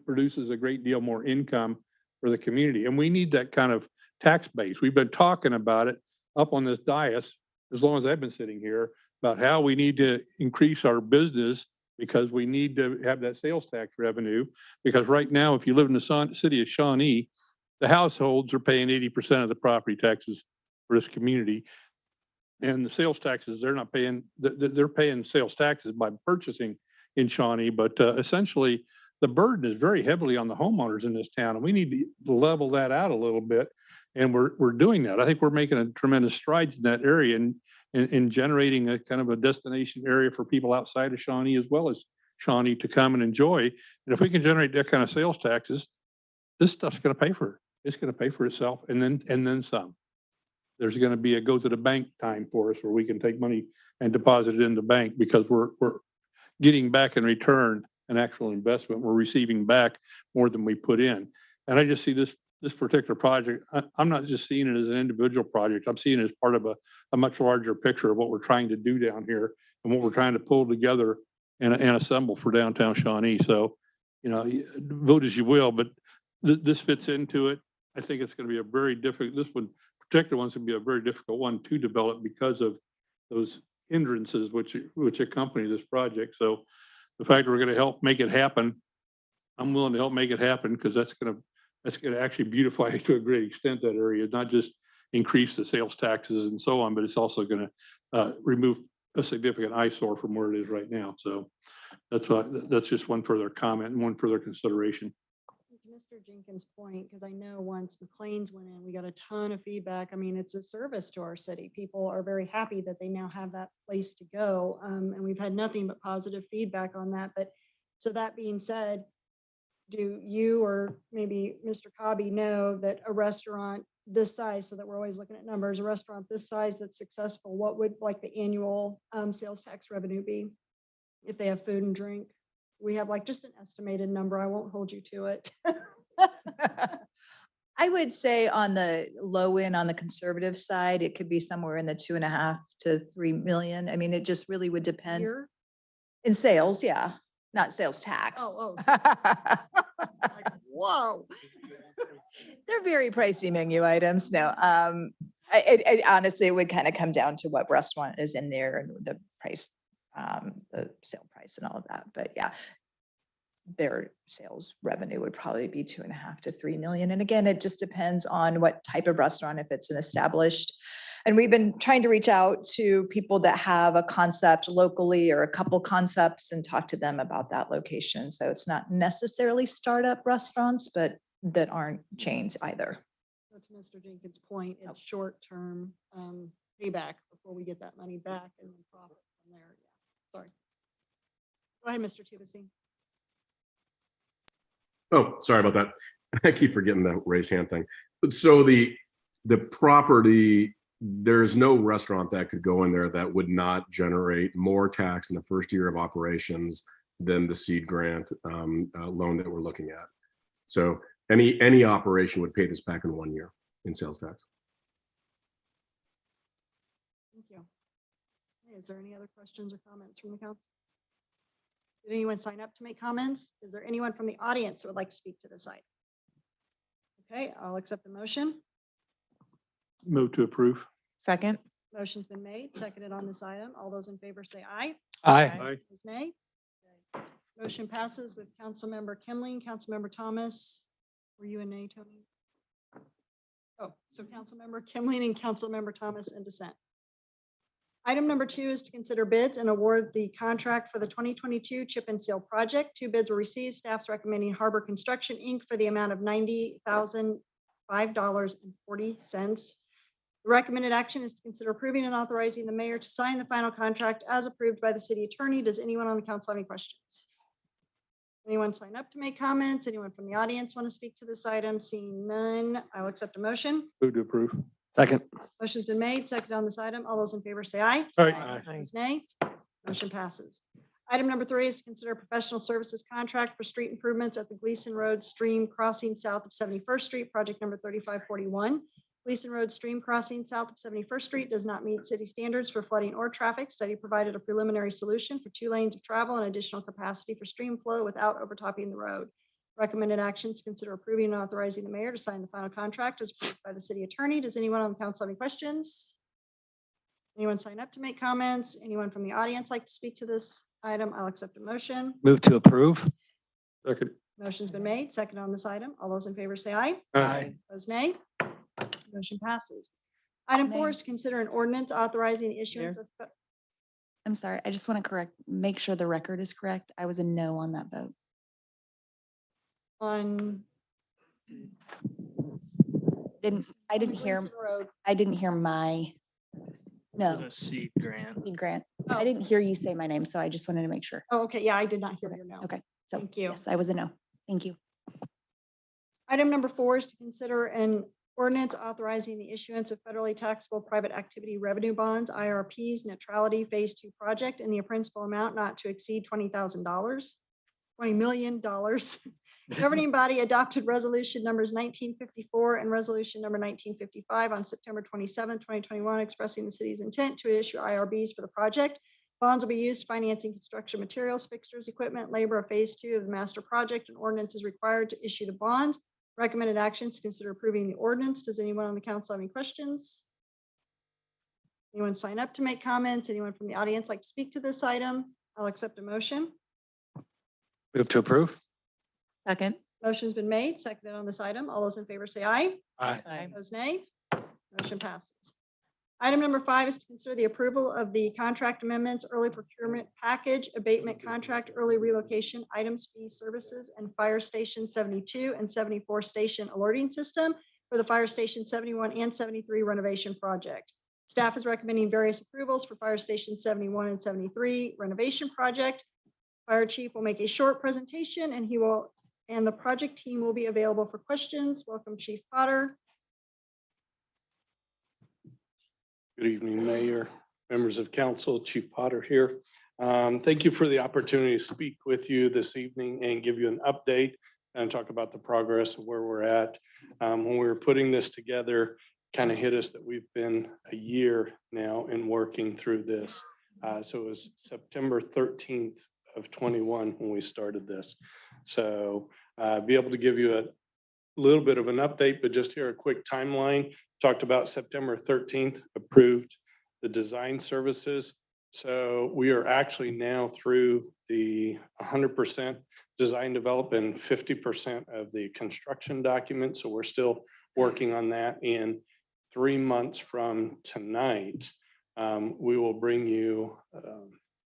Speaker 16: produces a great deal more income for the community. And we need that kind of tax base. We've been talking about it up on this dais as long as I've been sitting here about how we need to increase our business because we need to have that sales tax revenue. Because right now, if you live in the city of Shawnee, the households are paying 80% of the property taxes for this community. And the sales taxes, they're not paying, they're paying sales taxes by purchasing in Shawnee, but essentially the burden is very heavily on the homeowners in this town, and we need to level that out a little bit. And we're doing that. I think we're making a tremendous strides in that area and in generating a kind of a destination area for people outside of Shawnee as well as Shawnee to come and enjoy. And if we can generate that kind of sales taxes, this stuff's going to pay for it. It's going to pay for itself and then some. There's going to be a go to the bank time for us where we can take money and deposit it in the bank because we're getting back in return an actual investment. We're receiving back more than we put in. And I just see this particular project, I'm not just seeing it as an individual project. I'm seeing it as part of a much larger picture of what we're trying to do down here and what we're trying to pull together and assemble for downtown Shawnee. So, vote as you will, but this fits into it. I think it's going to be a very difficult, this one, particular one's going to be a very difficult one to develop because of those hindrances which accompany this project. So the fact that we're going to help make it happen, I'm willing to help make it happen because that's going to actually beautify to a great extent that area, not just increase the sales taxes and so on, but it's also going to remove a significant eyesore from where it is right now. So that's just one further comment and one further consideration.
Speaker 1: To Mr. Jenkins' point, because I know once McLean's went in, we got a ton of feedback. I mean, it's a service to our city. People are very happy that they now have that place to go. And we've had nothing but positive feedback on that. But so that being said, do you or maybe Mr. Cobby know that a restaurant this size, so that we're always looking at numbers, a restaurant this size that's successful, what would like the annual sales tax revenue be if they have food and drink? We have like just an estimated number. I won't hold you to it.
Speaker 20: I would say on the low end, on the conservative side, it could be somewhere in the 2.5 to 3 million. I mean, it just really would depend.
Speaker 1: Here?
Speaker 20: In sales, yeah, not sales tax.
Speaker 1: Oh. Like, whoa.
Speaker 20: They're very pricey menu items. No, it honestly, it would kind of come down to what restaurant is in there and the price, the sale price and all of that. But yeah, their sales revenue would probably be 2.5 to 3 million. And again, it just depends on what type of restaurant, if it's an established. And we've been trying to reach out to people that have a concept locally or a couple concepts and talk to them about that location. So it's not necessarily startup restaurants, but that aren't chains either.
Speaker 1: So to Mr. Jenkins' point, it's short-term payback before we get that money back and then profit from there. Yeah, sorry. Go ahead, Mr. Tubisi.
Speaker 19: Oh, sorry about that. I keep forgetting the raised hand thing. So the property, there's no restaurant that could go in there that would not generate more tax in the first year of operations than the seed grant loan that we're looking at. So any operation would pay this back in 1 year in sales tax.
Speaker 1: Thank you. Okay, is there any other questions or comments from the council? Did anyone sign up to make comments? Is there anyone from the audience that would like to speak to this item? Okay, I'll accept the motion.
Speaker 16: Move to approve.
Speaker 7: Second.
Speaker 1: Motion's been made, seconded on this item. All those in favor say aye.
Speaker 16: Aye.
Speaker 1: Opposed, nay. Motion passes with Councilmember Kimling, Councilmember Thomas. Were you a nay, Tony? Oh, so Councilmember Kimling and Councilmember Thomas in dissent. Item number 2 is to consider bids and award the contract for the 2022 chip and seal project. 2 bids were received. Staff's recommending Harbor Construction, Inc. for the amount of $90,005.40. The recommended action is to consider approving and authorizing the mayor to sign the final contract as approved by the city attorney. Does anyone on the council have any questions? Anyone sign up to make comments? Anyone from the audience want to speak to this item? Seeing none, I will accept a motion.
Speaker 16: Move to approve.
Speaker 9: Second.
Speaker 1: Motion's been made, seconded on this item. All those in favor say aye.
Speaker 16: Aye.
Speaker 1: Opposed, nay. Motion passes. Item number 3 is to consider a professional services contract for street improvements at the Gleason Road Stream Crossing south of 71st Street, project number 3541. Gleason Road Stream Crossing south of 71st Street does not meet city standards for flooding or traffic. Study provided a preliminary solution for 2 lanes of travel and additional capacity for stream flow without overtopping the road. Recommended actions: consider approving and authorizing the mayor to sign the final contract as approved by the city attorney. Does anyone on the council have any questions? Anyone sign up to make comments? Anyone from the audience like to speak to this item? I'll accept a motion.
Speaker 9: Move to approve.
Speaker 16: Second.
Speaker 1: Motion's been made, second on this item. All those in favor say aye.
Speaker 16: Aye.
Speaker 1: Opposed, nay. Motion passes. Item 4
Speaker 11: Nay.
Speaker 1: is to consider an ordinance authorizing the issuance of.
Speaker 11: I'm sorry, I just want to make sure the record is correct. I was a no on that vote.
Speaker 1: On.
Speaker 11: I didn't hear,
Speaker 1: Gleason Road.
Speaker 11: I didn't hear my, no,
Speaker 6: The seed grant.
Speaker 11: Seed grant.
Speaker 1: Oh.
Speaker 11: I didn't hear you say my name, so I just wanted to make sure.
Speaker 1: Oh, okay, yeah, I did not hear your no.
Speaker 11: Okay, so
Speaker 1: Thank you.
Speaker 11: yes, I was a no. Thank you.
Speaker 1: Item number 4 is to consider an Ordinance authorizing the issuance of federally taxable private activity revenue bonds, IRPs, neutrality Phase 2 project in the principal amount not to exceed $20,000, $20 million. Governing body adopted resolution numbers 1954 and resolution number 1955 on September 27, 2021, expressing the city's intent to issue IRBs for the project. Bonds will be used financing construction materials, fixtures, equipment, labor of Phase 2 of the master project, and ordinance is required to issue the bonds. Recommended actions, consider approving the ordinance. Does anyone on the council have any questions? Anyone sign up to make comments? Anyone from the audience like to speak to this item? I'll accept a motion.
Speaker 9: Move to approve.
Speaker 12: Second.
Speaker 1: Motion's been made, seconded on this item. All those in favor say aye.
Speaker 9: Aye.
Speaker 1: Opposed, nay. Motion passes. Item number 5 is to consider the approval of the contract amendments, early procurement package, abatement contract, early relocation, items, fees, services, and Fire Station 72 and 74 station alerting system for the Fire Station 71 and 73 renovation project. Staff is recommending various approvals for Fire Station 71 and 73 renovation project. Fire Chief will make a short presentation and the project team will be available for questions. Welcome, Chief Potter.
Speaker 21: Good evening, Mayor, members of council, Chief Potter here. Thank you for the opportunity to speak with you this evening and give you an update and talk about the progress of where we're at. When we were putting this together, kind of hit us that we've been a year now in working through this. So it was September 13th of 21 when we started this. So be able to give you a little bit of an update, but just here a quick timeline. Talked about September 13th, approved the design services. So we are actually now through the 100% design development, 50% of the construction document. So we're still working on that. In 3 months from tonight, we will bring you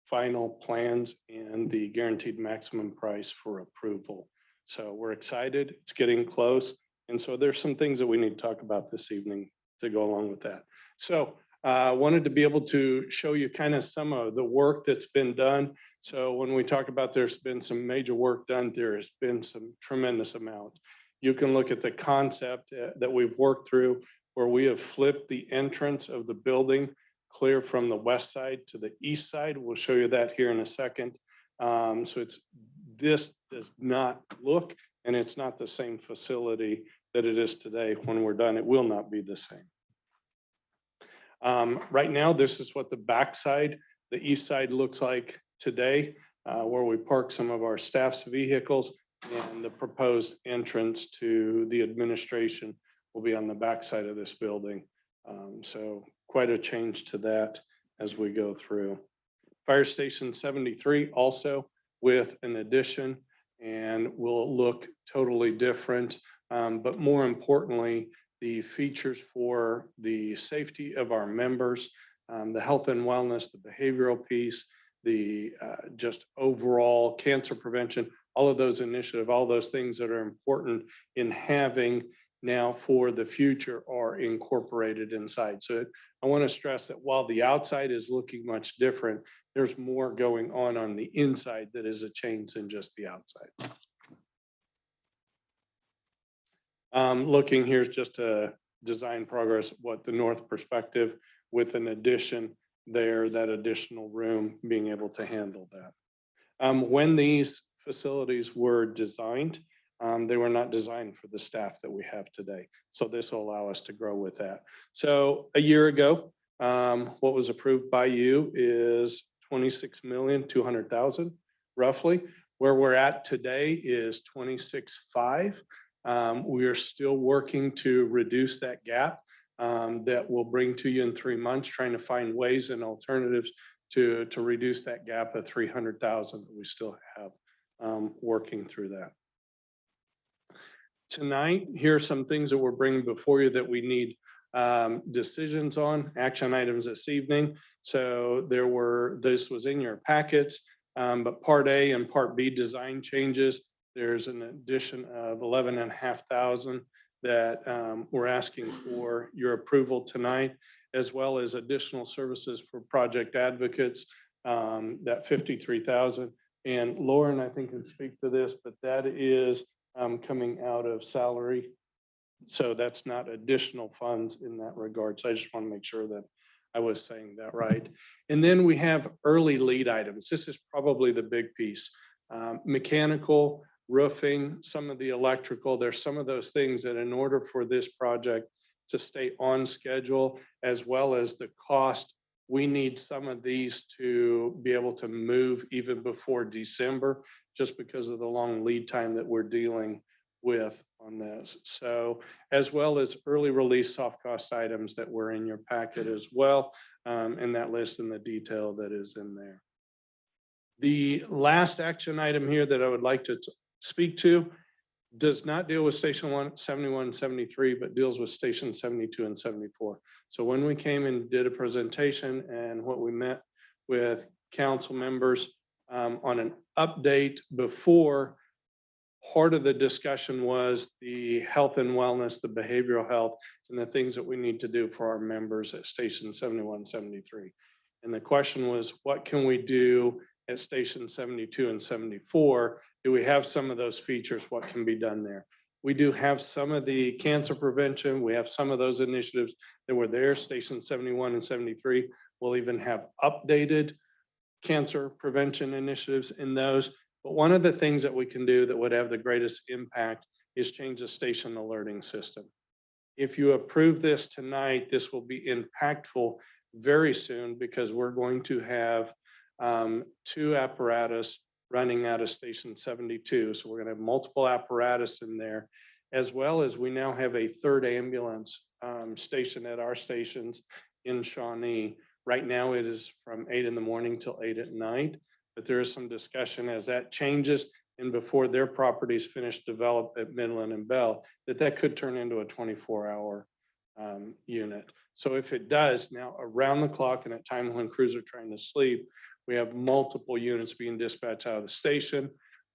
Speaker 21: final plans and the guaranteed maximum price for approval. So we're excited. It's getting close. And so there's some things that we need to talk about this evening to go along with that. So I wanted to be able to show you kind of some of the work that's been done. So when we talk about there's been some major work done, there has been some tremendous amount. You can look at the concept that we've worked through where we have flipped the entrance of the building clear from the west side to the east side. We'll show you that here in a second. So this does not look, and it's not the same facility that it is today. When we're done, it will not be the same. Right now, this is what the backside, the east side looks like today, where we park some of our staff's vehicles, and the proposed entrance to the administration will be on the backside of this building. So quite a change to that as we go through. Fire Station 73 also with an addition and will look totally different. But more importantly, the features for the safety of our members, the health and wellness, the behavioral piece, the just overall cancer prevention, all of those initiatives, all those things that are important in having now for the future are incorporated inside. So I want to stress that while the outside is looking much different, there's more going on the inside that is a change than just the outside. Looking here's just a design progress, what the north perspective with an addition there, that additional room being able to handle that. When these facilities were designed, they were not designed for the staff that we have today. So this will allow us to grow with that. So a year ago, what was approved by you is 26,200,000 roughly. Where we're at today is 26.5. We are still working to reduce that gap that we'll bring to you in 3 months, trying to find ways and alternatives to reduce that gap of 300,000 that we still have working through that. Tonight, here are some things that we're bringing before you that we need decisions on, action items this evening. So this was in your packets, but Part A and Part B design changes. There's an addition of 11,500 that we're asking for your approval tonight, as well as additional services for project advocates, that 53,000. And Lauren, I think, can speak to this, but that is coming out of salary. So that's not additional funds in that regard. So I just want to make sure that I was saying that right. And then we have early lead items. This is probably the big piece. Mechanical, roofing, some of the electrical. There's some of those things that in order for this project to stay on schedule, as well as the cost, we need some of these to be able to move even before December, just because of the long lead time that we're dealing with on this. So as well as early release soft cost items that were in your packet as well, in that list and the detail that is in there. The last action item here that I would like to speak to does not deal with station 171 and 73, but deals with station 72 and 74. So when we came and did a presentation and what we met with council members on an update before, part of the discussion was the health and wellness, the behavioral health, and the things that we need to do for our members at station 71, 73. And the question was, what can we do at station 72 and 74? Do we have some of those features? What can be done there? We do have some of the cancer prevention. We have some of those initiatives that were there, station 71 and 73. We'll even have updated cancer prevention initiatives in those. But one of the things that we can do that would have the greatest impact is change the station alerting system. If you approve this tonight, this will be impactful very soon because we're going to have 2 apparatus running out of station 72. So we're going to have multiple apparatus in there, as well as we now have a 3rd ambulance station at our stations in Shawnee. Right now it is from 8 in the morning till 8 at night, but there is some discussion as that changes and before their properties finish develop at Midland and Bell, that could turn into a 24-hour unit. So if it does, now around the clock and at time when crews are trying to sleep, we have multiple units being dispatched out of the station.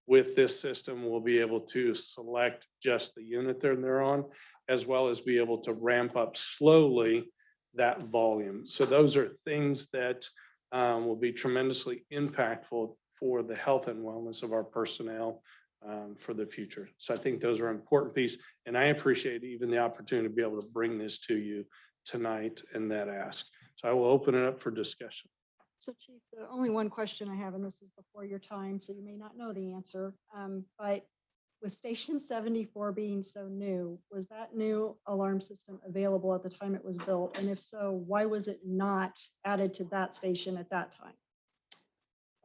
Speaker 21: With this system, we'll be able to select just the unit they're on, as well as be able to ramp up slowly that volume. So those are things that will be tremendously impactful for the health and wellness of our personnel for the future. So I think those are important piece, and I appreciate even the opportunity to be able to bring this to you tonight in that ask. So I will open it up for discussion.
Speaker 1: So Chief, the only one question I have, and this is before your time, so you may not know the answer, but with Station 74 being so new, was that new alarm system available at the time it was built? And if so, why was it not added to that station at that time?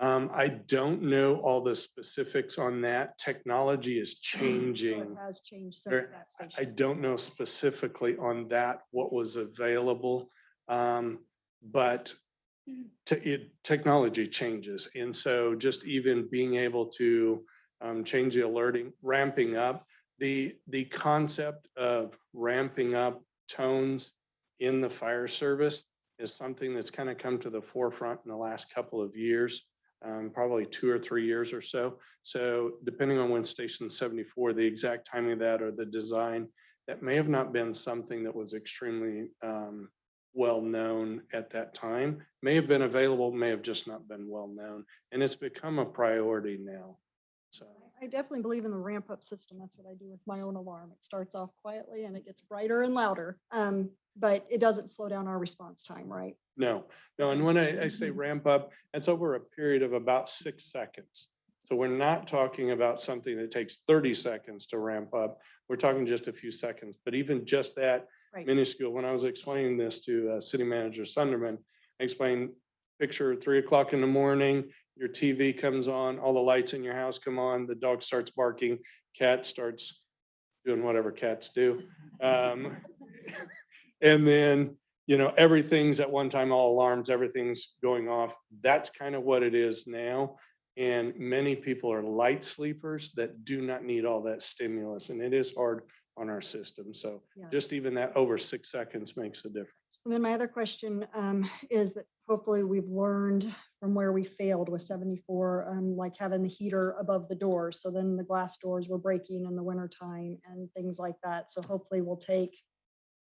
Speaker 21: I don't know all the specifics on that. Technology is
Speaker 1: So
Speaker 21: changing.
Speaker 1: it has changed since
Speaker 21: There-
Speaker 1: that
Speaker 21: I
Speaker 1: station.
Speaker 21: don't know specifically on that, what was available. But technology changes. And so just even being able to change the alerting, ramping up, the concept of ramping up tones in the fire service is something that's kind of come to the forefront in the last couple of years, probably 2 or 3 years or so. So depending on when station 74, the exact timing of that or the design, that may have not been something that was extremely well known at that time, may have been available, may have just not been well known. And it's become a priority now. So
Speaker 1: I definitely believe in the ramp up system. That's what I do with my own alarm. It starts off quietly and it gets brighter and louder. But it doesn't slow down our response time, right?
Speaker 21: no. And when I say ramp up, that's over a period of about 6 seconds. So we're not talking about something that takes 30 seconds to ramp up. We're talking just a few seconds, but even just that
Speaker 1: Right.
Speaker 21: minuscule. When I was explaining this to City Manager Sunderman, I explained, picture 3 o'clock in the morning, your TV comes on, all the lights in your house come on, the dog starts barking, cat starts doing whatever cats do. And then, everything's at one time, all alarms, everything's going off. That's kind of what it is now. And many people are light sleepers that do not need all that stimulus. And it is hard on our system. So
Speaker 1: Yeah.
Speaker 21: just even that over 6 seconds makes a difference.
Speaker 1: And then my other question is that hopefully we've learned from where we failed with 74, like having the heater above the door. So then the glass doors were breaking in the wintertime and things like that. So hopefully we'll take,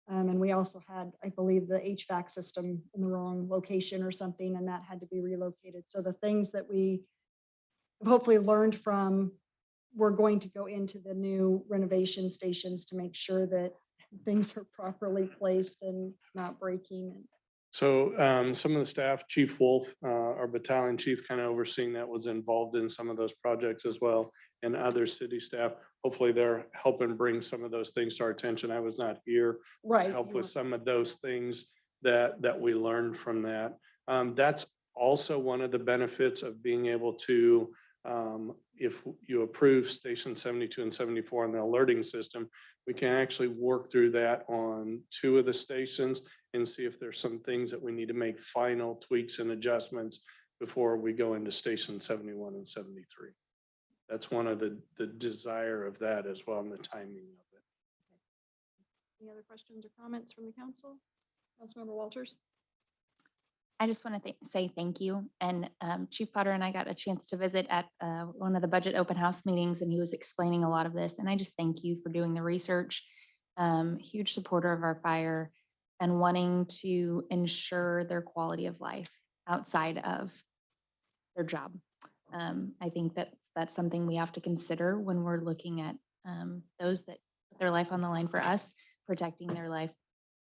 Speaker 1: and we also had, I believe, the HVAC system in the wrong location or something, and that had to be relocated. So the things that we have hopefully learned from we're going to go into the new renovation stations to make sure that things are properly placed and not breaking.
Speaker 21: So some of the staff, Chief Wolf, our battalion chief, kind of overseeing that, was involved in some of those projects as well, and other city staff. Hopefully they're helping bring some of those things to our attention. I was not here to
Speaker 1: Right.
Speaker 21: help with some of those things that we learned from that. That's also one of the benefits of being able to, if you approve station 72 and 74 on the alerting system, we can actually work through that on 2 of the stations and see if there's some things that we need to make final tweaks and adjustments before we go into station 71 and 73. That's one of the desire of that as well, and the timing of it.
Speaker 1: Any other questions or comments from the council? Councilmember Walters?
Speaker 11: I just want to say thank you. And Chief Potter and I got a chance to visit at one of the budget open house meetings, and he was explaining a lot of this. And I just thank you for doing the research. Huge supporter of our fire and wanting to ensure their quality of life outside of their job. I think that's something we have to consider when we're looking at those that put their life on the line for us, protecting their life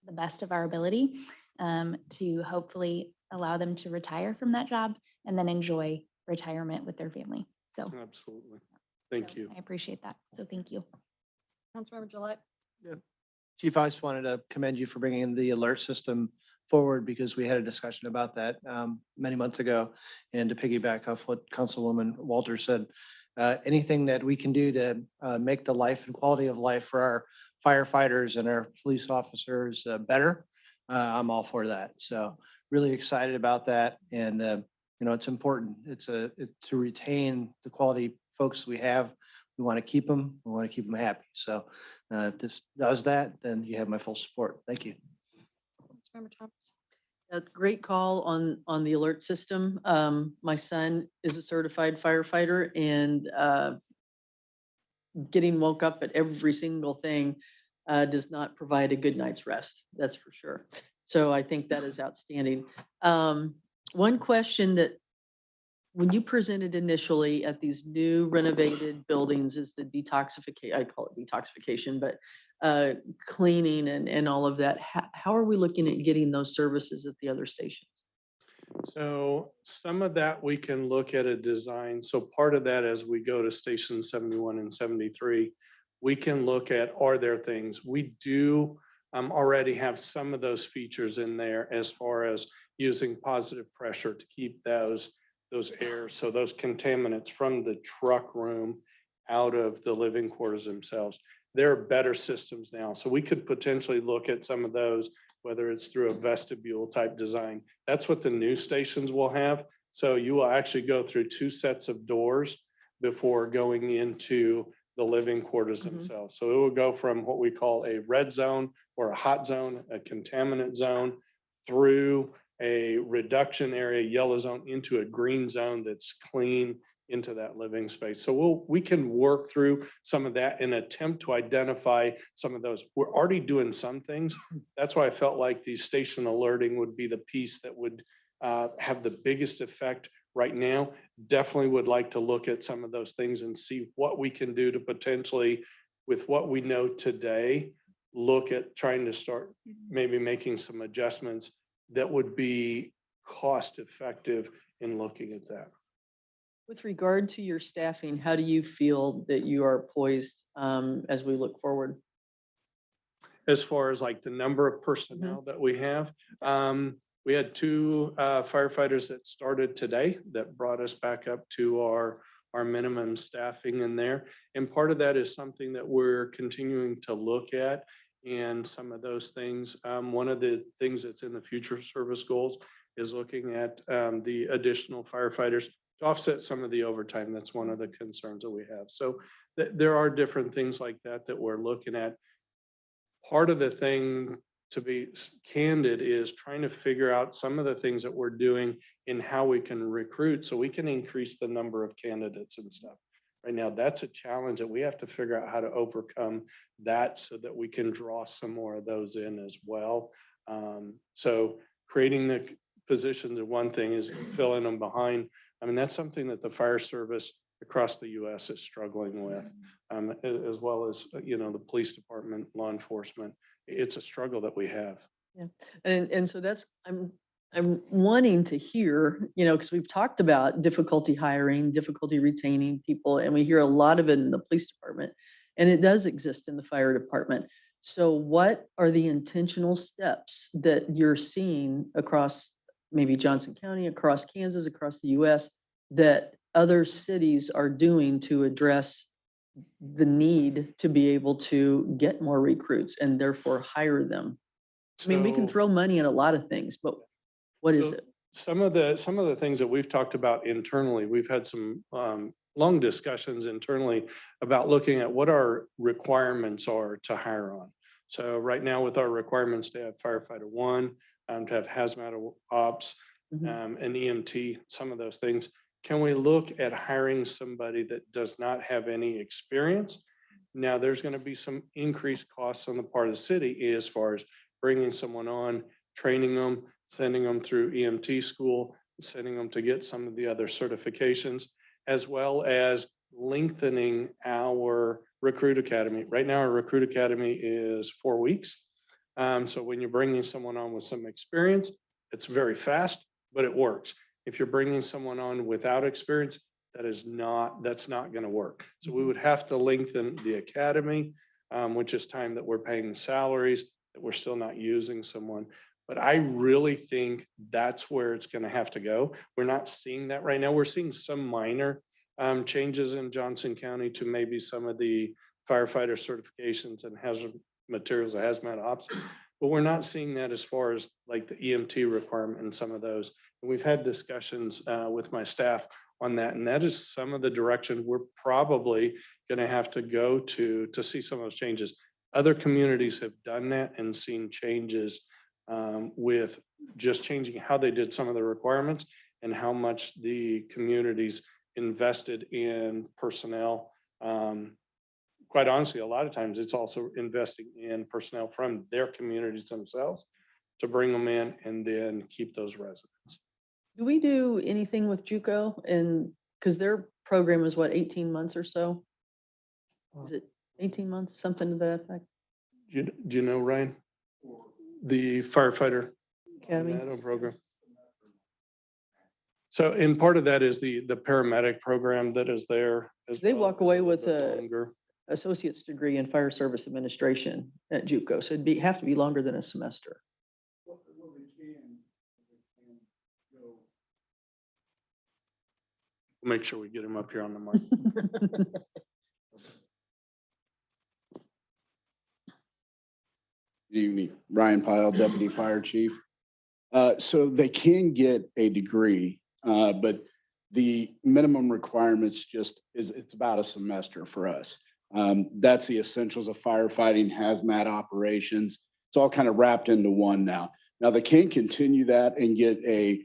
Speaker 11: the best of our ability, to hopefully allow them to retire from that job and then enjoy retirement with their family. So
Speaker 21: Absolutely. Thank you.
Speaker 11: I appreciate that. So thank you.
Speaker 1: Councilmember Gillette?
Speaker 2: Chief, I just wanted to commend you for bringing the alert system forward, because we had a discussion about that many months ago. And to piggyback off what Councilwoman Walters said, anything that we can do to make the life and quality of life for our firefighters and our police officers better, I'm all for that. So really excited about that. And it's important. It's to retain the quality folks we have. We want to keep them. We want to keep them happy. So if this does that, then you have my full support. Thank you.
Speaker 1: Councilmember Thomas?
Speaker 3: A great call on the alert system. My son is a certified firefighter, and getting woke up at every single thing does not provide a good night's rest. That's for sure. So I think that is outstanding. One question that when you presented initially at these new renovated buildings is the detoxification, I call it detoxification, but cleaning and all of that. How are we looking at getting those services at the other stations?
Speaker 21: So some of that we can look at a design. So part of that, as we go to station 71 and 73, we can look at, are there things we do already have some of those features in there, as far as using positive pressure to keep those air, so those contaminants from the truck room out of the living quarters themselves. There are better systems now. So we could potentially look at some of those, whether it's through a vestibule type design. That's what the new stations will have. So you will actually go through 2 sets of doors before going into the living quarters themselves. So it will go from what we call a red zone or a hot zone, a contaminant zone, through a reduction area, yellow zone, into a green zone that's clean into that living space. So we can work through some of that and attempt to identify some of those. We're already doing some things. That's why I felt like the station alerting would be the piece that would have the biggest effect right now. Definitely would like to look at some of those things and see what we can do to potentially, with what we know today, look at trying to start maybe making some adjustments that would be cost effective in looking at that.
Speaker 3: With regard to your staffing, how do you feel that you are poised as we look forward?
Speaker 21: As far as like the number of personnel that we have, we had 2 firefighters that started today that brought us back up to our minimum staffing in there. And part of that is something that we're continuing to look at, and some of those things. One of the things that's in the future service goals is looking at the additional firefighters to offset some of the overtime. That's one of the concerns that we have. So there are different things like that that we're looking at. Part of the thing, to be candid, is trying to figure out some of the things that we're doing in how we can recruit so we can increase the number of candidates and stuff. Right now, that's a challenge that we have to figure out how to overcome that so that we can draw some more of those in as well. So creating the positions, one thing is filling them behind. I mean, that's something that the fire service across the US is struggling with, as well as, the police department, law enforcement. It's a struggle that we have.
Speaker 3: Yeah, and so that's, I'm wanting to hear, because we've talked about difficulty hiring, difficulty retaining people, and we hear a lot of it in the police department, and it does exist in the fire department. So what are the intentional steps that you're seeing across maybe Johnson County, across Kansas, across the US, that other cities are doing to address the need to be able to get more recruits and therefore hire them? I mean, we can
Speaker 21: So-
Speaker 3: throw money at a lot of things, but what is
Speaker 21: So
Speaker 3: it?
Speaker 21: Some of the things that we've talked about internally, we've had some long discussions internally about looking at what our requirements are to hire on. So right now with our requirements to have firefighter one, to have hazmat ops, and EMT, some of those things. Can we look at hiring somebody that does not have any experience? Now, there's going to be some increased costs on the part of the city as far as bringing someone on, training them, sending them through EMT school, sending them to get some of the other certifications, as well as lengthening our recruit academy. Right now, our recruit academy is 4 weeks. So when you're bringing someone on with some experience, it's very fast, but it works. If you're bringing someone on without experience, that's not going to work. So we would have to lengthen the academy, which is time that we're paying salaries, that we're still not using someone. But I really think that's where it's going to have to go. We're not seeing that right now. We're seeing some minor changes in Johnson County to maybe some of the firefighter certifications and hazard materials, hazmat ops, but we're not seeing that as far as like the EMT requirement and some of those. And we've had discussions with my staff on that, and that is some of the direction we're probably going to have to go to see some of those changes. Other communities have done that and seen changes with just changing how they did some of the requirements and how much the communities invested in personnel. Quite honestly, a lot of times it's also investing in personnel from their communities themselves to bring them in and then keep those residents.
Speaker 3: Do we do anything with JUCO? And because their program is what, 18 months or so? Is it 18 months, something to that effect?
Speaker 21: Do you know, Ryan? The firefighter
Speaker 3: Academy?
Speaker 21: program. So, and part of that is the paramedic program that is there.
Speaker 3: They walk away with a associate's degree in fire service administration at JUCO, so it'd have to be longer than a semester.
Speaker 21: We'll make sure we get him up here on the mic.
Speaker 5: Good evening, Ryan Pyle, Deputy Fire Chief. So they can get a degree, but the minimum requirements it's about a semester for us. That's the essentials of firefighting, hazmat operations. It's all kind of wrapped into one now. Now they can continue that and get a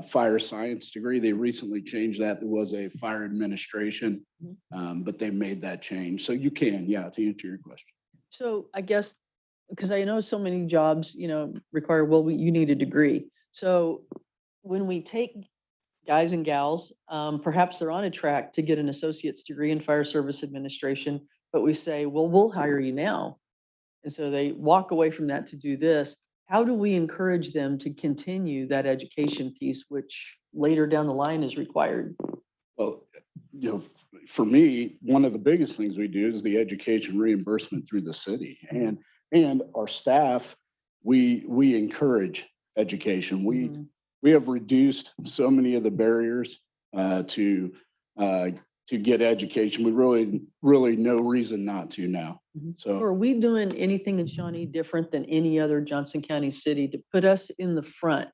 Speaker 5: fire science degree. They recently changed that. There was a fire administration, but they made that change. So you can, to answer your question.
Speaker 3: So I guess, because I know so many jobs, require, you need a degree. So when we take guys and gals, perhaps they're on a track to get an associate's degree in fire service administration, but we say, well, we'll hire you now. And so they walk away from that to do this. How do we encourage them to continue that education piece, which later down the line is required?
Speaker 5: Well, for me, one of the biggest things we do is the education reimbursement through the city and our staff. We encourage education. We have reduced so many of the barriers to get education. We really no reason not to now. So
Speaker 3: are we doing anything in Shawnee different than any other Johnson County city to put us in the front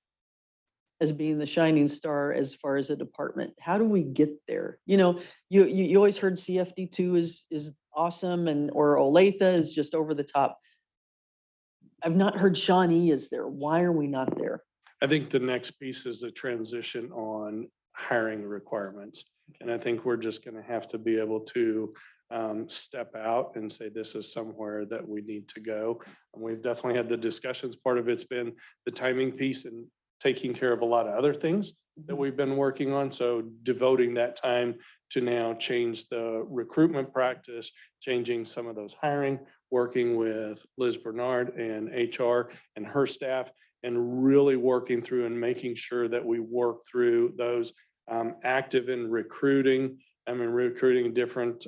Speaker 3: as being the shining star as far as a department? How do we get there? You always heard CFD2 is awesome or Olathe is just over the top. I've not heard Shawnee is there. Why are we not there?
Speaker 21: I think the next piece is the transition on hiring requirements. And I think we're just going to have to be able to step out and say, this is somewhere that we need to go. And we've definitely had the discussions. Part of it's been the timing piece and taking care of a lot of other things that we've been working on. So devoting that time to now change the recruitment practice, changing some of those hiring, working with Liz Bernard and HR and her staff, and really working through and making sure that we work through those active in recruiting. Recruiting different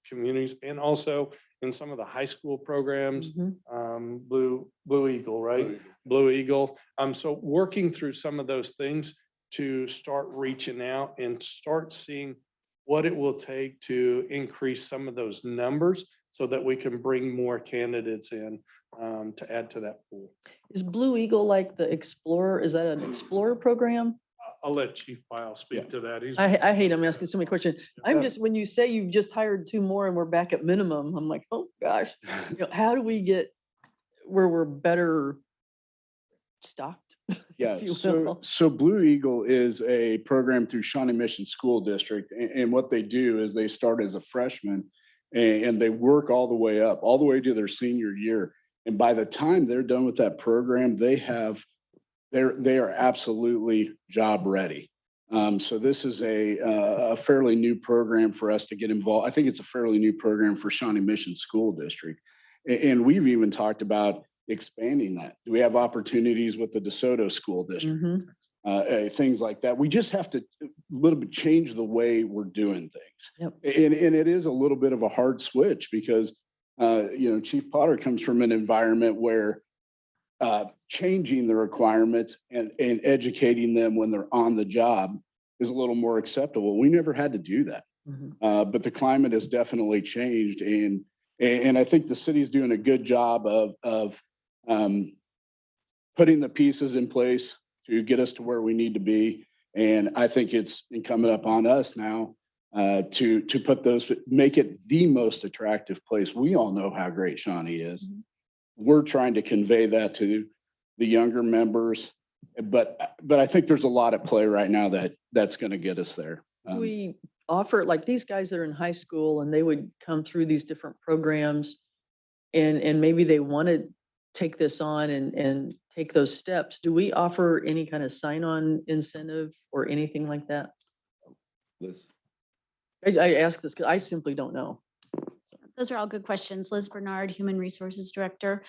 Speaker 21: communities, and also in some of the high school programs, Blue Eagle, right? Blue Eagle. So working through some of those things to start reaching out and start seeing what it will take to increase some of those numbers so that we can bring more candidates in to add to that pool.
Speaker 3: Is Blue Eagle like the Explorer? Is that an Explorer program?
Speaker 21: I'll let Chief Pyle speak to that. He's
Speaker 3: I hate I'm asking so many questions. I'm just, when you say you've just hired 2 more and we're back at minimum, I'm like, oh gosh, how do we get where we're better stocked?
Speaker 5: Yeah,
Speaker 3: if you
Speaker 5: so,
Speaker 3: will?
Speaker 5: so Blue Eagle is a program through Shawnee Mission School District. And what they do is they start as a freshman and they work all the way up, all the way to their senior year. And by the time they're done with that program, they are absolutely job ready. So this is a fairly new program for us to get involved. I think it's a fairly new program for Shawnee Mission School District. And we've even talked about expanding that. Do we have opportunities with the DeSoto School District? Things like that. We just have to a little bit change the way we're doing things.
Speaker 3: Yep.
Speaker 5: And it is a little bit of a hard switch because, Chief Potter comes from an environment where changing the requirements and educating them when they're on the job is a little more acceptable. We never had to do that. But the climate has definitely changed. And I think the city is doing a good job of putting the pieces in place to get us to where we need to be. And I think it's incumbent upon us now to put those, make it the most attractive place. We all know how great Shawnee is. We're trying to convey that to the younger members, but I think there's a lot at play right now that's going to get us there.
Speaker 3: We offer, like these guys that are in high school and they would come through these different programs and maybe they want to take this on and take those steps. Do we offer any kind of sign-on incentive or anything like that?
Speaker 5: Liz.
Speaker 3: I ask this because I simply don't know.
Speaker 1: Those are all good questions. Liz Bernard, Human Resources Director.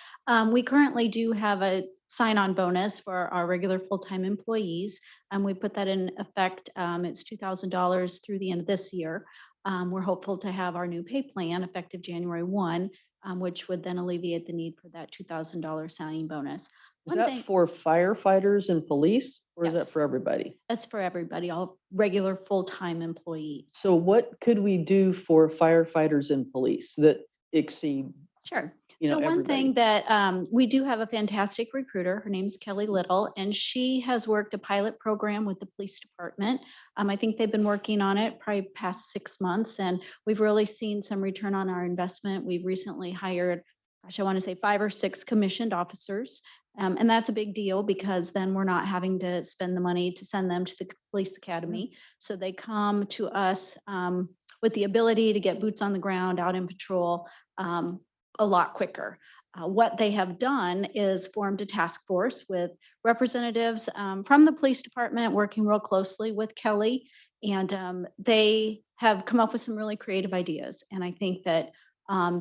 Speaker 1: We currently do have a sign-on bonus for our regular full-time employees. We put that in effect. It's $2,000 through the end of this year. We're hopeful to have our new pay plan effective January 1, which would then alleviate the need for that $2,000 signing bonus.
Speaker 3: Is that for firefighters and police, or is that for everybody?
Speaker 1: That's for everybody, all regular full-time employees.
Speaker 3: So what could we do for firefighters and police that exceed?
Speaker 1: Sure.
Speaker 3: You know,
Speaker 1: So one
Speaker 3: everybody?
Speaker 1: thing that we do have a fantastic recruiter. Her name's Kelly Little, and she has worked a pilot program with the police department. I think they've been working on it probably past 6 months, and we've really seen some return on our investment. We've recently hired, gosh, I want to say 5 or 6 commissioned officers. And that's a big deal because then we're not having to spend the money to send them to the police academy. So they come to us with the ability to get boots on the ground out in patrol a lot quicker. What they have done is formed a task force with representatives from the police department working real closely with Kelly. And they have come up with some really creative ideas. And I think that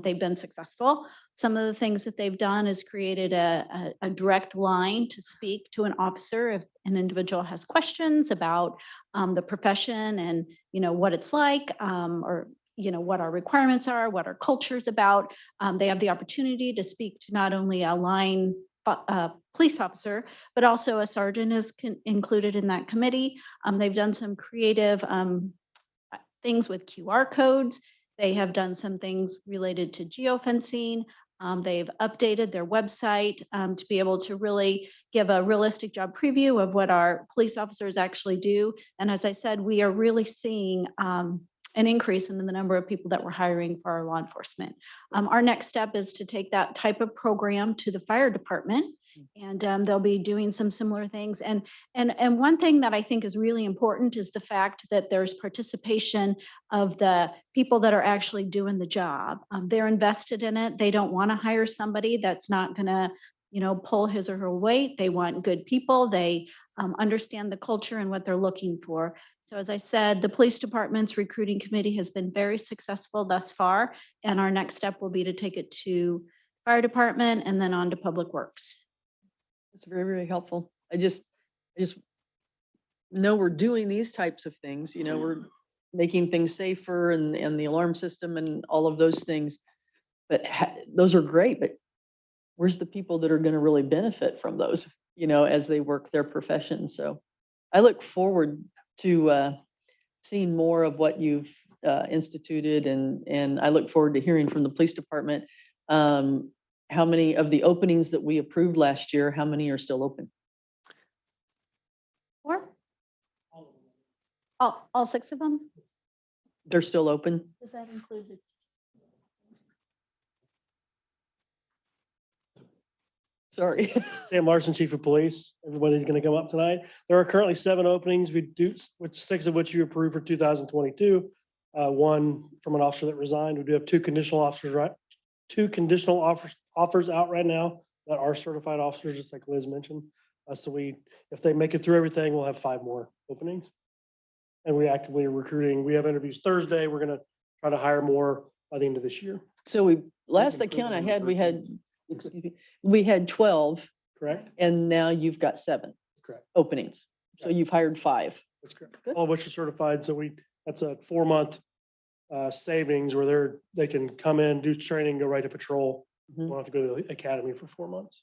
Speaker 1: they've been successful. Some of the things that they've done is created a direct line to speak to an officer if an individual has questions about the profession and, what it's like, or, what our requirements are, what our culture is about. They have the opportunity to speak to not only a line police officer, but also a sergeant is included in that committee. They've done some creative things with QR codes. They have done some things related to geofencing. They've updated their website to be able to really give a realistic job preview of what our police officers actually do. And as I said, we are really seeing an increase in the number of people that we're hiring for our law enforcement. Our next step is to take that type of program to the fire department. And they'll be doing some similar things. And one thing that I think is really important is the fact that there's participation of the people that are actually doing the job. They're invested in it. They don't want to hire somebody that's not going to, pull his or her weight. They want good people. They
Speaker 10: understand the culture and what they're looking for. So as I said, the police department's recruiting committee has been very successful thus far. And our next step will be to take it to fire department and then on to public works.
Speaker 3: It's very, very helpful. I just know we're doing these types of things, we're making things safer and the alarm system and all of those things. But those are great, but where's the people that are going to really benefit from those, as they work their profession? So I look forward to seeing more of what you've instituted, and I look forward to hearing from the police department how many of the openings that we approved last year, how many are still open?
Speaker 10: 4? All 6 of them?
Speaker 3: They're still open?
Speaker 10: Does that include the?
Speaker 3: Sorry.
Speaker 22: Sam Larson, Chief of Police. Everybody's going to come up tonight. There are currently 7 openings. We do, which 6 of which you approved for 2022. 1 from an officer that resigned. We do have 2 conditional officers, right? 2 conditional offers out right now that are certified officers, just like Liz mentioned. So if they make it through everything, we'll have 5 more openings. And we actively are recruiting. We have interviews Thursday. We're going to try to hire more by the end of this year.
Speaker 3: So last account I had, we had 12.
Speaker 22: Correct.
Speaker 3: And now you've got 7.
Speaker 22: Correct.
Speaker 3: Openings. So you've hired 5.
Speaker 22: That's correct. All of which are certified. So that's a 4-month savings where they can come in, do training, go right to patrol. Won't have to go to the academy for 4 months.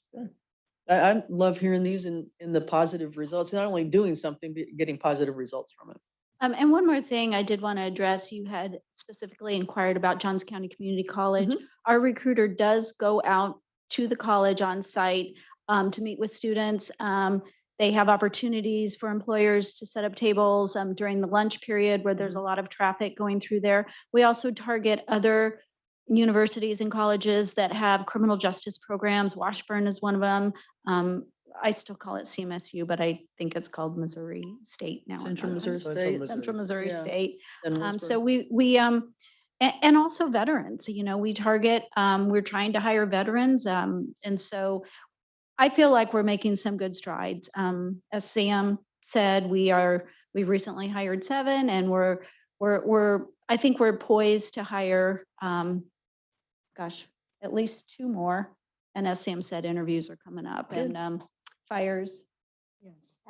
Speaker 3: I love hearing these and the positive results, not only doing something, but getting positive results from it.
Speaker 10: And one more thing I did want to address, you had specifically inquired about Johns County Community College. Our recruiter does go out to the college on site to meet with students. They have opportunities for employers to set up tables during the lunch period where there's a lot of traffic going through there. We also target other universities and colleges that have criminal justice programs. Washburn is one of them. I still call it CMSU, but I think it's called Missouri State now.
Speaker 3: Central Missouri State.
Speaker 10: Central Missouri
Speaker 3: Yeah.
Speaker 10: State.
Speaker 3: And
Speaker 10: So we and also veterans, we target, we're trying to hire veterans. And so I feel like we're making some good strides. As Sam said, we've recently hired 7 and I think we're poised to hire, at least 2 more. And as Sam said, interviews are coming up.
Speaker 3: Good.
Speaker 10: And fires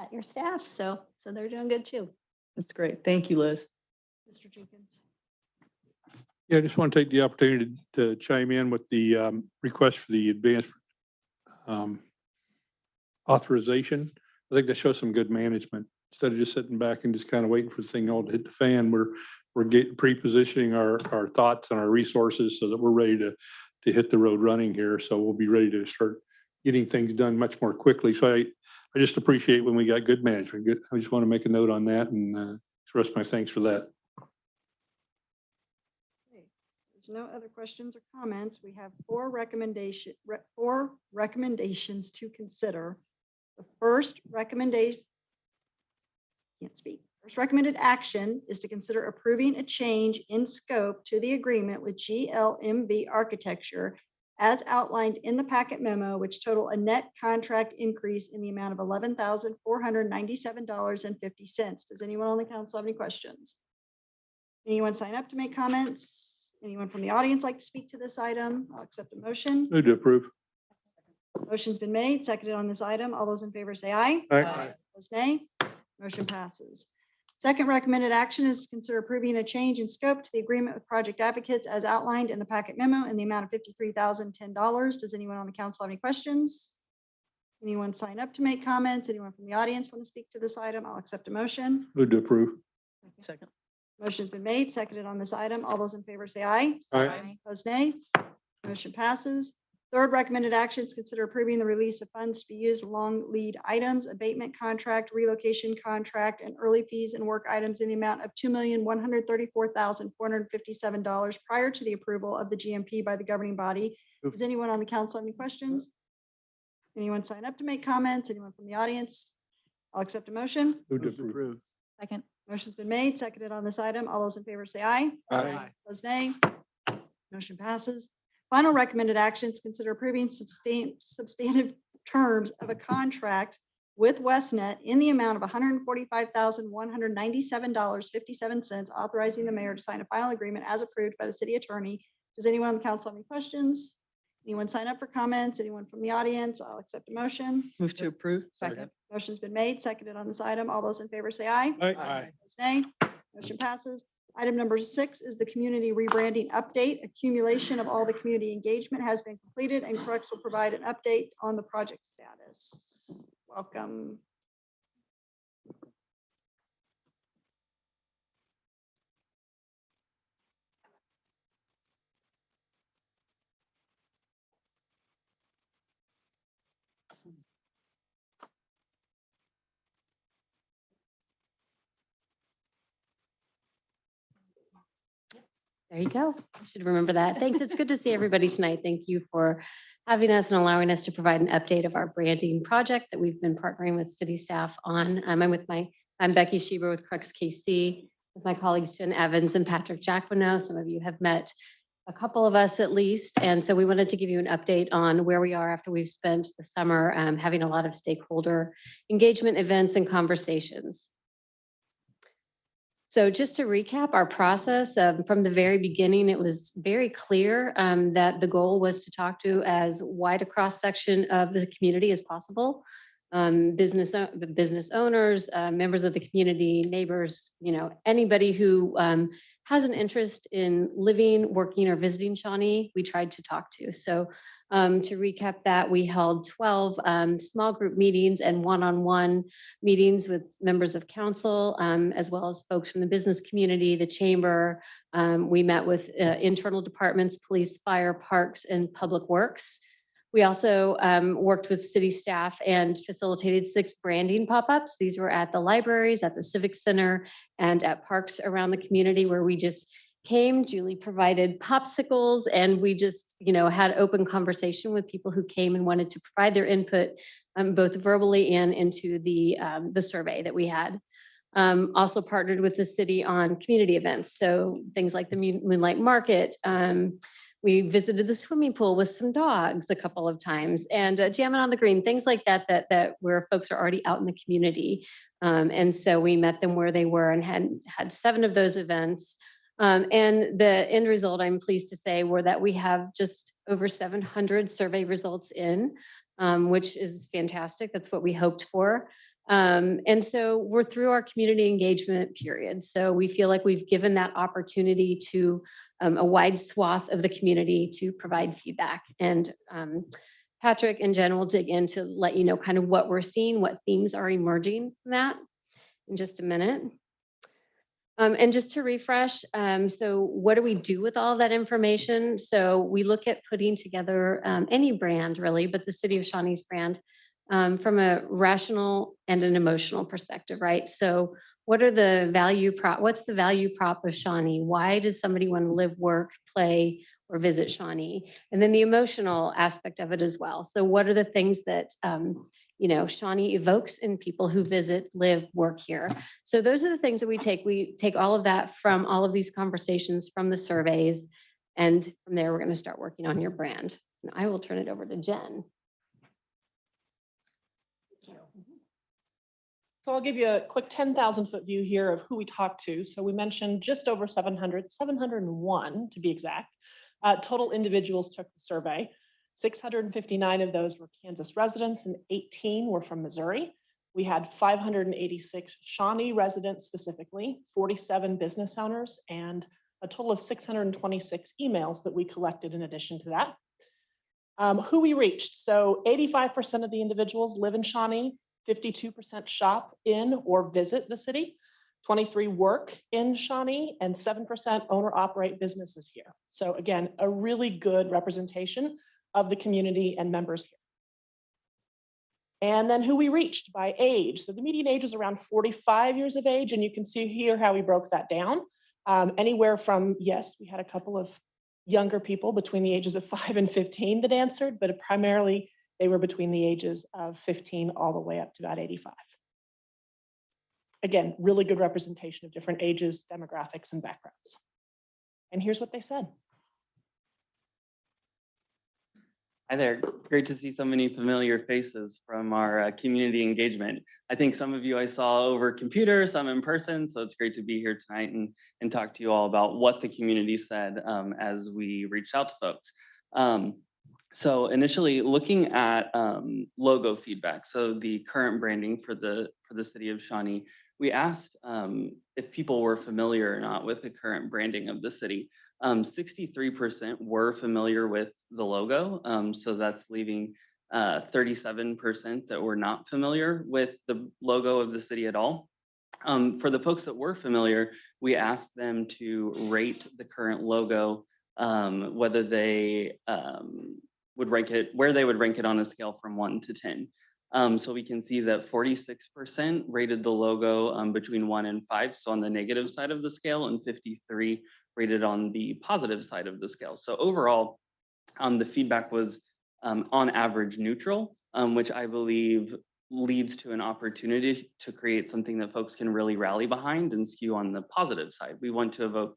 Speaker 10: at your staff. So they're doing good too.
Speaker 3: That's great. Thank you, Liz.
Speaker 10: Mr. Jenkins.
Speaker 16: Yeah, I just want to take the opportunity to chime in with the request for the advanced authorization. I think that shows some good management. Instead of just sitting back and just kind of waiting for the thing all to hit the fan, we're pre-positioning our thoughts and our resources so that we're ready to hit the road running here. So we'll be ready to start getting things done much more quickly. So I just appreciate when we got good management. Good. I just want to make a note on that and express my thanks for that.
Speaker 1: There's no other questions or comments. We have 4 recommendations to consider. The first recommendation, First recommended action is to consider approving a change in scope to the agreement with GLMV Architecture as outlined in the packet memo, which total a net contract increase in the amount of $11,497.50. Does anyone on the council have any questions? Anyone sign up to make comments? Anyone from the audience like to speak to this item? I'll accept a motion.
Speaker 16: Move to approve.
Speaker 1: Motion's been made, seconded on this item. All those in favor say aye.
Speaker 16: Aye.
Speaker 1: Opposed, nay. Motion passes. Second recommended action is to consider approving a change in scope to the agreement with Project Advocates as outlined in the packet memo in the amount of $53,010. Does anyone on the council have any questions? Anyone sign up to make comments? Anyone from the audience want to speak to this item? I'll accept a motion.
Speaker 16: Move to approve.
Speaker 3: Second.
Speaker 1: Motion's been made, seconded on this item. All those in favor say aye.
Speaker 16: Aye.
Speaker 1: Opposed, nay. Motion passes. Third recommended action is consider approving the release of funds to be used along lead items, abatement contract, relocation contract, and early fees and work items in the amount of $2,134,457 prior to the approval of the GMP by the governing body. Does anyone on the council have any questions? Anyone sign up to make comments? Anyone from the audience? I'll accept a motion.
Speaker 16: Move to approve.
Speaker 10: Second.
Speaker 1: Motion's been made, seconded on this item. All those in favor say aye.
Speaker 16: Aye.
Speaker 1: Opposed, nay. Motion passes. Final recommended actions, consider approving substantive terms of a contract with WestNet in the amount of $145,197.57, authorizing the mayor to sign a final agreement as approved by the city attorney. Does anyone on the council have any questions? Anyone sign up for comments? Anyone from the audience? I'll accept a motion.
Speaker 3: Move to approve.
Speaker 1: Second. Motion's been made, seconded on this item. All those in favor say aye.
Speaker 21: Aye.
Speaker 1: Opposed, nay. Motion passes. Item number 6 is the community rebranding update. Accumulation of all the community engagement has been completed, and Crux will provide an update on the project status. Welcome.
Speaker 13: There you go. I should remember that. Thanks. It's good to see everybody tonight. Thank you for having us and allowing us to provide an update of our branding project that we've been partnering with city staff on. I'm Becky Schieber with Crux KC, with my colleagues Jen Evans and Patrick Jacquino. Some of you have met a couple of us at least. And so we wanted to give you an update on where we are after we've spent the summer having a lot of stakeholder engagement events and conversations. So just to recap our process, from the very beginning, it was very clear that the goal was to talk to as wide a cross section of the community as possible. Business owners, members of the community, neighbors, anybody who has an interest in living, working, or visiting Shawnee, we tried to talk to. So to recap that, we held 12 small group meetings and one-on-one meetings with members of council, as well as folks from the business community, the chamber. We met with internal departments, police, fire, parks, and public works. We also worked with city staff and facilitated 6 branding pop-ups. These were at the libraries, at the Civic Center, and at parks around the community where we just came. Julie provided popsicles, and we just, had open conversation with people who came and wanted to provide their input, both verbally and into the survey that we had. Also partnered with the city on community events, so things like the Moonlight Market. We visited the swimming pool with some dogs a couple of times, and jamming on the green, things like that where folks are already out in the community. And so we met them where they were and had 7 of those events. And the end result, I'm pleased to say, were that we have just over 700 survey results in, which is fantastic. That's what we hoped for. And so we're through our community engagement period. So we feel like we've given that opportunity to a wide swath of the community to provide feedback. And Patrick and Jen will dig in to let you know kind of what we're seeing, what themes are emerging from that in just a minute. And just to refresh, so what do we do with all of that information? So we look at putting together any brand really, but the City of Shawnee's brand from a rational and an emotional perspective, right? So what are the value prop? What's the value prop of Shawnee? Why does somebody want to live, work, play, or visit Shawnee? And then the emotional aspect of it as well. So what are the things that Shawnee evokes in people who visit, live, work here? So those are the things that we take. We take all of that from all of these conversations, from the surveys, and from there we're going to start working on your brand. And I will turn it over to Jen.
Speaker 14: So I'll give you a quick 10,000-foot view here of who we talked to. So we mentioned just over 701 to be exact. Total individuals took the survey. 659 of those were Kansas residents and 18 were from Missouri. We had 586 Shawnee residents specifically, 47 business owners, and a total of 626 emails that we collected in addition to that. Who we reached. So 85% of the individuals live in Shawnee, 52% shop in or visit the city, 23 work in Shawnee, and 7% own or operate businesses here. So again, a really good representation of the community and members here. And then who we reached by age. So the median age is around 45 years of age, and you can see here how we broke that down. Anywhere from, yes, we had a couple of younger people between the ages of 5 and 15 that answered, but primarily they were between the ages of 15 all the way up to about 85. Again, really good representation of different ages, demographics, and backgrounds. And here's what they said.
Speaker 4: Hi there. Great to see so many familiar faces from our community engagement. I think some of you I saw over computer, some in person, so it's great to be here tonight and talk to you all about what the community said as we reached out to folks. So initially looking at logo feedback, so the current branding for the city of Shawnee, we asked if people were familiar or not with the current branding of the city. 63% were familiar with the logo, so that's leaving 37% that were not familiar with the logo of the city at all. For the folks that were familiar, we asked them to rate the current logo, whether they would rank it, where they would rank it on a scale from 1 to 10. So we can see that 46% rated the logo between 1 and 5, so on the negative side of the scale, and 53 rated on the positive side of the scale. So overall, the feedback was on average neutral, which I believe leads to an opportunity to create something that folks can really rally behind and skew on the positive side. We want to evoke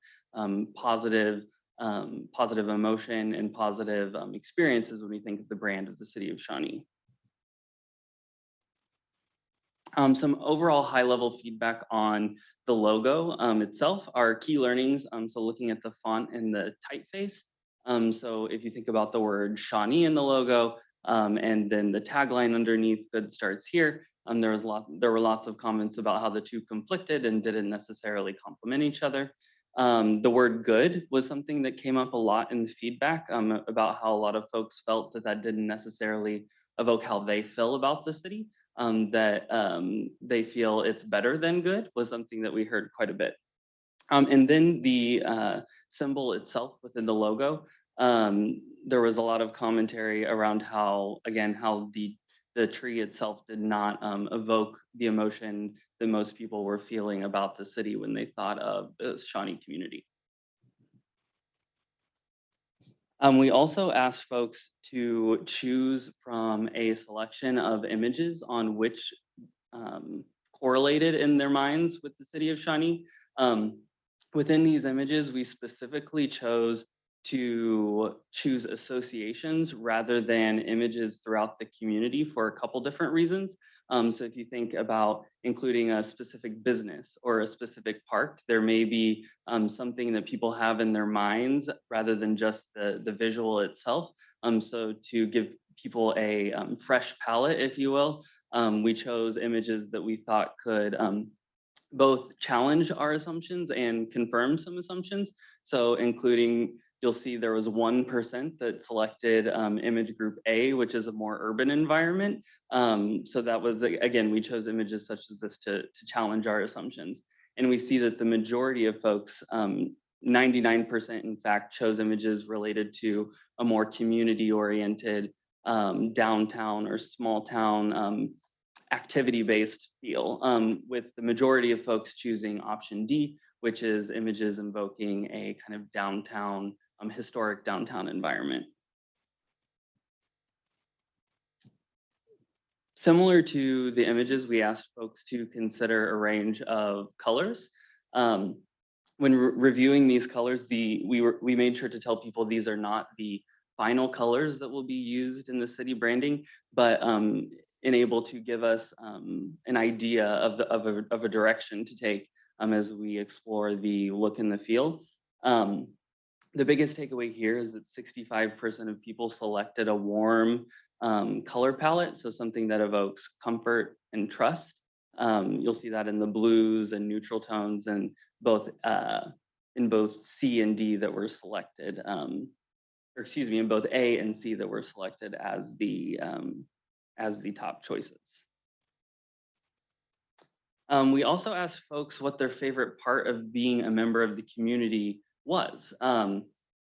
Speaker 4: positive emotion and positive experiences when we think of the brand of the city of Shawnee. Some overall high-level feedback on the logo itself. Our key learnings, so looking at the font and the typeface. So if you think about the word Shawnee in the logo, and then the tagline underneath, "Good starts here," there were lots of comments about how the two conflicted and didn't necessarily complement each other. The word "good" was something that came up a lot in the feedback about how a lot of folks felt that didn't necessarily evoke how they feel about the city. That they feel it's better than good was something that we heard quite a bit. And then the symbol itself within the logo, there was a lot of commentary around how, again, how the tree itself did not evoke the emotion that most people were feeling about the city when they thought of the Shawnee community. We also asked folks to choose from a selection of images on which correlated in their minds with the city of Shawnee. Within these images, we specifically chose to choose associations rather than images throughout the community for a couple different reasons. So if you think about including a specific business or a specific park, there may be something that people have in their minds rather than just the visual itself. So to give people a fresh palette, if you will, we chose images that we thought could both challenge our assumptions and confirm some assumptions. So including, you'll see there was 1% that selected image group A, which is a more urban environment. So that was, again, we chose images such as this to challenge our assumptions. And we see that the majority of folks, 99% in fact, chose images related to a more community-oriented downtown or small town activity-based feel, with the majority of folks choosing option D, which is images invoking a kind of downtown, historic downtown environment. Similar to the images, we asked folks to consider a range of colors. When reviewing these colors, we made sure to tell people these are not the final colors that will be used in the city branding, but enable to give us an idea of a direction to take as we explore the look and the feel. The biggest takeaway here is that 65% of people selected a warm color palette, so something that evokes comfort and trust. You'll see that in the blues and neutral tones, and in both C and D that were selected, or excuse me, in both A and C that were selected as the top choices. We also asked folks what their favorite part of being a member of the community was.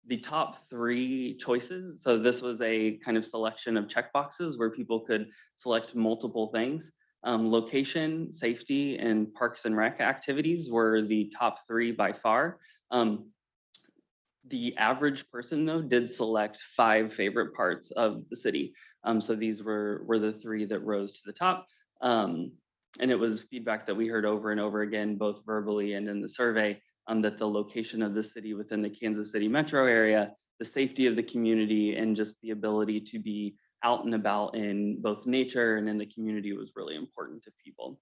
Speaker 4: The top 3 choices, so this was a kind of selection of checkboxes where people could select multiple things. Location, safety, and parks and rec activities were the top 3 by far. The average person, though, did select 5 favorite parts of the city. So these were the 3 that rose to the top. And it was feedback that we heard over and over again, both verbally and in the survey, that the location of the city within the Kansas City metro area the safety of the community and just the ability to be out and about in both nature and in the community was really important to people.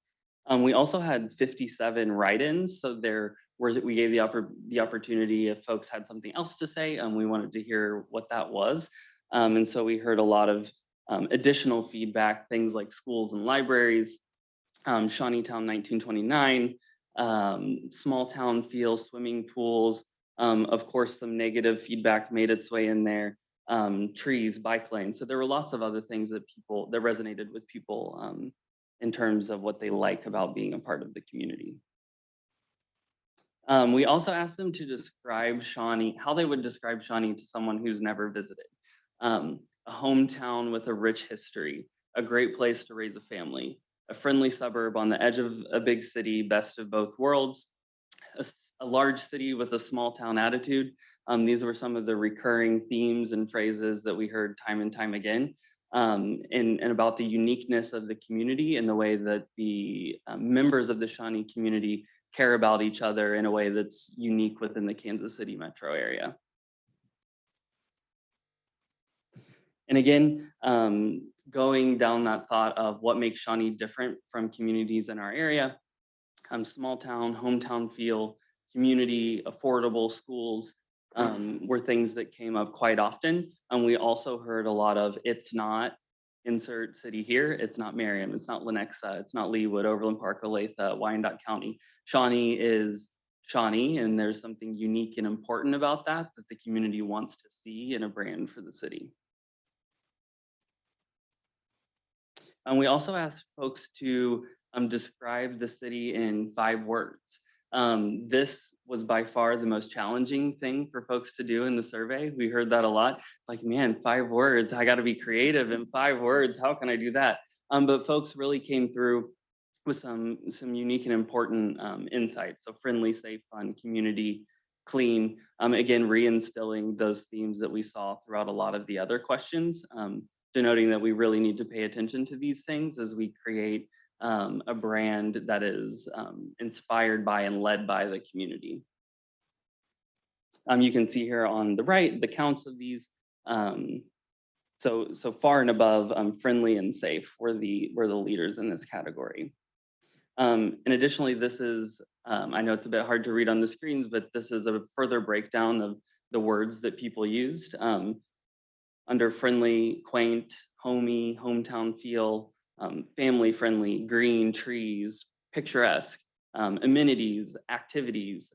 Speaker 4: We also had 57 write-ins, so we gave the opportunity if folks had something else to say, we wanted to hear what that was. And so we heard a lot of additional feedback, things like schools and libraries, Shawneetown 1929, small town feel, swimming pools. Of course, some negative feedback made its way in there, trees, bike lanes. So there were lots of other things that resonated with people in terms of what they like about being a part of the community. We also asked them to describe Shawnee, how they would describe Shawnee to someone who's never visited. A hometown with a rich history, a great place to raise a family, a friendly suburb on the edge of a big city, best of both worlds, a large city with a small town attitude. These were some of the recurring themes and phrases that we heard time and time again, and about the uniqueness of the community and the way that the members of the Shawnee community care about each other in a way that's unique within the Kansas City metro area. And again, going down that thought of what makes Shawnee different from communities in our area, small town, hometown feel, community, affordable schools were things that came up quite often. And we also heard a lot of, it's not insert city here, it's not Merriam, it's not Lenexa, it's not Leawood, Overland Park, Olathe, Wyandotte County. Shawnee is Shawnee, and there's something unique and important about that the community wants to see in a brand for the city. And we also asked folks to describe the city in 5 words. This was by far the most challenging thing for folks to do in the survey. We heard that a lot. Like, man, 5 words, I gotta be creative in 5 words. How can I do that? But folks really came through with some unique and important insights. So friendly, safe, fun, community, clean. Again, reinstilling those themes that we saw throughout a lot of the other questions, denoting that we really need to pay attention to these things as we create a brand that is inspired by and led by the community. You can see here on the right the counts of these. So far and above, friendly and safe were the leaders in this category. And additionally, this is, I know it's a bit hard to read on the screens, but this is a further breakdown of the words that people used. Under friendly, quaint, homey, hometown feel, family friendly, green, trees, picturesque, amenities, activities,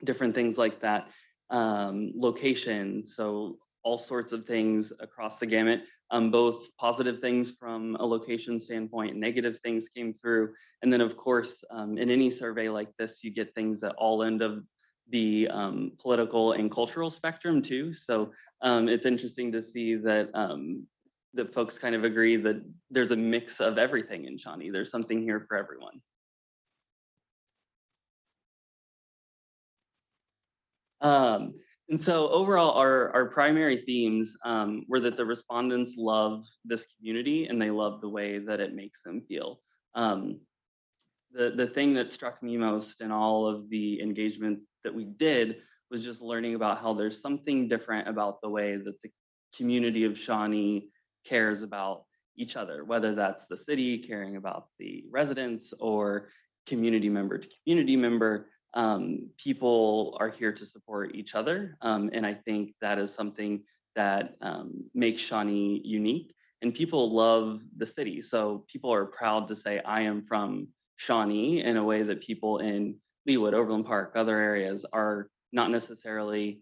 Speaker 4: different things like that. Location, so all sorts of things across the gamut, both positive things from a location standpoint, negative things came through. And then of course, in any survey like this, you get things at all end of the political and cultural spectrum too. So it's interesting to see that that folks kind of agree that there's a mix of everything in Shawnee. There's something here for everyone. And so overall, our primary themes were that the respondents love this community and they love the way that it makes them feel. The thing that struck me most in all of the engagement that we did was just learning about how there's something different about the way that the community of Shawnee cares about each other, whether that's the city caring about the residents or community member to community member. People are here to support each other. And I think that is something that makes Shawnee unique. And people love the city. So people are proud to say, I am from Shawnee, in a way that people in Leawood, Overland Park, other areas are not necessarily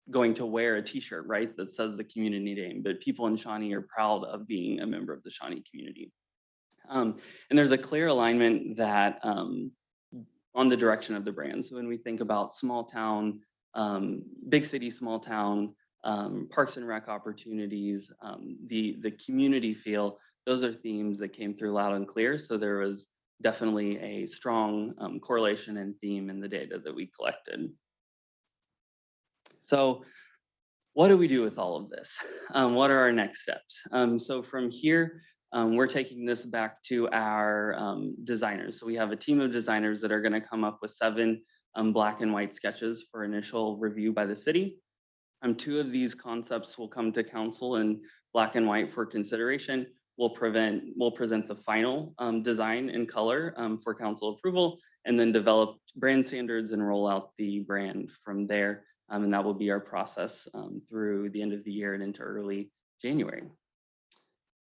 Speaker 4: going to wear a t-shirt, right, that says the community name, but people in Shawnee are proud of being a member of the Shawnee community. And there's a clear alignment that on the direction of the brand. So when we think about small town, big city, small town, parks and rec opportunities, the community feel, those are themes that came through loud and clear. So there was definitely a strong correlation and theme in the data that we collected. So what do we do with all of this? What are our next steps? So from here, we're taking this back to our designers. So we have a team of designers that are going to come up with 7 black and white sketches for initial review by the city. Two of these concepts will come to council in black and white for consideration. We'll present the final design in color for council approval, and then develop brand standards and roll out the brand from there. And that will be our process through the end of the year and into early January.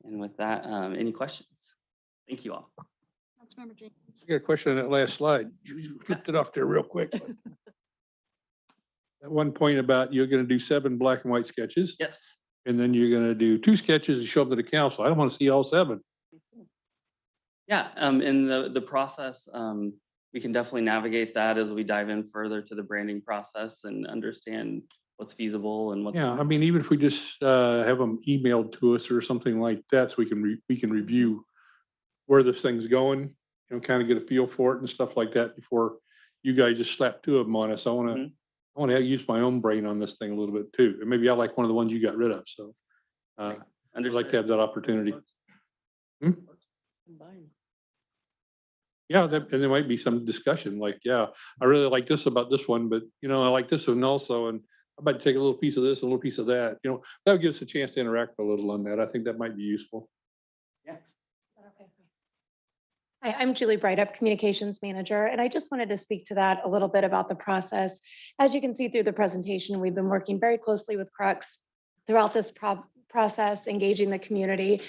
Speaker 4: And with that, any questions? Thank you all.
Speaker 1: Councilmember Jenkins.
Speaker 16: I got a question on that last slide. You flipped it off there real quick. At one point about you're gonna do 7 black and white sketches,
Speaker 4: Yes.
Speaker 16: and then you're gonna do 2 sketches and show them to the council. I don't want to see all 7.
Speaker 4: Yeah, in the process, we can definitely navigate that as we dive in further to the branding process and understand what's feasible and what.
Speaker 16: Yeah, I mean, even if we just have them emailed to us or something like that, so we can review where this thing's going, you know, kind of get a feel for it and stuff like that before you guys just slap 2 of them on us. I want to use my own brain on this thing a little bit too. And maybe I like one of the ones you got rid of. So I'd like to have that opportunity. Yeah, and there might be some discussion like, yeah, I really like this about this one, but you know, I like this one also. And I'm about to take a little piece of this, a little piece of that, you know, that would give us a chance to interact a little on that. I think that might be useful.
Speaker 15: Hi, I'm Julie Brightup, Communications Manager, and I just wanted to speak to that a little bit about the process. As you can see through the presentation, we've been working very closely with Crux throughout this process, engaging the community.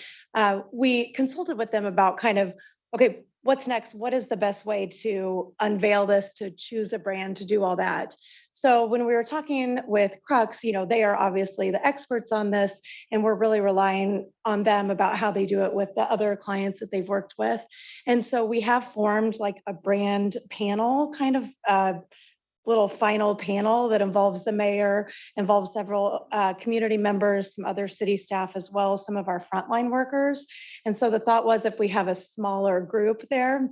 Speaker 15: We consulted with them about kind of, okay, what's next? What is the best way to unveil this, to choose a brand, to do all that? So when we were talking with Crux, you know, they are obviously the experts on this, and we're really relying on them about how they do it with the other clients that they've worked with. And so we have formed like a brand panel, kind of little final panel that involves the mayor, involves several community members, some other city staff, as well as some of our frontline workers. And so the thought was, if we have a smaller group there,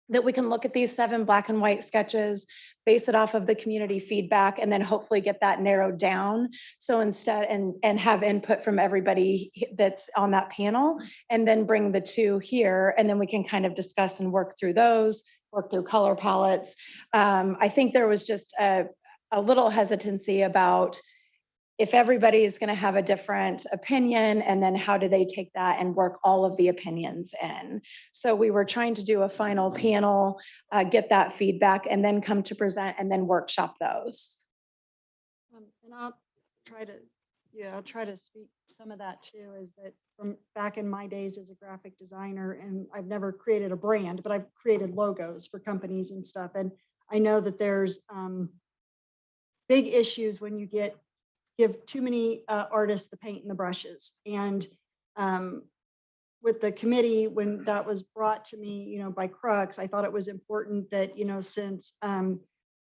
Speaker 15: that we can look at these 7 black and white sketches, base it off of the community feedback, and then hopefully get that narrowed down. So instead, and have input from everybody that's on that panel, and then bring the 2 here, and then we can kind of discuss and work through those, work through color palettes. I think there was just a little hesitancy about if everybody is going to have a different opinion, and then how do they take that and work all of the opinions in. So we were trying to do a final panel, get that feedback, and then come to present and then workshop those.
Speaker 1: And I'll try to speak some of that too, is that from back in my days as a graphic designer, and I've never created a brand, but I've created logos for companies and stuff. And I know that there's big issues when you give too many artists the paint and the brushes. And with the committee, when that was brought to me, you know, by Crux, I thought it was important that, you know, since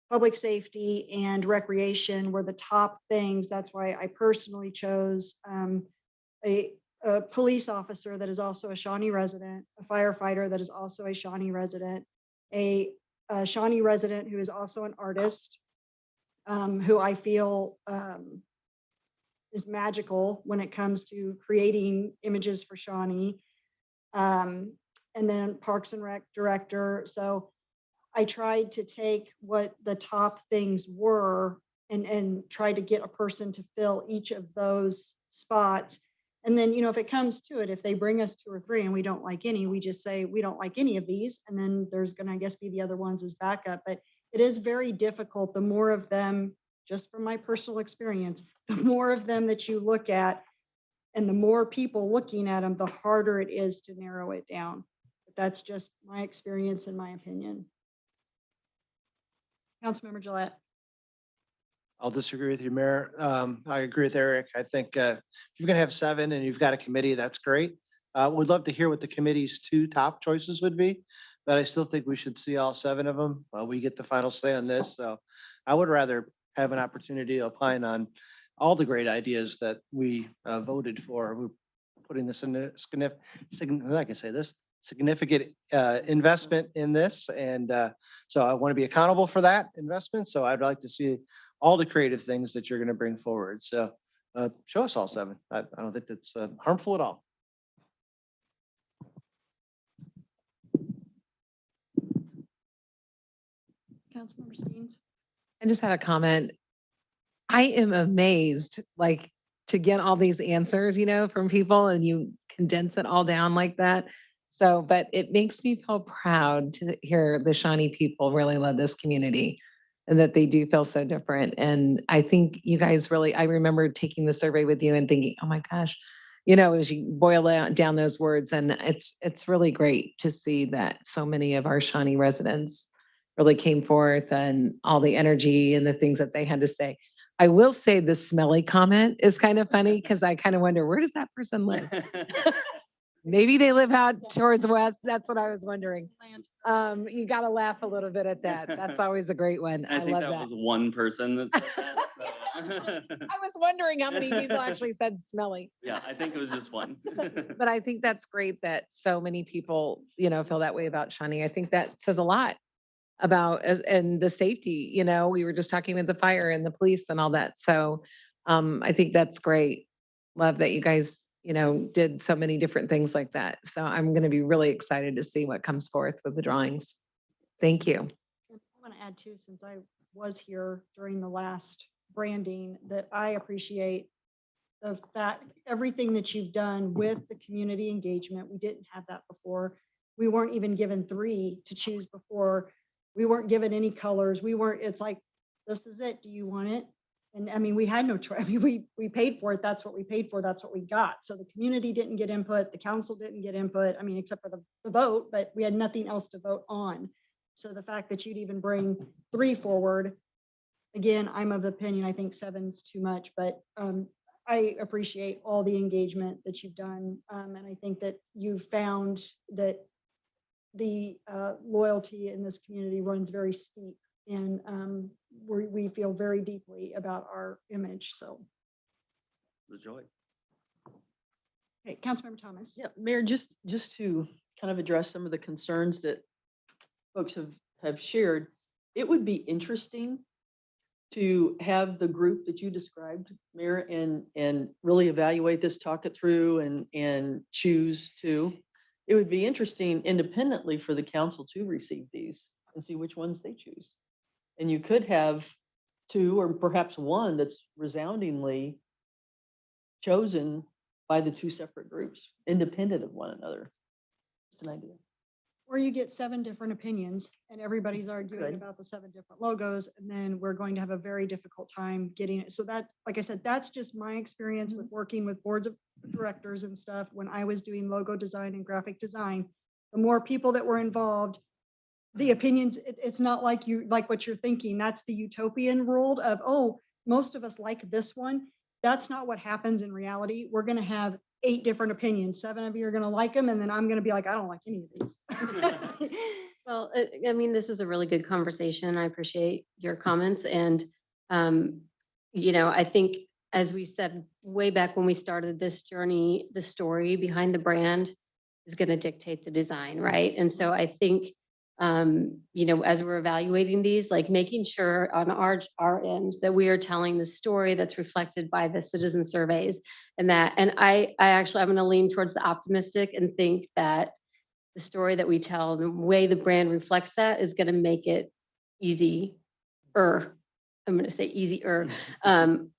Speaker 1: public safety and recreation were the top things, that's why I personally chose a police officer that is also a Shawnee resident, a firefighter that is also a Shawnee resident, a Shawnee resident who is also an artist, who I feel is magical when it comes to creating images for Shawnee, and then Parks and Rec director. So I tried to take what the top things were and try to get a person to fill each of those spots. And then, you know, if it comes to it, if they bring us 2 or 3 and we don't like any, we just say, we don't like any of these. And then there's going to, I guess, be the other ones as backup. But it is very difficult. The more of them, just from my personal experience, the more of them that you look at and the more people looking at them, the harder it is to narrow it down. But that's just my experience and my opinion. Councilmember Gillette.
Speaker 2: I'll disagree with you, Mayor. I agree with Eric. I think if you're gonna have 7 and you've got a committee, that's great. We'd love to hear what the committee's 2 top choices would be, but I still think we should see all 7 of them. We get the final say on this, so I would rather have an opportunity to opine on all the great ideas that we voted for. We're putting this in a significant investment in this, and so I want to be accountable for that investment. So I'd like to see all the creative things that you're going to bring forward. So show us all 7. I don't think that's harmful at all.
Speaker 1: Councilmember Steens.
Speaker 7: I just had a comment. I am amazed, like, to get all these answers, from people and you condense it all down like that. So, but it makes me feel proud to hear the Shawnee people really love this community and that they do feel so different. And I think you guys really, I remember taking the survey with you and thinking, oh my gosh, as you boil down those words, and it's really great to see that so many of our Shawnee residents really came forth and all the energy and the things that they had to say. I will say the smelly comment is kind of funny because I kind of wonder, where does that person live? Maybe they live out towards west. That's what I was wondering. You got to laugh a little bit at that. That's always a great one.
Speaker 4: I think
Speaker 7: love
Speaker 4: that
Speaker 7: that.
Speaker 4: was one person that said that.
Speaker 7: I was wondering how many people actually said smelly.
Speaker 4: Yeah, I think it was just one.
Speaker 7: But I think that's great that so many people, feel that way about Shawnee. I think that says a lot about and the safety, we were just talking with the fire and the police and all that. So I think that's great. Love that you guys, did so many different things like that. So I'm going to be really excited to see what comes forth with the drawings. Thank you.
Speaker 1: I want to add too, since I was here during the last branding, that I appreciate the fact, everything that you've done with the community engagement. We didn't have that before. We weren't even given 3 to choose before. We weren't given any colors. It's like, this is it. Do you want it? And I mean, we had no choice. I mean, we paid for it. That's what we paid for. That's what we got. So the community didn't get input. The council didn't get input. I mean, except for the vote, but we had nothing else to vote on. So the fact that you'd even bring 3 forward, again, I'm of the opinion, I think 7's too much, but I appreciate all the engagement that you've done. And I think that you found that the loyalty in this community runs very steep, and we feel very deeply about our image. So,
Speaker 4: The joy.
Speaker 1: okay, Councilmember Thomas.
Speaker 3: Yeah, Mayor, just to kind of address some of the concerns that folks have shared, it would be interesting to have the group that you described, Mayor, and really evaluate this, talk it through and choose to. It would be interesting independently for the council to receive these and see which ones they choose. And you could have 2 or perhaps 1 that's resoundingly chosen by the 2 separate groups, independent of one another. Just an idea.
Speaker 1: Or you get 7 different opinions and everybody's arguing
Speaker 3: Good.
Speaker 1: about the 7 different logos, and then we're going to have a very difficult time getting it. So that, like I said, that's just my experience with working with boards of directors and stuff when I was doing logo design and graphic design. The more people that were involved, the opinions, it's not like you like what you're thinking. That's the utopian world of, oh, most of us like this one. That's not what happens in reality. We're going to have 8 different opinions. 7 of you are going to like them, and then I'm going to be like, I don't like any of these.
Speaker 13: Well, I mean, this is a really good conversation. I appreciate your comments. And, I think, as we said way back when we started this journey, the story behind the brand is going to dictate the design, right? And so I think, as we're evaluating these, like making sure on our end that we are telling the story that's reflected by the citizen surveys, and I actually, I'm going to lean towards the optimistic and think that the story that we tell, the way the brand reflects that, is going to make it easier. I'm going to say easier to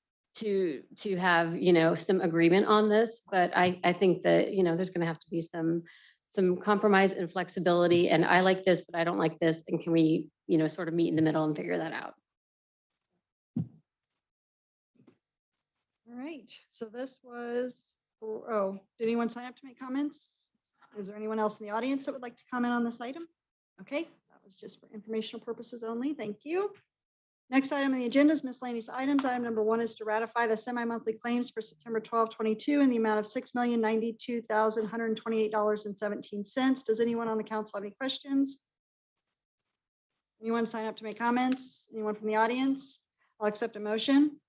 Speaker 13: have, some agreement on this. But I think that, there's going to have to be some compromise and flexibility. And I like this, but I don't like this. And can we, sort of meet in the middle and figure that out?
Speaker 1: All right, so this was, did anyone sign up to make comments? Is there anyone else in the audience that would like to comment on this item? Okay, that was just for informational purposes only. Thank you. Next item on the agenda is miscellaneous items. Item number 1 is to ratify the semi-monthly claims for September 12, 22 in the amount of $6,092,128.17. Does anyone on the council have any questions? Anyone sign up to make comments? Anyone from the audience? I'll accept a motion.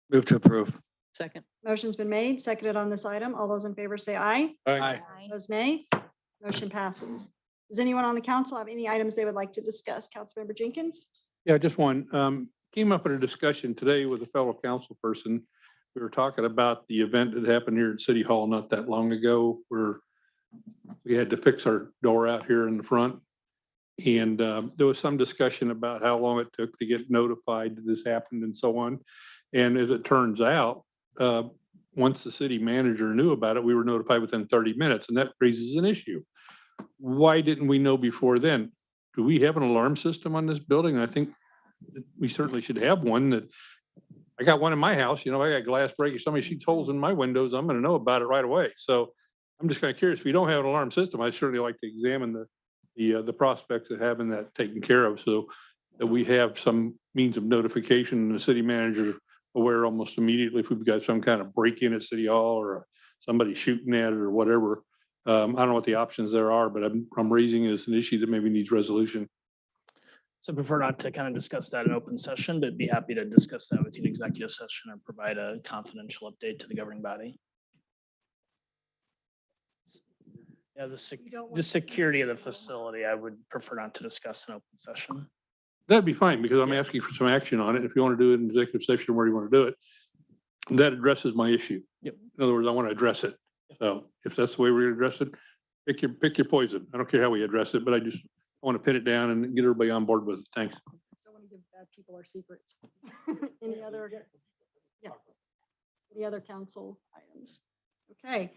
Speaker 9: Move to approve.
Speaker 3: Second.
Speaker 1: Motion's been made, seconded on this item. All those in favor say aye.
Speaker 9: Aye.
Speaker 1: Those nay. Motion passes. Does anyone on the council have any items they would like to discuss? Councilmember Jenkins?
Speaker 16: Yeah, just one. Came up in a discussion today with a fellow council person. We were talking about the event that happened here at City Hall not that long ago, where we had to fix our door out here in the front. And there was some discussion about how long it took to get notified that this happened and so on. And as it turns out, once the city manager knew about it, we were notified within 30 minutes, and that raises an issue. Why didn't we know before then? Do we have an alarm system on this building? I think that we certainly should have one. That I got one in my house, I got glass breakage, somebody shoots holes in my windows, I'm gonna know about it right away. So I'm just kind of curious, if you don't have an alarm system, I'd certainly like to examine the prospects of having that taken care of, so that we have some means of notification, and the city manager aware almost immediately if we've got some kind of break-in at City Hall or somebody shooting at it or whatever. I don't know what the options there are, but I'm raising it as an issue that maybe needs resolution.
Speaker 6: So I prefer not to kind of discuss that in open session, but be happy to discuss that with you in executive session or provide a confidential update to the governing body. Yeah, the security of the facility, I would prefer not to discuss in open session.
Speaker 16: That'd be fine, because I'm asking for some action on it. If you want to do it in executive session, where you want to do it, that addresses my issue.
Speaker 6: Yep.
Speaker 16: In other words, I want to address it. So if that's the way we're going to address it, pick your poison. I don't care how we address it, but I want to pin it down and get everybody on board with it. Thanks.
Speaker 1: Don't want to give bad people our secrets. Any other, yeah. Any other council items? Okay.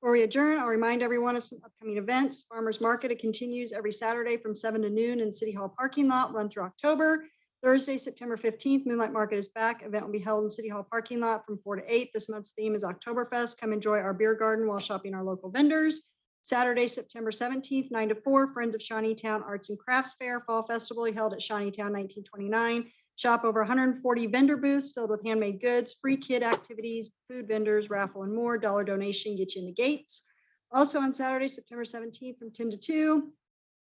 Speaker 1: Before we adjourn, I'll remind everyone of some upcoming events. Farmers Market, it continues every Saturday from 7 to noon in City Hall parking lot, run through October. Thursday, September 15th, Moonlight Market is back. Event will be held in City Hall parking lot from 4 to 8. This month's theme is Oktoberfest. Come enjoy our beer garden while shopping our local vendors. Saturday, September 17th, 9 to 4, Friends of Shawneetown Arts and Crafts Fair Fall Festival held at Shawneetown 1929. Shop over 140 vendor booths filled with handmade goods, free kid activities, food vendors, raffle and more. $1 donation get you in the gates. Also on Saturday, September 17th from 10 to 2,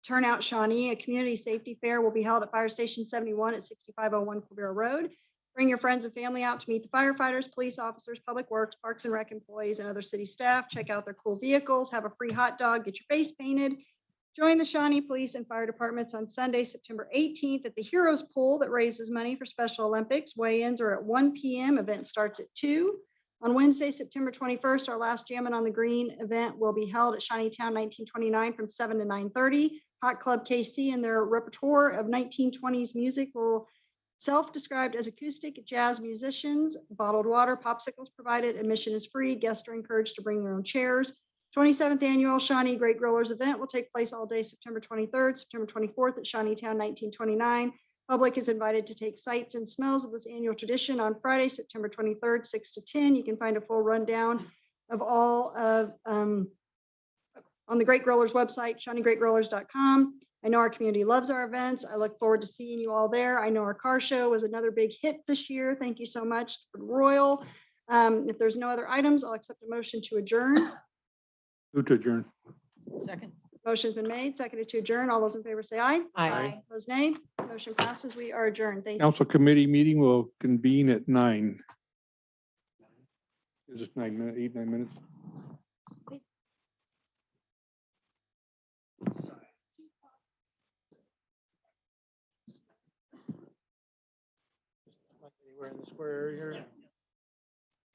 Speaker 1: Turnout Shawnee, a community safety fair will be held at Fire Station 71 at 6501 Quivira Road. Bring your friends and family out to meet the firefighters, police officers, public works, parks and rec employees, and other city staff. Check out their cool vehicles, have a free hot dog, get your face painted. Join the Shawnee Police and Fire Departments on Sunday, September 18th at the Heroes Pool that raises money for Special Olympics. Weigh-ins are at 1 p.m. Event starts at 2. On Wednesday, September 21st, our last Jammin' on the Green event will be held at Shawneetown 1929 from 7 to 9:30. Hot Club KC and their repertoire of 1920s music will self-described as acoustic jazz musicians. Bottled water, popsicles provided. Admission is free. Guests are encouraged to bring their own chairs. 27th annual Shawnee Great Growlers event will take place all day September 23rd, September 24th at Shawneetown 1929. Public is invited to take sights and smells of this annual tradition on Friday, September 23rd, 6 to 10. You can find a full rundown of all of on the Great Growlers website, ShawneeGreatGrowlers.com. I know our community loves our events. I look forward to seeing you all there. I know our car show was another big hit this year. Thank you so much for Royal. If there's no other items, I'll accept a motion to adjourn.
Speaker 16: Move to adjourn.
Speaker 3: Second.
Speaker 1: Motion's been made, seconded to adjourn. All those in favor say aye.
Speaker 3: Aye.
Speaker 1: Opposed, nay. Motion passes. We are adjourned. Thank you.
Speaker 16: Council committee meeting will convene at 9. Is it 9 minutes, 8, 9 minutes?
Speaker 6: Anywhere in the square area.